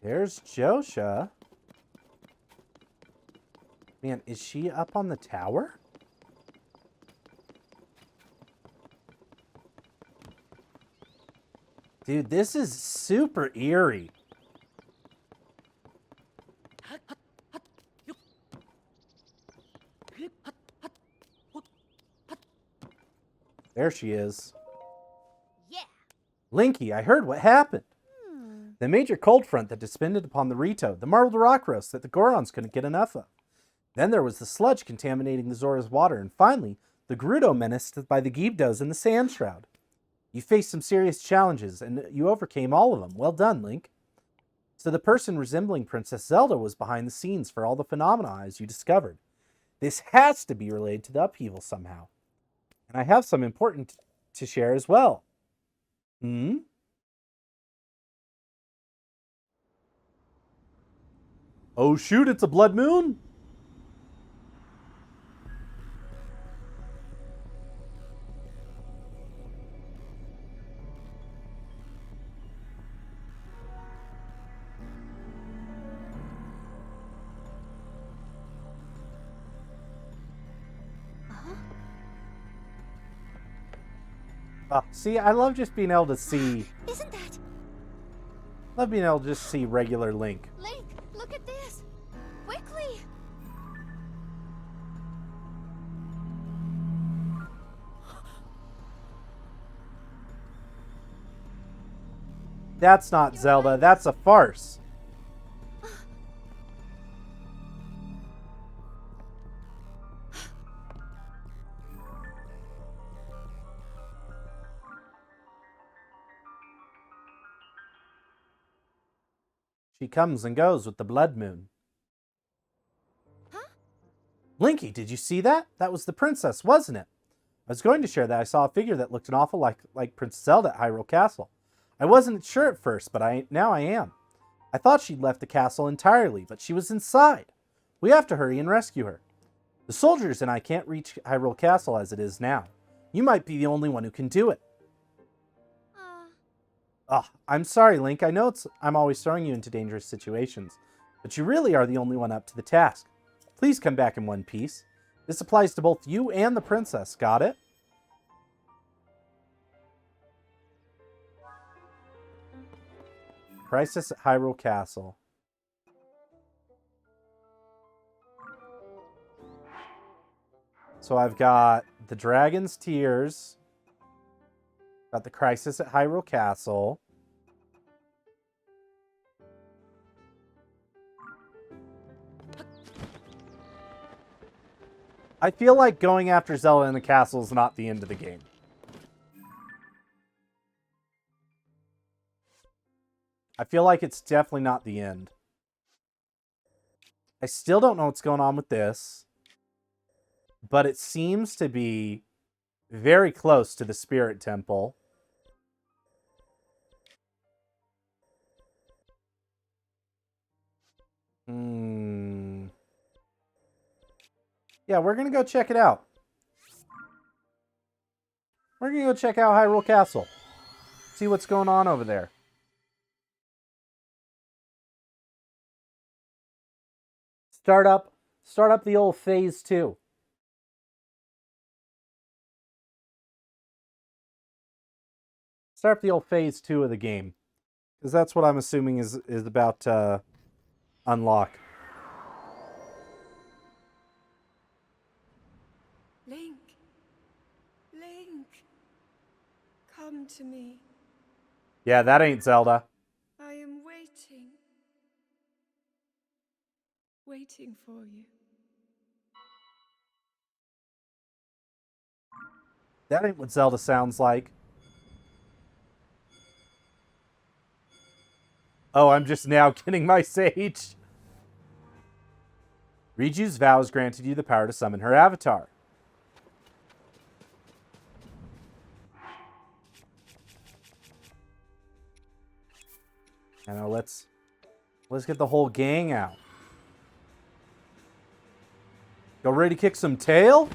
There's Josha. Man, is she up on the tower? Dude, this is super eerie. There she is. Yeah. Linky, I heard what happened. The major cold front that descended upon the Rito, the marbled rock roast that the Gorons couldn't get enough of. Then there was the sludge contaminating the Zora's water, and finally, the Gerudo menaced by the Gibdos and the Sand Shroud. You faced some serious challenges, and you overcame all of them. Well done, Link. So the person resembling Princess Zelda was behind the scenes for all the phenomena as you discovered. This has to be related to the upheaval somehow. And I have some important to share as well. Oh shoot, it's a blood moon? See, I love just being able to see. Isn't that? Love being able to just see regular Link. Link, look at this! Quickly! That's not Zelda, that's a farce. She comes and goes with the blood moon. Huh? Linky, did you see that? That was the princess, wasn't it? I was going to share that I saw a figure that looked an awful like Princess Zelda at Hyrule Castle. I wasn't sure at first, but now I am. I thought she'd left the castle entirely, but she was inside. We have to hurry and rescue her. The soldiers and I can't reach Hyrule Castle as it is now. You might be the only one who can do it. I'm sorry, Link. I know I'm always throwing you into dangerous situations, but you really are the only one up to the task. Please come back in one piece. This applies to both you and the princess. Got it? Crisis at Hyrule Castle. So I've got the Dragon's Tears. Got the Crisis at Hyrule Castle. I feel like going after Zelda in the castle is not the end of the game. I feel like it's definitely not the end. I still don't know what's going on with this. But it seems to be very close to the Spirit Temple. Yeah, we're going to go check it out. We're going to go check out Hyrule Castle. See what's going on over there. Start up the old phase 2. Start up the old phase 2 of the game. Because that's what I'm assuming is about to unlock. Link. Link. Come to me. Yeah, that ain't Zelda. I am waiting. Waiting for you. That ain't what Zelda sounds like. Oh, I'm just now getting my sage. Riju's vows granted you the power to summon her avatar. And now let's get the whole gang out. Y'all ready to kick some tail?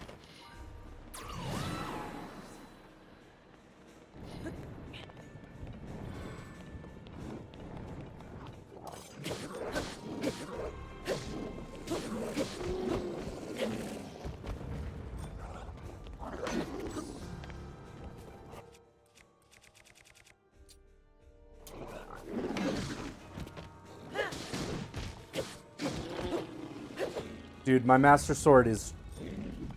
Dude, my Master Sword is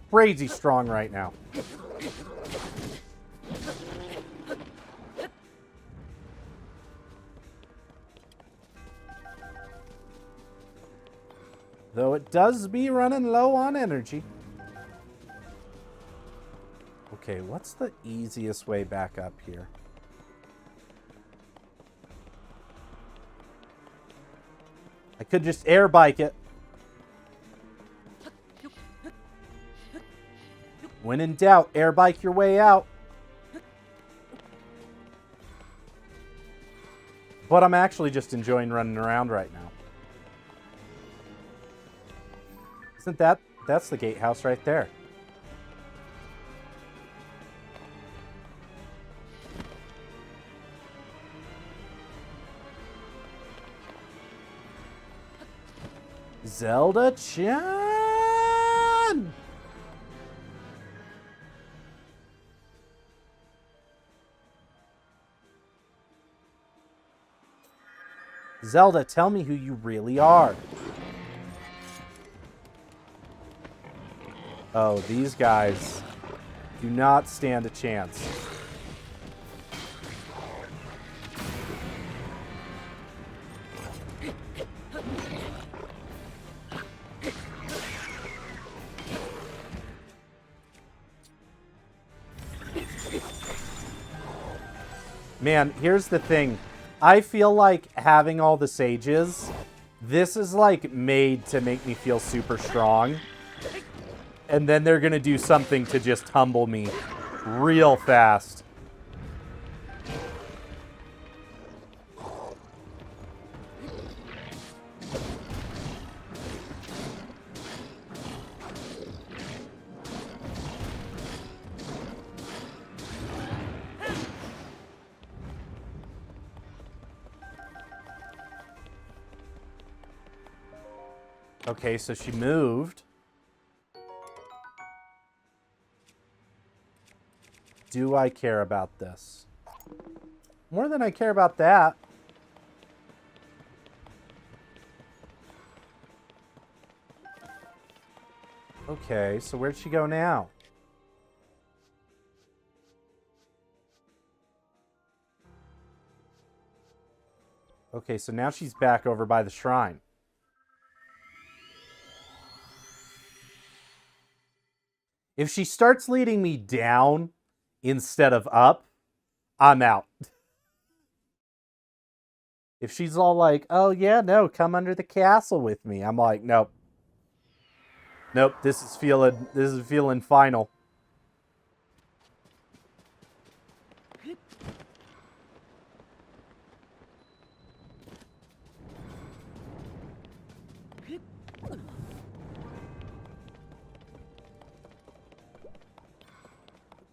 crazy strong right now. Though it does be running low on energy. Okay, what's the easiest way back up here? I could just air bike it. When in doubt, air bike your way out. But I'm actually just enjoying running around right now. Isn't that's the gatehouse right there. Zelda-chan! Zelda, tell me who you really are. Oh, these guys do not stand a chance. Man, here's the thing. I feel like having all the sages, this is like made to make me feel super strong. And then they're going to do something to just humble me real fast. Okay, so she moved. do I care about this? More than I care about that. Okay, so where'd she go now? Okay, so now she's back over by the shrine. If she starts leading me down instead of up, I'm out. If she's all like, oh yeah, no, come under the castle with me, I'm like, nope. Nope, this is feeling final.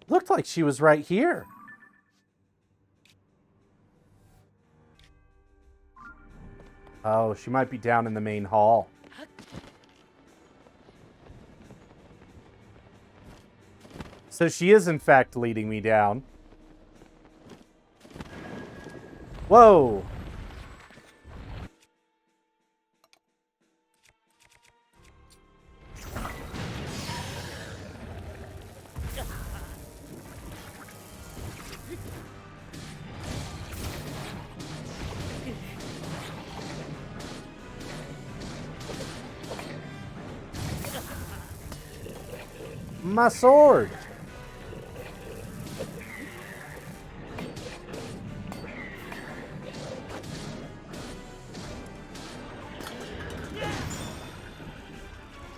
Looked like she was right here. Oh, she might be down in the main hall. So she is, in fact, leading me down. Whoa! My sword!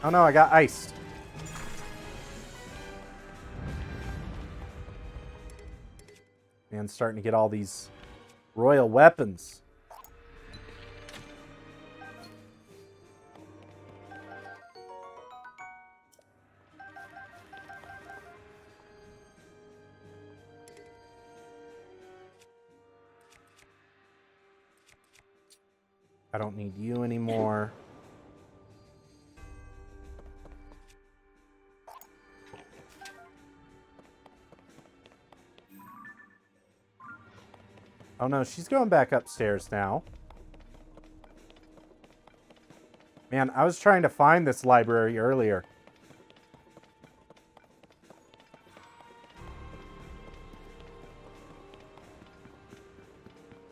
Oh no, I got iced. Man, starting to get all these royal weapons. I don't need you anymore. Oh no, she's going back upstairs now. Man, I was trying to find this library earlier.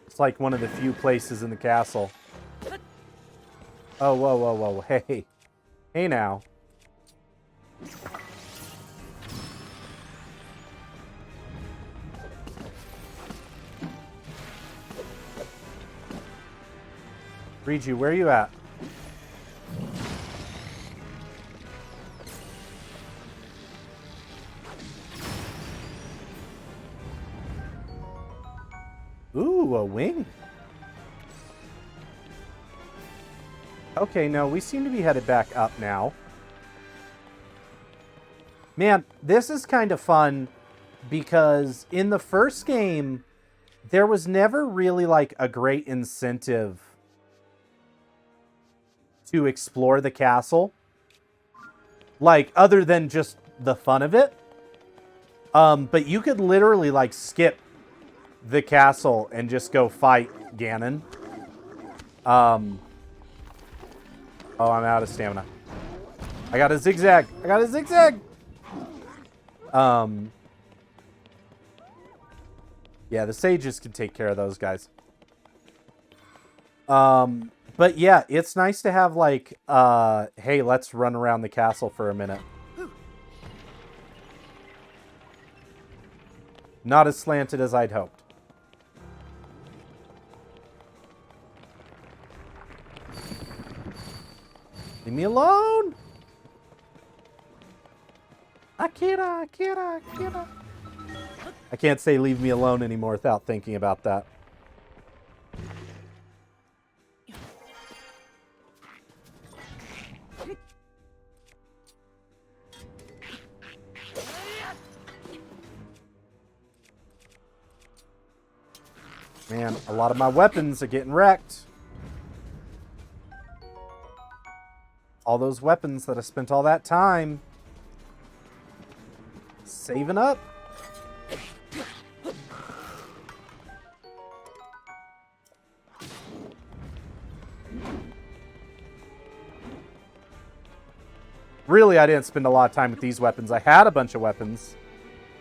It's like one of the few places in the castle. Oh, whoa, whoa, whoa. Hey. Hey now. Riju, where are you at? Ooh, a wing. Okay, no, we seem to be headed back up now. Man, this is kind of fun because in the first game, there was never really like a great incentive to explore the castle. Like, other than just the fun of it. But you could literally like skip the castle and just go fight Ganon. Oh, I'm out of stamina. I got a zigzag. I got a zigzag. Yeah, the sages can take care of those guys. But yeah, it's nice to have like, hey, let's run around the castle for a minute. Not as slanted as I'd hoped. Leave me alone! Akira. I can't say leave me alone anymore without thinking about that. Man, a lot of my weapons are getting wrecked. All those weapons that I spent all that time saving up. Really, I didn't spend a lot of time with these weapons. I had a bunch of weapons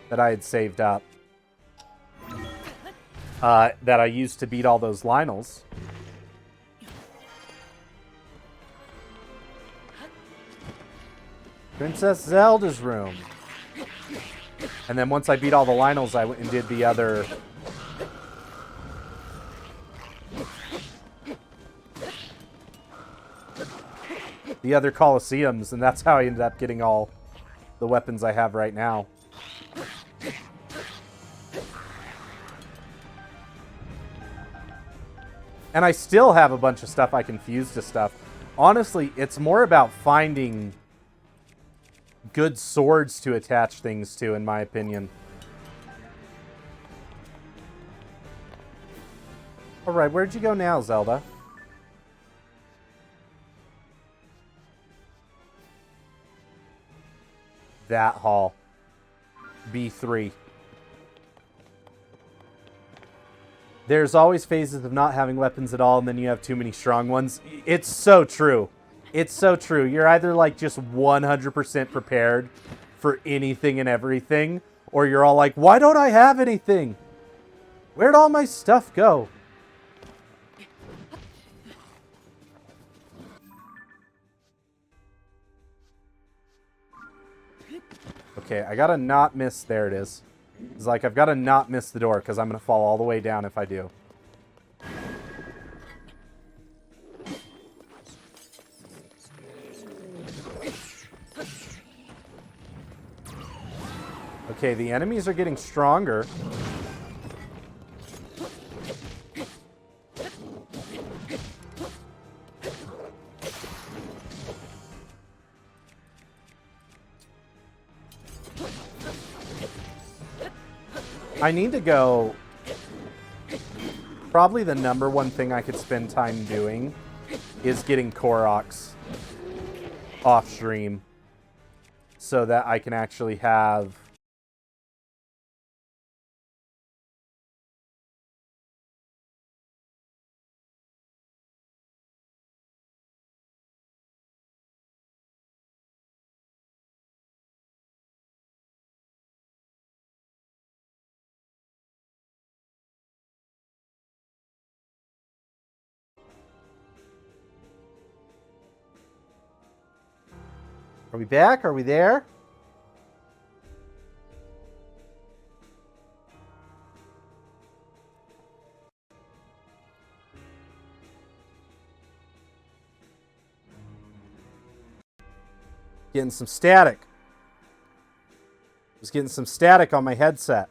that I had saved up. That I used to beat all those Lionels. Princess Zelda's room. And then once I beat all the Lionels, I went and did the other... the other Colosseums, and that's how I ended up getting all the weapons I have right now. And I still have a bunch of stuff I can fuse to stuff. Honestly, it's more about finding good swords to attach things to, in my opinion. Alright, where'd you go now, Zelda? That hall. B3. There's always phases of not having weapons at all, and then you have too many strong ones. It's so true. It's so true. You're either like just 100% prepared for anything and everything, or you're all like, why don't I have anything? Where'd all my stuff go? Okay, I gotta not miss. There it is. It's like I've gotta not miss the door because I'm gonna fall all the way down if I do. Okay, the enemies are getting stronger. I need to go... Probably the number one thing I could spend time doing is getting Koroks off stream so that I can actually have... Are we back? Are we there? Getting some static. Was getting some static on my headset.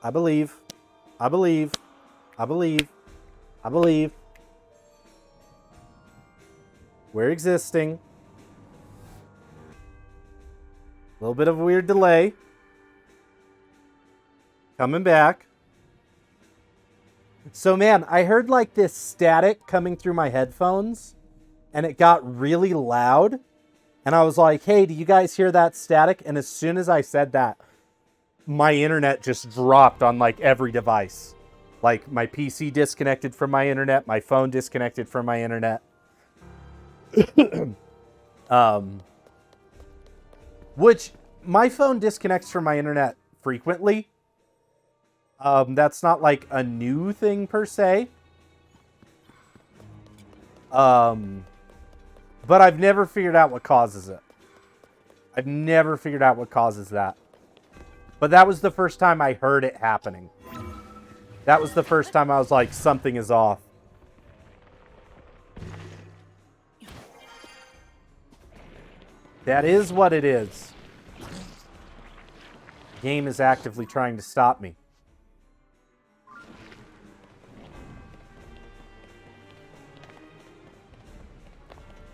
I believe. I believe. I believe. I believe. We're existing. A little bit of a weird delay. Coming back. So man, I heard like this static coming through my headphones and it got really loud. And I was like, hey, do you guys hear that static? And as soon as I said that, my internet just dropped on like every device. Like my PC disconnected from my internet, my phone disconnected from my internet. Which my phone disconnects from my internet frequently. That's not like a new thing per se. But I've never figured out what causes it. I've never figured out what causes that. But that was the first time I heard it happening. That was the first time I was like, something is off. That is what it is. The game is actively trying to stop me.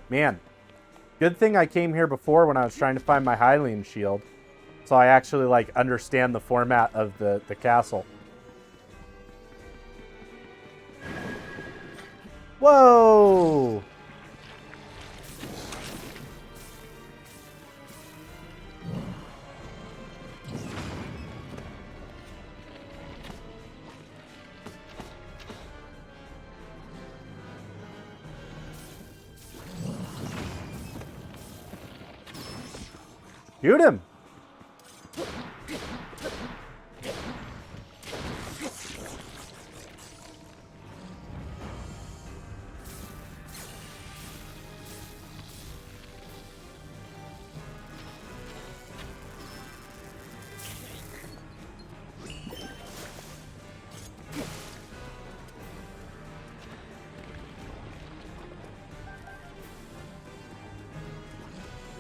Man, good thing I came here before when I was trying to find my Hylian shield. So I actually like understand the format of the castle. Whoa! Shoot him!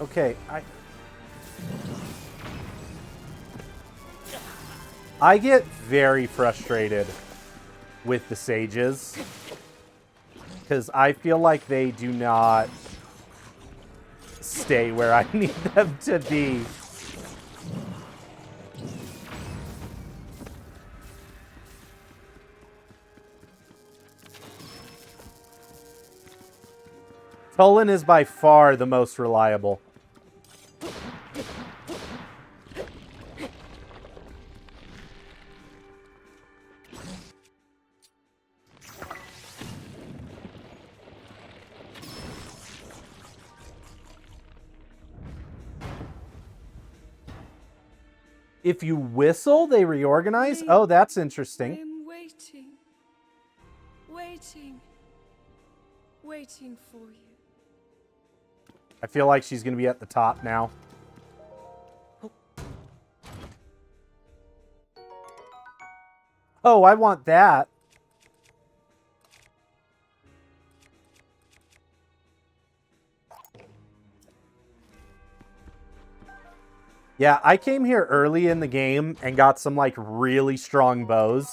Okay, I get very frustrated with the sages because I feel like they do not stay where I need them to be. Tolan is by far the most reliable. If you whistle, they reorganize? Oh, that's interesting. I'm waiting. Waiting. Waiting for you. I feel like she's going to be at the top now. Oh, I want that. Yeah, I came here early in the game and got some like really strong bows.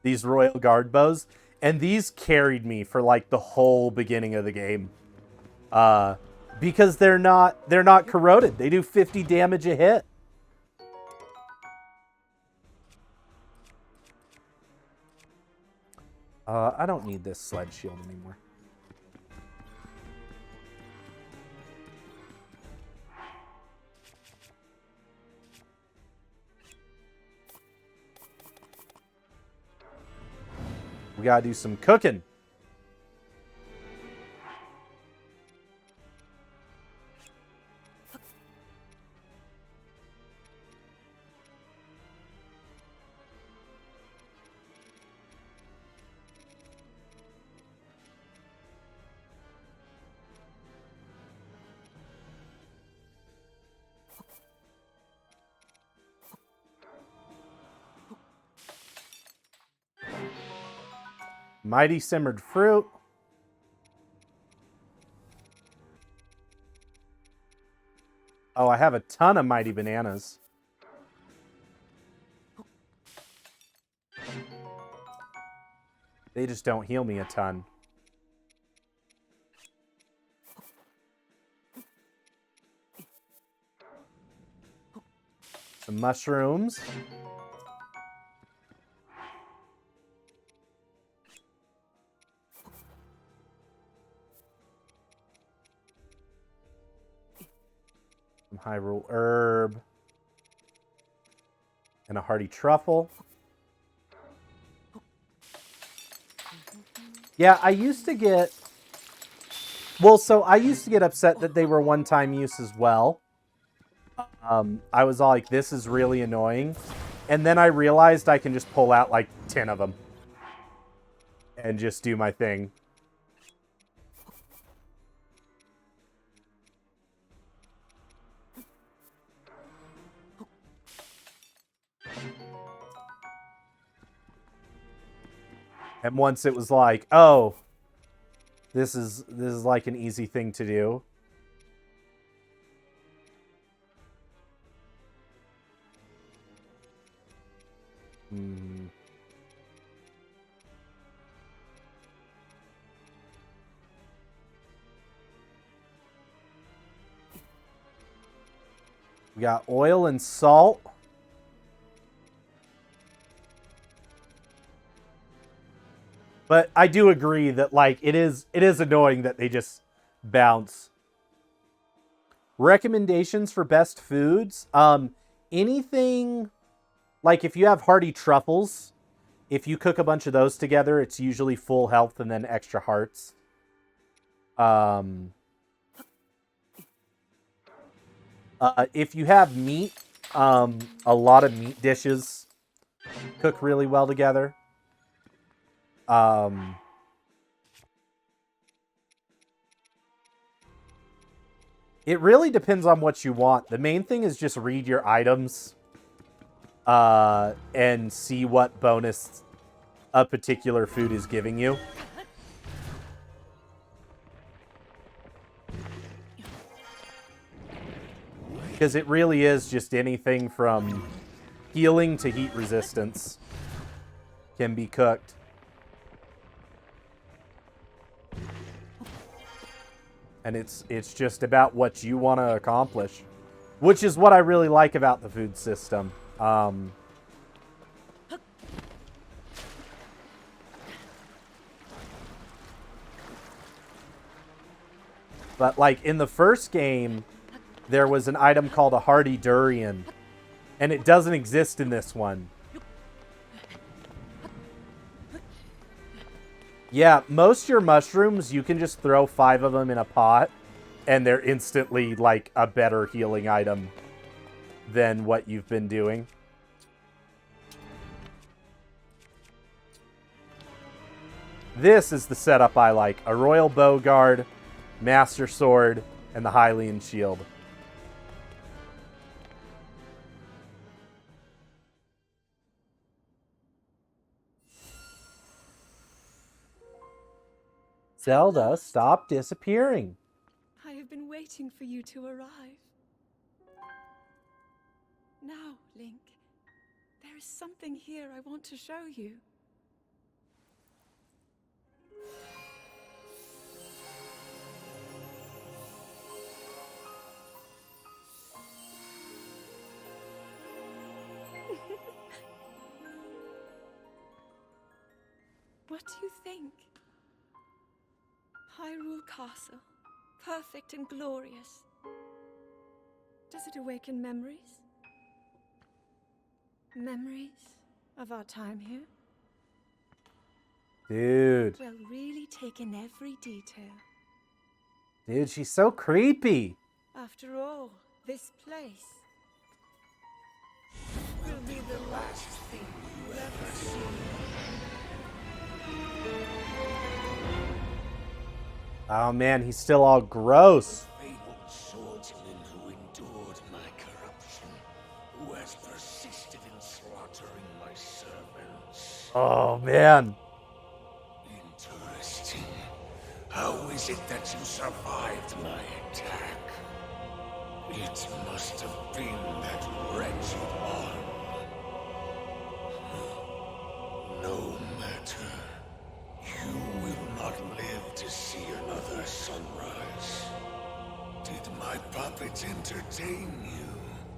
These Royal Guard bows. And these carried me for like the whole beginning of the game. Because they're not corroded. They do 50 damage a hit. I don't need this sled shield anymore. We gotta do some cooking. Mighty simmered fruit. Oh, I have a ton of mighty bananas. They just don't heal me a ton. Some mushrooms. Some Hyrule herb. And a hearty truffle. Yeah, I used to get... Well, so I used to get upset that they were one-time use as well. I was all like, this is really annoying. And then I realized I can just pull out like 10 of them. And just do my thing. And once it was like, oh, this is like an easy thing to do. We got oil and salt. But I do agree that like it is annoying that they just bounce. Recommendations for best foods? Anything like if you have hearty truffles, if you cook a bunch of those together, it's usually full health and then extra hearts. If you have meat, a lot of meat dishes cook really well together. It really depends on what you want. The main thing is just read your items and see what bonus a particular food is giving you. Because it really is just anything from healing to heat resistance can be cooked. And it's just about what you want to accomplish, which is what I really like about the food system. But like in the first game, there was an item called a hardy durian, and it doesn't exist in this one. Yeah, most of your mushrooms, you can just throw 5 of them in a pot, and they're instantly, like, a better healing item than what you've been doing. This is the setup I like. A Royal Bowguard, Master Sword, and the Hylian Shield. Zelda, stop disappearing. I have been waiting for you to arrive. Now, Link, there is something here I want to show you. What do you think? Hyrule Castle, perfect and glorious. Does it awaken memories? Memories of our time here? Dude. Well, really take in every detail. Dude, she's so creepy. After all, this place will be the last thing you ever see. Oh man, he's still all gross. Fabled swordsman who endured my corruption, who has persisted in slaughtering my servants. Oh man. Interesting. How is it that you survived my attack? It must have been that wretched arm. No matter. You will not live to see another sunrise. Did my puppet entertain you?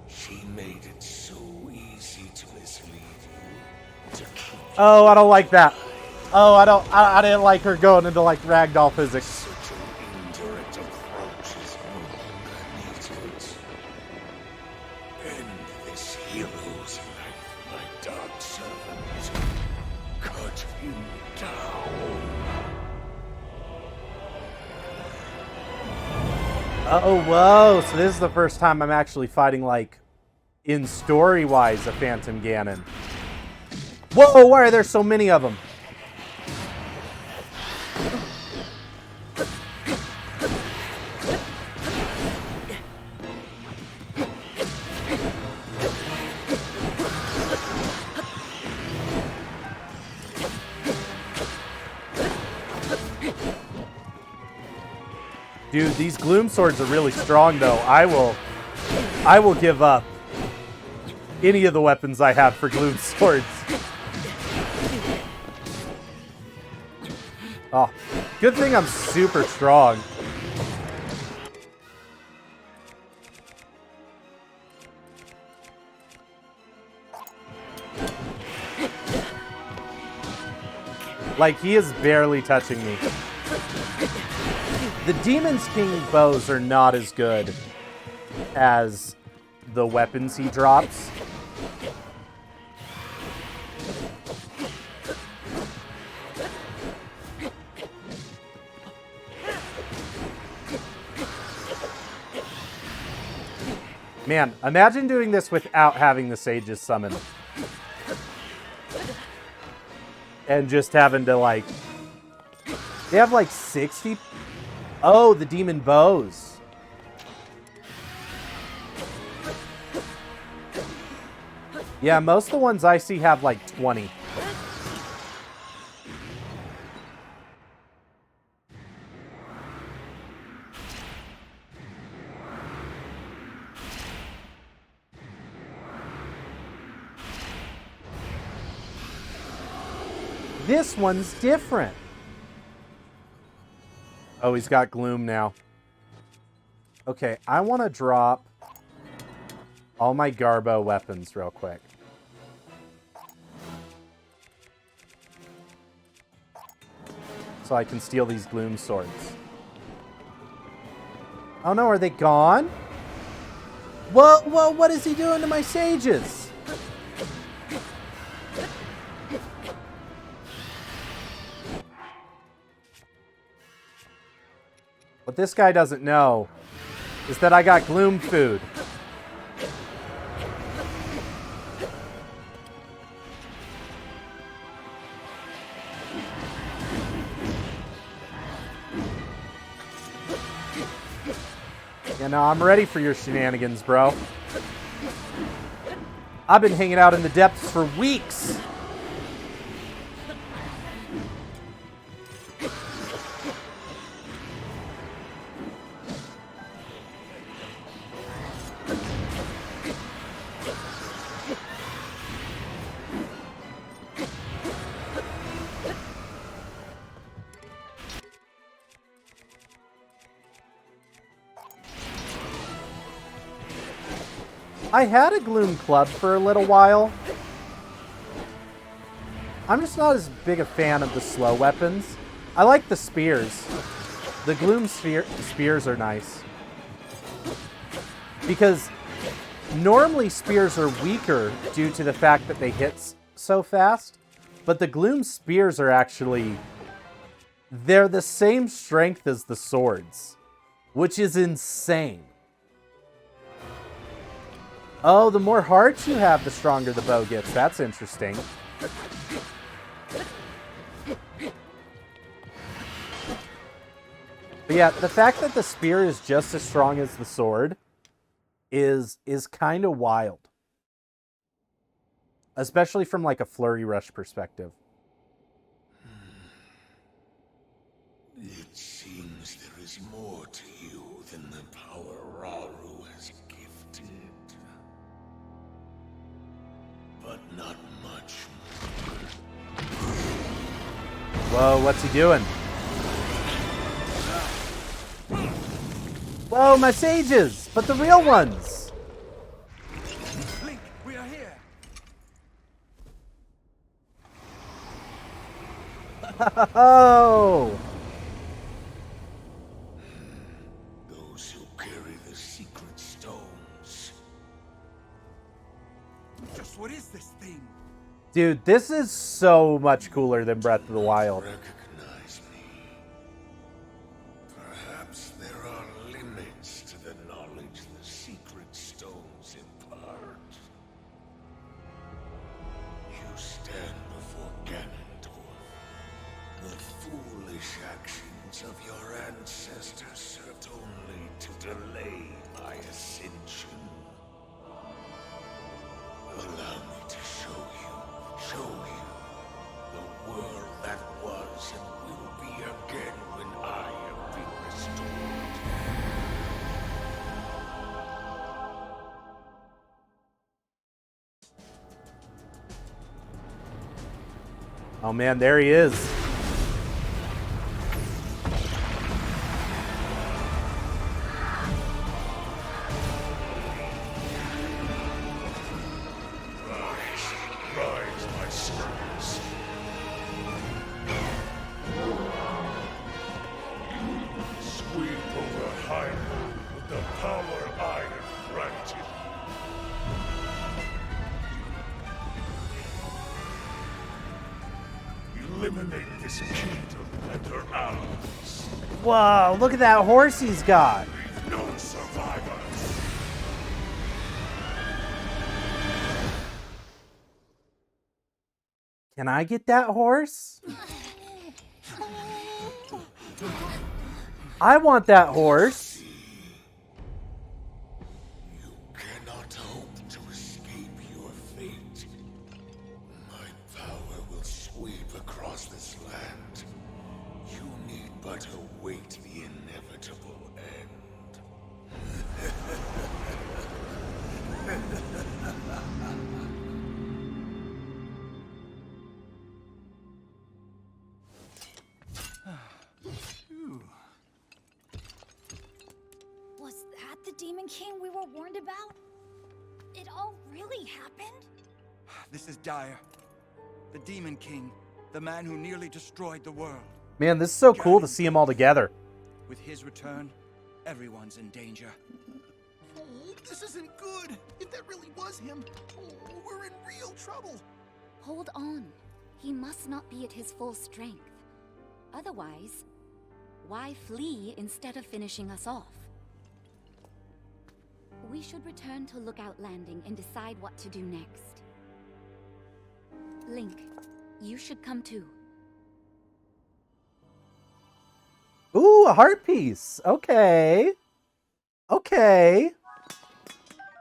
She made it so easy to mislead you. To keep you Oh, I don't like that. Oh, I didn't like her going into like ragdoll physics. such an indirect approach is no longer needed. End this hero's life, my dark servant. Cut him down. Oh, whoa. So this is the first time I'm actually fighting, like, in story-wise, a Phantom Ganon. Whoa, why are there so many of them? Dude, these Gloom Swords are really strong, though. I will give up any of the weapons I have for Gloom Swords. Oh, good thing I'm super strong. Like, he is barely touching me. The Demon's King bows are not as good as the weapons he drops. Man, imagine doing this without having the sages summon. And just having to, like... They have, like, 60... Oh, the demon bows. Yeah, most of the ones I see have, like, 20. This one's different. Oh, he's got gloom now. Okay, I want to drop all my Garbo weapons real quick. So I can steal these gloom swords. Oh no, are they gone? Whoa, what is he doing to my sages? What this guy doesn't know is that I got gloom food. Yeah, no, I'm ready for your shenanigans, bro. I've been hanging out in the depths for weeks. I had a gloom club for a little while. I'm just not as big a fan of the slow weapons. I like the spears. The gloom spears are nice. Because normally spears are weaker due to the fact that they hit so fast. But the gloom spears are actually... They're the same strength as the swords. Which is insane. Oh, the more hearts you have, the stronger the bow gets. That's interesting. But yeah, the fact that the spear is just as strong as the sword is kind of wild. Especially from like a flurry rush perspective. It seems there is more to you than the power Rauru has gifted. But not much more. Whoa, what's he doing? Whoa, my sages! But the real ones! Link, we are here! Oh! Those who carry the secret stones. Just what is this thing? Dude, this is so much cooler than Breath of the Wild. Recognize me. Perhaps there are limits to the knowledge the secret stones impart. You stand before Ganondorf. The foolish actions of your ancestors served only to delay my ascension. Allow me to show you the world that was and will be again when I have been restored. Oh man, there he is. Rise, my sons. eliminate this kingdom and her allies. Whoa, look at that horse he's got. No survivors. Can I get that horse? I want that horse. You cannot hope to escape your fate. My power will sweep across this land. You need but await the inevitable end. Was that the Demon King we were warned about? It all really happened? This is dire. The Demon King, the man who nearly destroyed the world. Man, this is so cool to see them all together. With his return, everyone's in danger. Oh, this isn't good. If that really was him, oh, we're in real trouble. Hold on. He must not be at his full strength. Otherwise, why flee instead of finishing us off? We should return to Lookout Landing and decide what to do next. Link, you should come too. Ooh, a heart piece. Okay. Okay.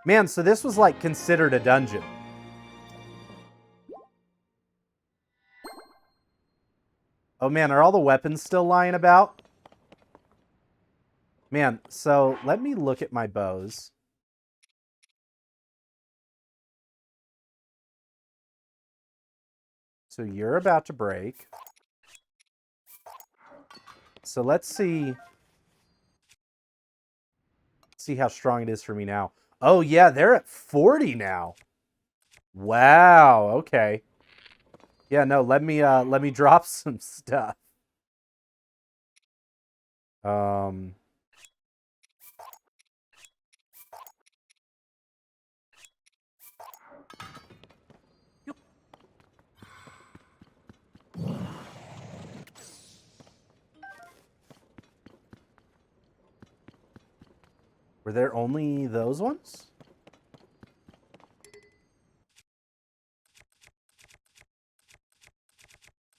Man, so this was like considered a dungeon. Oh man, are all the weapons still lying about? Man, so let me look at my bows. So you're about to break. So let's see how strong it is for me now. Oh yeah, they're at 40 now. Wow, okay. Yeah, no, let me drop some stuff. Were there only those ones?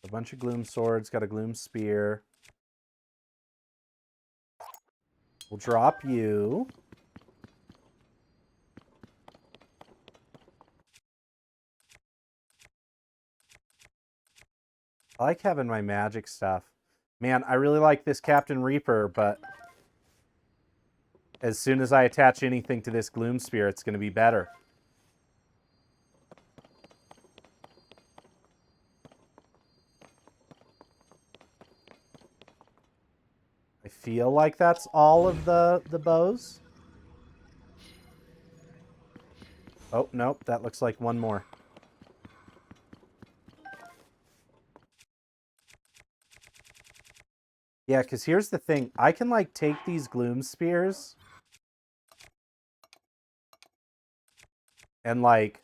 A bunch of gloom swords, got a gloom spear. We'll drop you. I like having my magic stuff. Man, I really like this Captain Reaper, but as soon as I attach anything to this gloom spear, it's going to be better. I feel like that's all of the bows. Oh, nope, that looks like one more. Yeah, because here's the thing. I can, like, take these gloom spears and, like,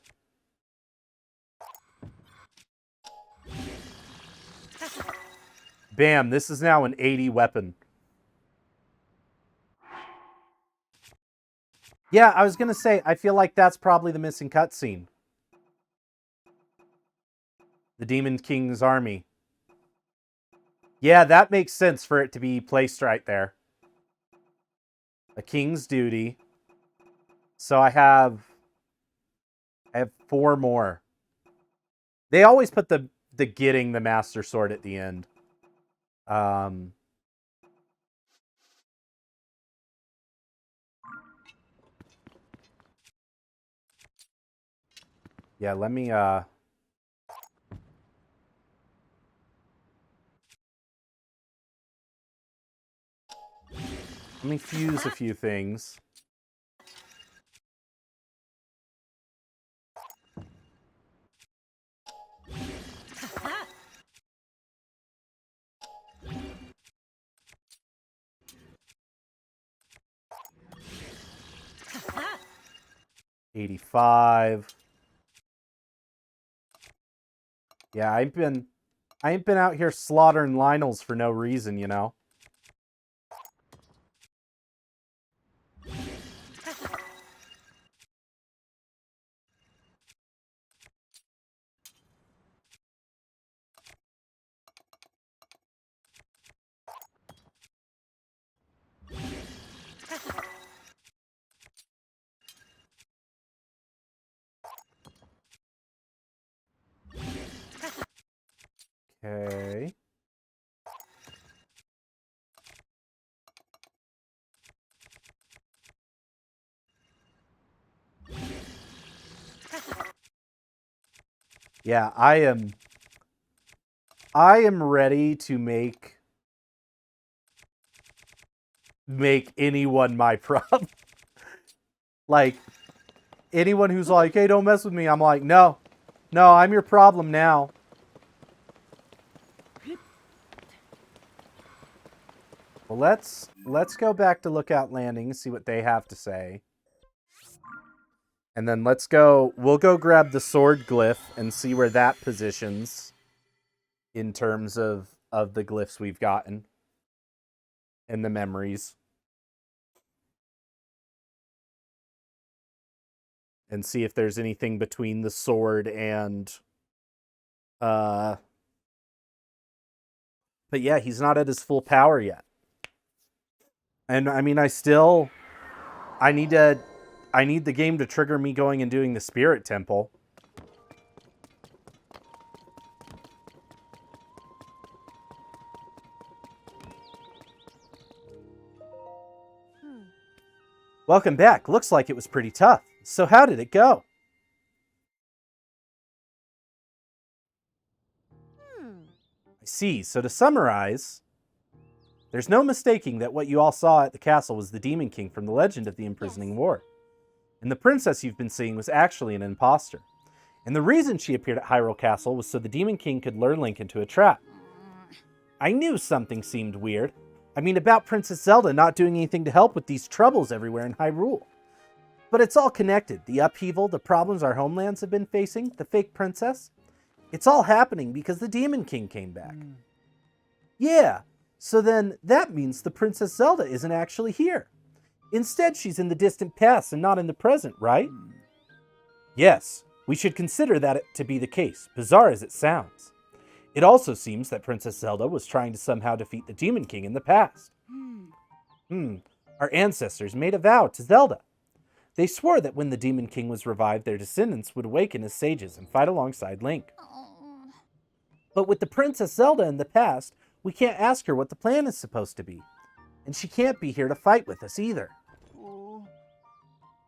bam, this is now an 80 weapon. Yeah, I was going to say, I feel like that's probably the missing cutscene. The Demon King's army. Yeah, that makes sense for it to be placed right there. A king's duty. So I have 4 more. They always put the getting the Master Sword at the end. Yeah, let me fuse a few things. $85. Yeah, I've been I ain't been out here slaughtering Lionels for no reason, you know? Okay. Yeah, I am ready to make anyone my problem. Like, anyone who's like, hey, don't mess with me, I'm like, no, I'm your problem now. Well, let's go back to Lookout Landing and see what they have to say. And then we'll go grab the sword glyph and see where that positions in terms of the glyphs we've gotten and the memories. And see if there's anything between the sword and but yeah, he's not at his full power yet. And I mean, I need the game to trigger me going and doing the Spirit Temple. Welcome back. Looks like it was pretty tough. So how did it go? I see. So to summarize, there's no mistaking that what you all saw at the castle was the Demon King from the Legend of the Imprisoning War. And the princess you've been seeing was actually an imposter. And the reason she appeared at Hyrule Castle was so the Demon King could lure Link into a trap. I knew something seemed weird. I mean, about Princess Zelda not doing anything to help with these troubles everywhere in Hyrule. But it's all connected. The upheaval, the problems our homelands have been facing, the fake princess. It's all happening because the Demon King came back. Yeah, so then that means the Princess Zelda isn't actually here. Instead, she's in the distant past and not in the present, right? Yes, we should consider that to be the case, bizarre as it sounds. It also seems that Princess Zelda was trying to somehow defeat the Demon King in the past. Our ancestors made a vow to Zelda. They swore that when the Demon King was revived, their descendants would awaken as sages and fight alongside Link. But with the Princess Zelda in the past, we can't ask her what the plan is supposed to be. And she can't be here to fight with us either.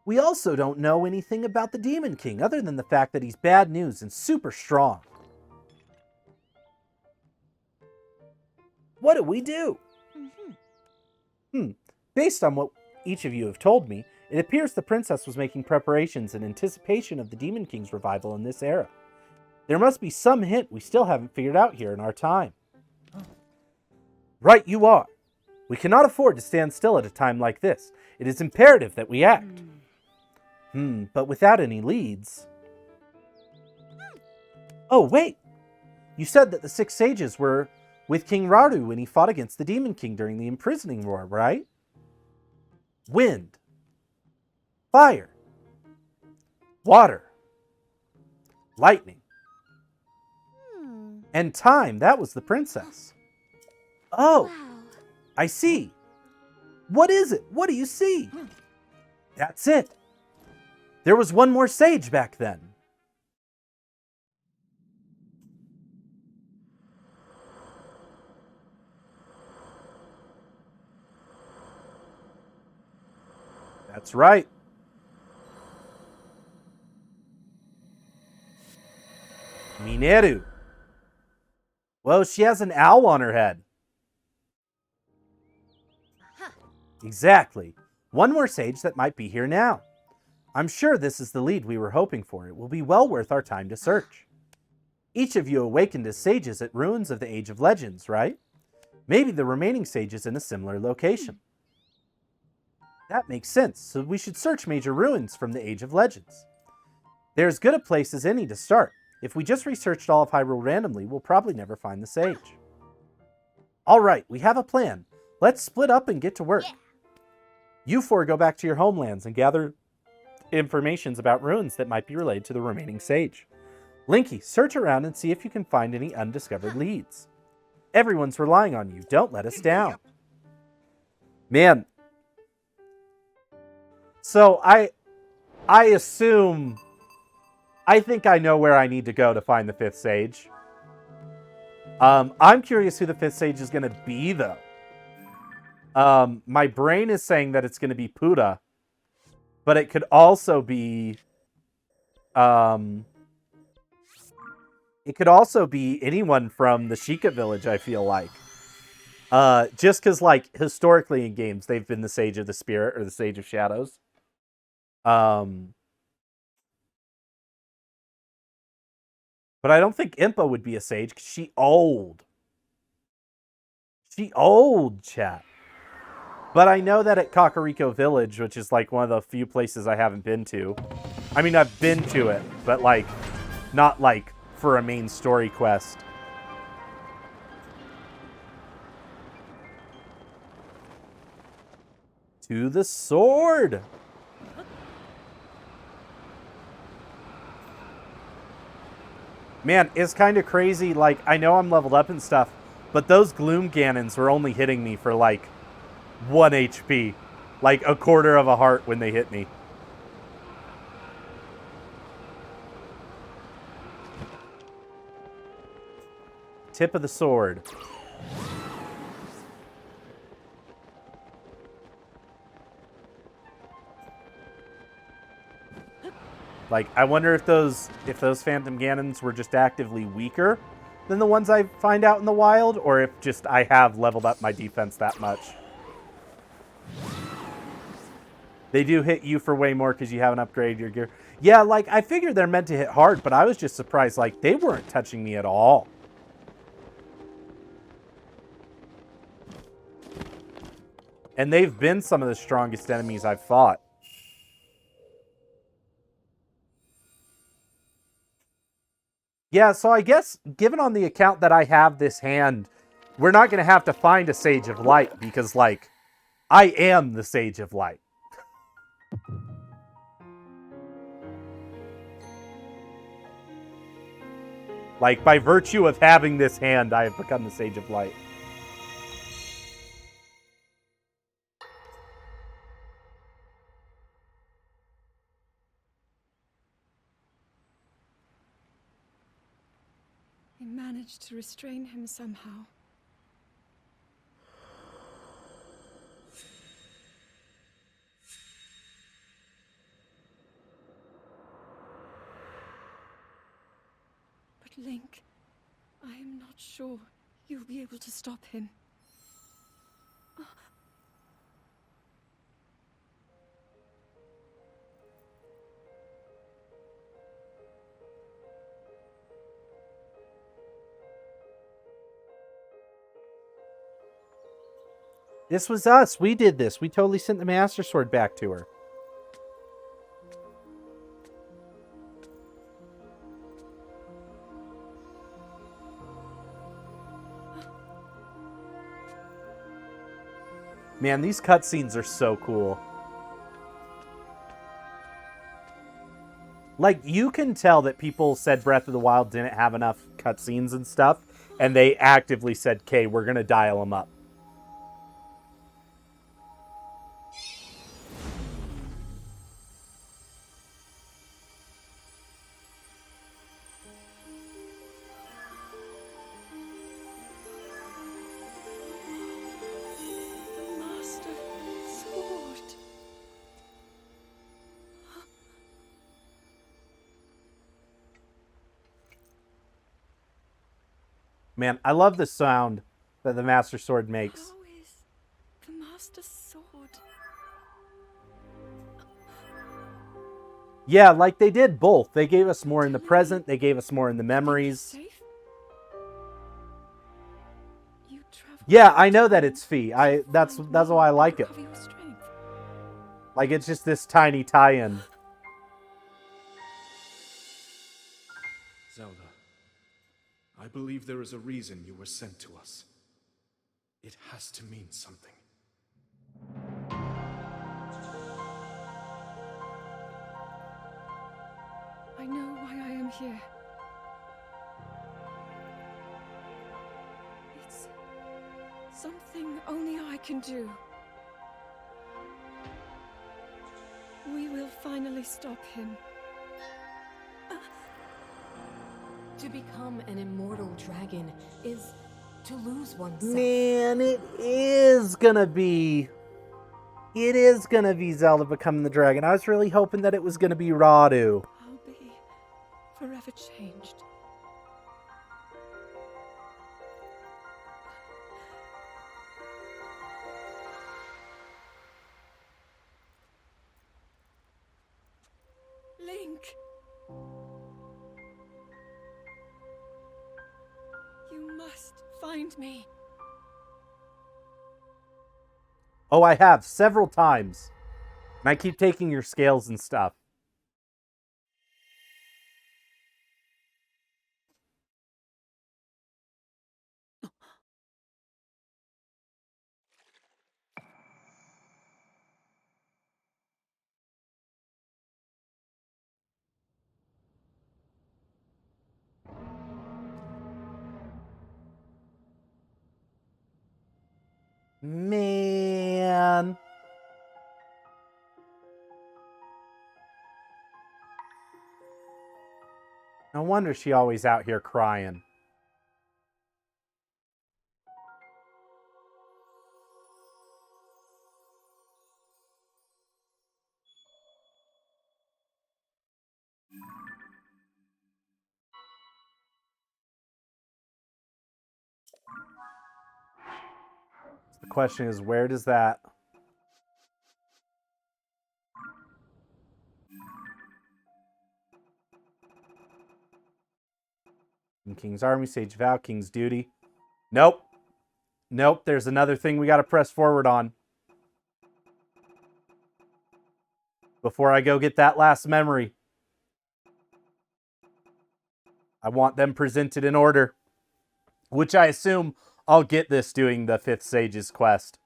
We also don't know anything about the Demon King other than the fact that he's bad news and super strong. What do we do? Based on what each of you have told me, it appears the princess was making preparations in anticipation of the Demon King's revival in this era. There must be some hint we still haven't figured out here in our time. Right you are. We cannot afford to stand still at a time like this. It is imperative that we act. But without any leads... Oh, wait! You said that the 6 sages were with King Raru when he fought against the Demon King during the Imprisoning War, right? Wind. Fire. Water. Lightning. And time, that was the princess. Oh, Wow. I see. What is it? What do you see? That's it. There was one more sage back then. That's right. Mineru. Well, she has an owl on her head. Exactly. One more sage that might be here now. I'm sure this is the lead we were hoping for. It will be well worth our time to search. Each of you awakened as sages at ruins of the Age of Legends, right? Maybe the remaining sages in a similar location. That makes sense, so we should search major ruins from the Age of Legends. They're as good a place as any to start. If we just researched all of Hyrule randomly, we'll probably never find the sage. All right, we have a plan. Let's split up and get to work. Yeah. You four go back to your homelands and gather informations about ruins that might be related to the remaining sage. Linky, search around and see if you can find any undiscovered leads. Everyone's relying on you. Don't let us down. Man. So I assume... I think I know where I need to go to find the 5th sage. I'm curious who the 5th sage is going to be, though. My brain is saying that it's going to be Puda. But it could also be... it could also be anyone from the Sheikah village, I feel like. Just because, like, historically in games, they've been the Sage of the Spirit or the Sage of Shadows. But I don't think Impa would be a sage because she's old. She old, chat. But I know that at Kakariko Village, which is like one of the few places I haven't been to. I mean, I've been to it, but like, not like for a main story quest. To the sword! Man, it's kind of crazy. Like, I know I'm leveled up and stuff, but those Gloom Ganons were only hitting me for like 1 HP. Like a quarter of a heart when they hit me. Tip of the sword. Like, I wonder if those Phantom Ganons were just actively weaker than the ones I find out in the wild, or if just I have leveled up my defense that much. They do hit you for way more because you haven't upgraded your gear. Yeah, like, I figured they're meant to hit hard, but I was just surprised, like, they weren't touching me at all. And they've been some of the strongest enemies I've fought. Yeah, so I guess, given on the account that I have this hand, we're not going to have to find a Sage of Light, because, like, I am the Sage of Light. Like, by virtue of having this hand, I have become the Sage of Light. I managed to restrain him somehow. But Link, I am not sure you'll be able to stop him. This was us. We did this. We totally sent the Master Sword back to her. Man, these cutscenes are so cool. Like, you can tell that people said Breath of the Wild didn't have enough cutscenes and stuff, and they actively said, "Okay, we're going to dial them up." Man, I love the sound that the Master Sword makes. How is the Master Sword? Yeah, like they did both. They gave us more in the present. They gave us more in the memories. Safe? You traveled Yeah, I know that it's Fee. That's why I like it. recover your strength. Like, it's just this tiny tie-in. Zelda, I believe there is a reason you were sent to us. It has to mean something. I know why I am here. It's something only I can do. We will finally stop him. To become an immortal dragon is to lose oneself. Man, it is gonna be Zelda becoming the dragon. I was really hoping that it was gonna be Radu. I'll be forever changed. Link! You must find me. Oh, I have several times. And I keep taking your scales and stuff. Man. No wonder she always out here crying. The question is, where does that... King's Army, Sage Vow, King's Duty. Nope. Nope, there's another thing we gotta press forward on. Before I go get that last memory. I want them presented in order. Which I assume I'll get this doing the 5th Sage's quest.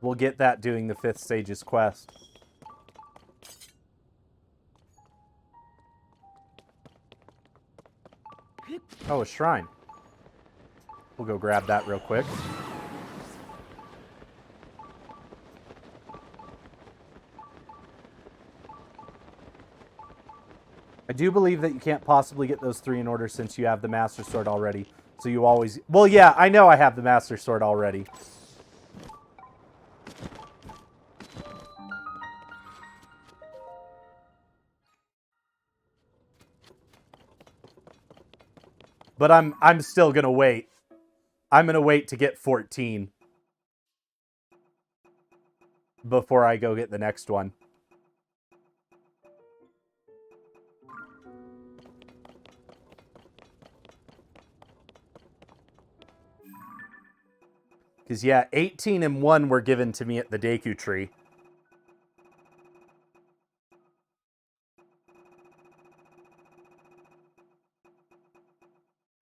We'll get that doing the 5th Sage's quest. Oh, a shrine. We'll go grab that real quick. I do believe that you can't possibly get those 3 in order since you have the Master Sword already. So you always... Well, yeah, I know I have the Master Sword already. But I'm still gonna wait. I'm gonna wait to get 14 before I go get the next one. Because, yeah, 18 and 1 were given to me at the Deku Tree.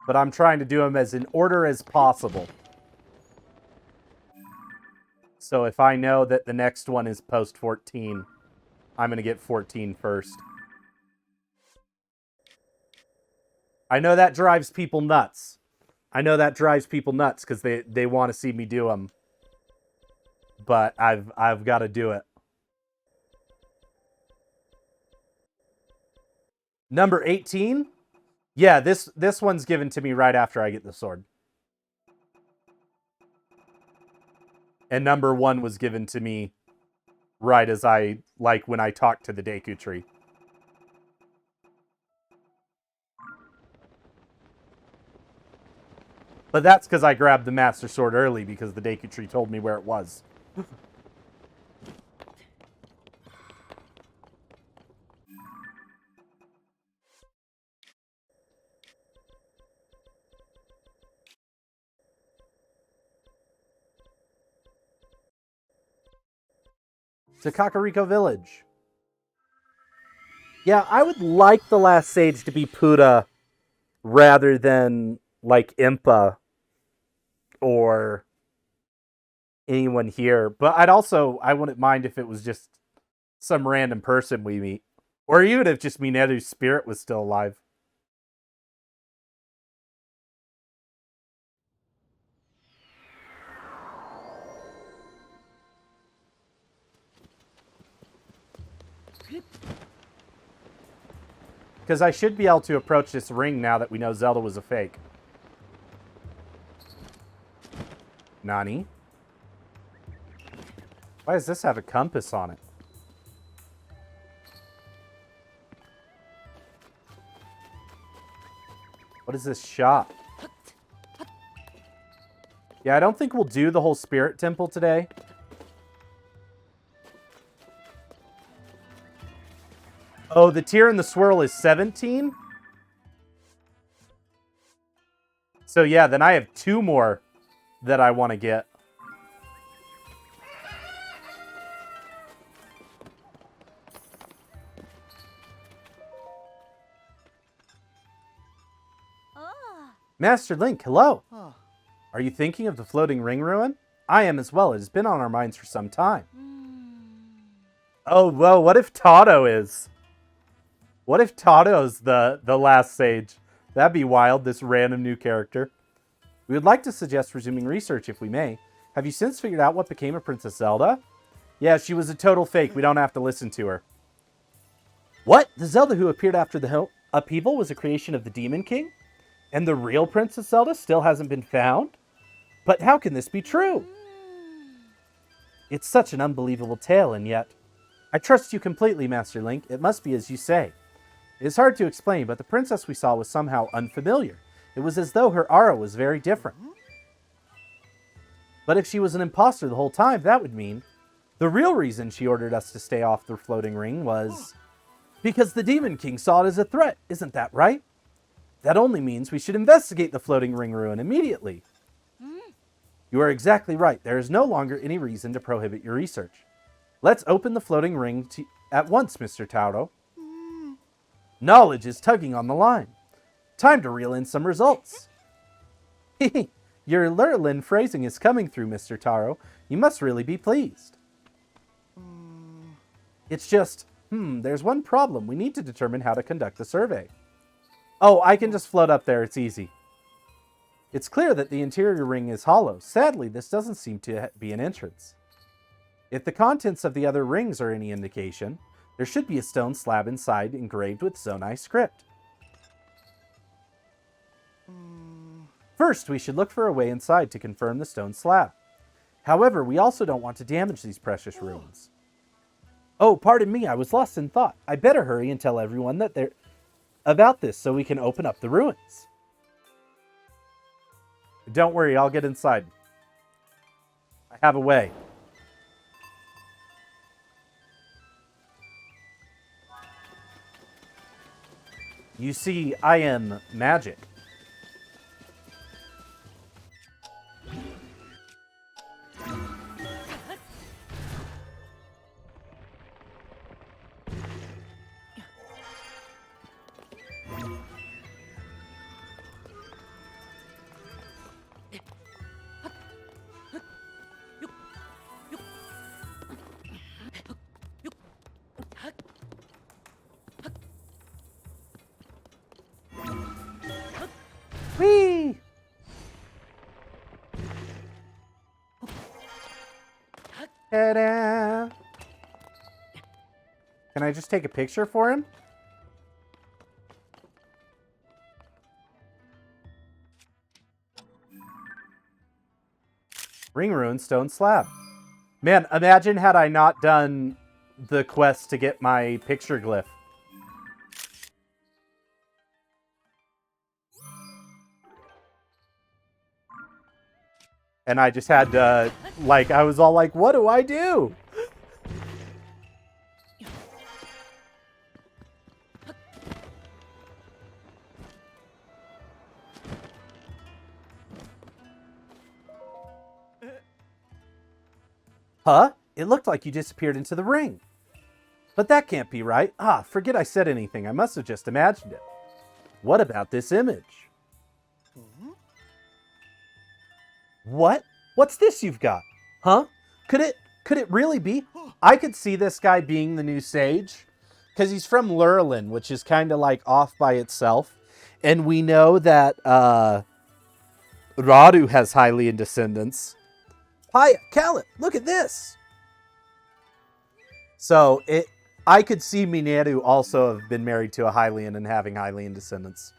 But I'm trying to do them as in order as possible. So if I know that the next one is post 14, I'm going to get 14 first. I know that drives people nuts. I know that drives people nuts because they want to see me do them. But I've got to do it. Number 18? Yeah, this one's given to me right after I get the sword. And number 1 was given to me right as when I talked to the Deku Tree. But that's because I grabbed the Master Sword early because the Deku Tree told me where it was. to Kakariko Village. Yeah, I would like the last sage to be Puda rather than like Impa or anyone here. But I wouldn't mind if it was just some random person we meet. Or even if just Mineru's spirit was still alive. Because I should be able to approach this ring now that we know Zelda was a fake. Nani? Why does this have a compass on it? What is this shop? Yeah, I don't think we'll do the whole spirit temple today. Oh, the tear in the swirl is 17? So yeah, then I have 2 more that I want to get. Master Link, hello. Are you thinking of the floating ring ruin? I am as well. It has been on our minds for some time. Oh, well, what if Tato is? What if Tato's the last sage? That'd be wild, this random new character. We would like to suggest resuming research if we may. Have you since figured out what became of Princess Zelda? Yeah, she was a total fake. We don't have to listen to her. What? The Zelda who appeared after the upheaval was a creation of the Demon King? And the real Princess Zelda still hasn't been found? But how can this be true? It's such an unbelievable tale, and yet... I trust you completely, Master Link. It must be as you say. It is hard to explain, but the princess we saw was somehow unfamiliar. It was as though her aura was very different. But if she was an imposter the whole time, that would mean the real reason she ordered us to stay off the floating ring was because the Demon King saw it as a threat. Isn't that right? That only means we should investigate the floating ring ruin immediately. You are exactly right. There is no longer any reason to prohibit your research. Let's open the floating ring at once, Mr. Taro. Knowledge is tugging on the line. Time to reel in some results. Your Lurlin phrasing is coming through, Mr. Taro. You must really be pleased. It's just, there's one problem. We need to determine how to conduct the survey. Oh, I can just float up there. It's easy. It's clear that the interior ring is hollow. Sadly, this doesn't seem to be an entrance. If the contents of the other rings are any indication, there should be a stone slab inside engraved with Zonai script. First, we should look for a way inside to confirm the stone slab. However, we also don't want to damage these precious ruins. Oh, pardon me, I was lost in thought. I better hurry and tell everyone about this so we can open up the ruins. Don't worry, I'll get inside. I have a way. You see, I am magic. Whee! Ta-da! Can I just take a picture for him? Ring ruin stone slab. Man, imagine had I not done the quest to get my picture glyph. And I just had to, like, I was all like, what do I do? Huh? It looked like you disappeared into the ring. But that can't be right. Ah, forget I said anything. I must have just imagined it. What about this image? What? What's this you've got? Huh? Could it really be? I could see this guy being the new sage. Because he's from Lurelin, which is kind of like off by itself. And we know that Radu has Hylian descendants. Hi, Calip, look at this. So I could see Mineru also have been married to a Hylian and having Hylian descendants.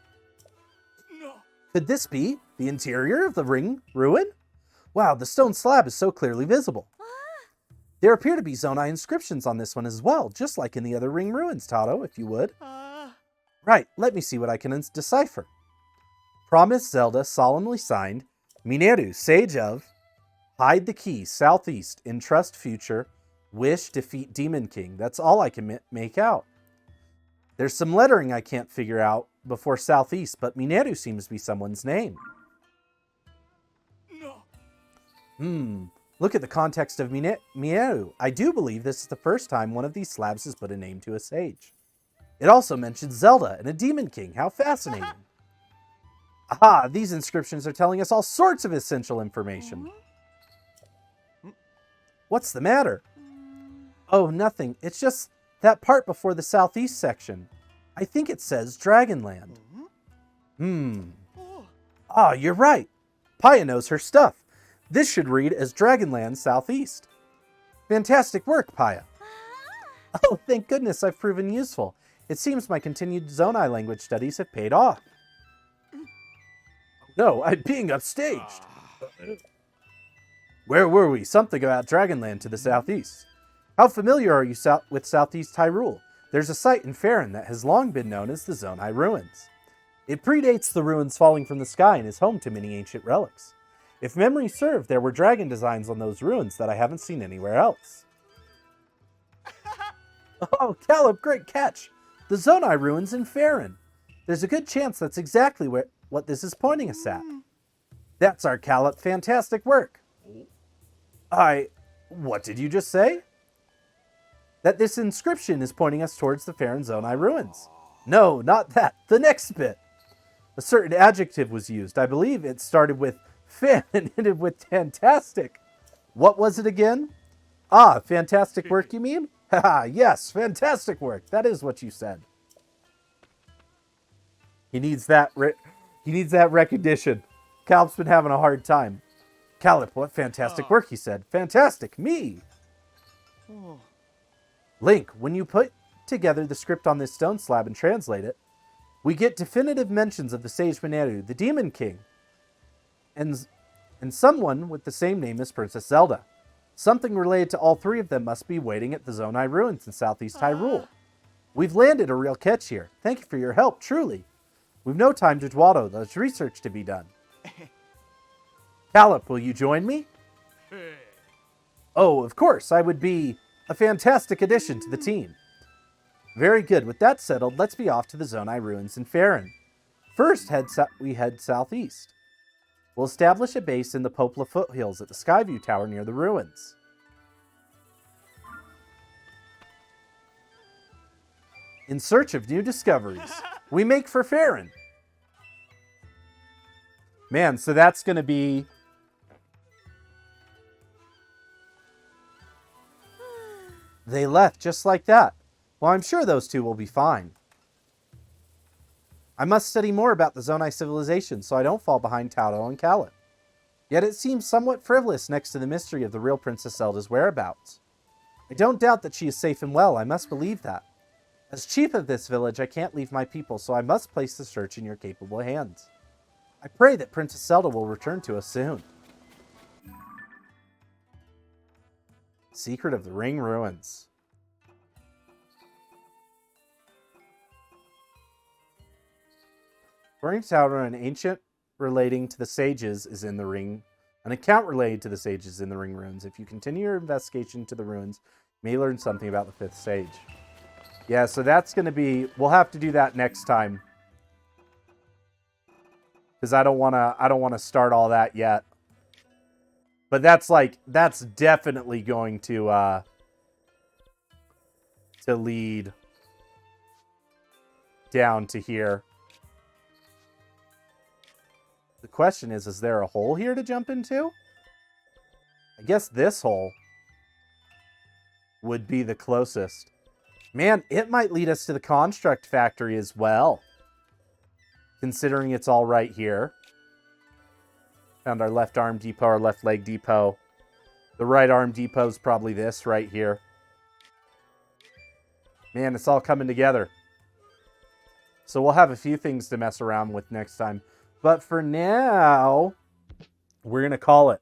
No. Could this be the interior of the ring ruin? Wow, the stone slab is so clearly visible. There appear to be Zonai inscriptions on this one as well, just like in the other ring ruins, Tato, if you would. Right, let me see what I can decipher. Promise Zelda solemnly signed, Mineru, Sage of, hide the key, southeast, entrust future, wish, defeat Demon King. That's all I can make out. There's some lettering I can't figure out before southeast, but Mineru seems to be someone's name. No. Look at the context of Mineru. I do believe this is the first time one of these slabs has put a name to a sage. It also mentions Zelda and a Demon King. How fascinating. Aha, these inscriptions are telling us all sorts of essential information. What's the matter? Oh, nothing. It's just that part before the southeast section. I think it says Dragonland. Ah, you're right. Paya knows her stuff. This should read as Dragonland Southeast. Fantastic work, Paya. Oh, thank goodness I've proven useful. It seems my continued Zonai language studies have paid off. No, I'm being upstaged. Where were we? Something about Dragonland to the southeast. How familiar are you with Southeast Hyrule? There's a site in Faron that has long been known as the Zonai Ruins. It predates the ruins falling from the sky and is home to many ancient relics. If memory served, there were dragon designs on those ruins that I haven't seen anywhere else. Oh, Caleb, great catch! The Zonai Ruins in Faron. There's a good chance that's exactly what this is pointing us at. That's our Caleb. Fantastic work. What did you just say? That this inscription is pointing us towards the Faron Zonai Ruins. No, not that. The next bit. A certain adjective was used. I believe it started with fan and ended with fantastic. What was it again? Ah, fantastic work, you mean? Haha, yes, fantastic work. That is what you said. He needs that recognition. Calip's been having a hard time. Calip, what fantastic work, he said. Fantastic, me. Link, when you put together the script on this stone slab and translate it, we get definitive mentions of the Sage Mineru, the Demon King, and someone with the same name as Princess Zelda. Something related to all three of them must be waiting at the Zonai Ruins in Southeast Hyrule. We've landed a real catch here. Thank you for your help, truly. We've no time to dawdle. There's research to be done. Calip, will you join me? Oh, of course. I would be a fantastic addition to the team. Very good. With that settled, let's be off to the Zonai Ruins in Faron. First, we head southeast. We'll establish a base in the Popla foothills at the Skyview Tower near the ruins. In search of new discoveries, we make for Faron. Man, so that's going to be... They left just like that. Well, I'm sure those two will be fine. I must study more about the Zonai civilization so I don't fall behind Tauro and Calip. Yet it seems somewhat frivolous next to the mystery of the real Princess Zelda's whereabouts. I don't doubt that she is safe and well, I must believe that. As chief of this village, I can't leave my people, so I must place the search in your capable hands. I pray that Princess Zelda will return to us soon. Secret of the Ring Ruins. According to Tauro, an ancient relating to the sages is in the ring. An account related to the sages in the ring ruins. If you continue your investigation to the ruins, you may learn something about the fifth sage. Yeah, so that's going to be... We'll have to do that next time. Because I don't want to start all that yet. But that's definitely going to lead down to here. The question is there a hole here to jump into? I guess this hole would be the closest. Man, it might lead us to the construct factory as well, considering it's all right here. Found our left arm depot, our left leg depot. The right arm depot is probably this right here. Man, it's all coming together. So we'll have a few things to mess around with next time. But for now, we're going to call it.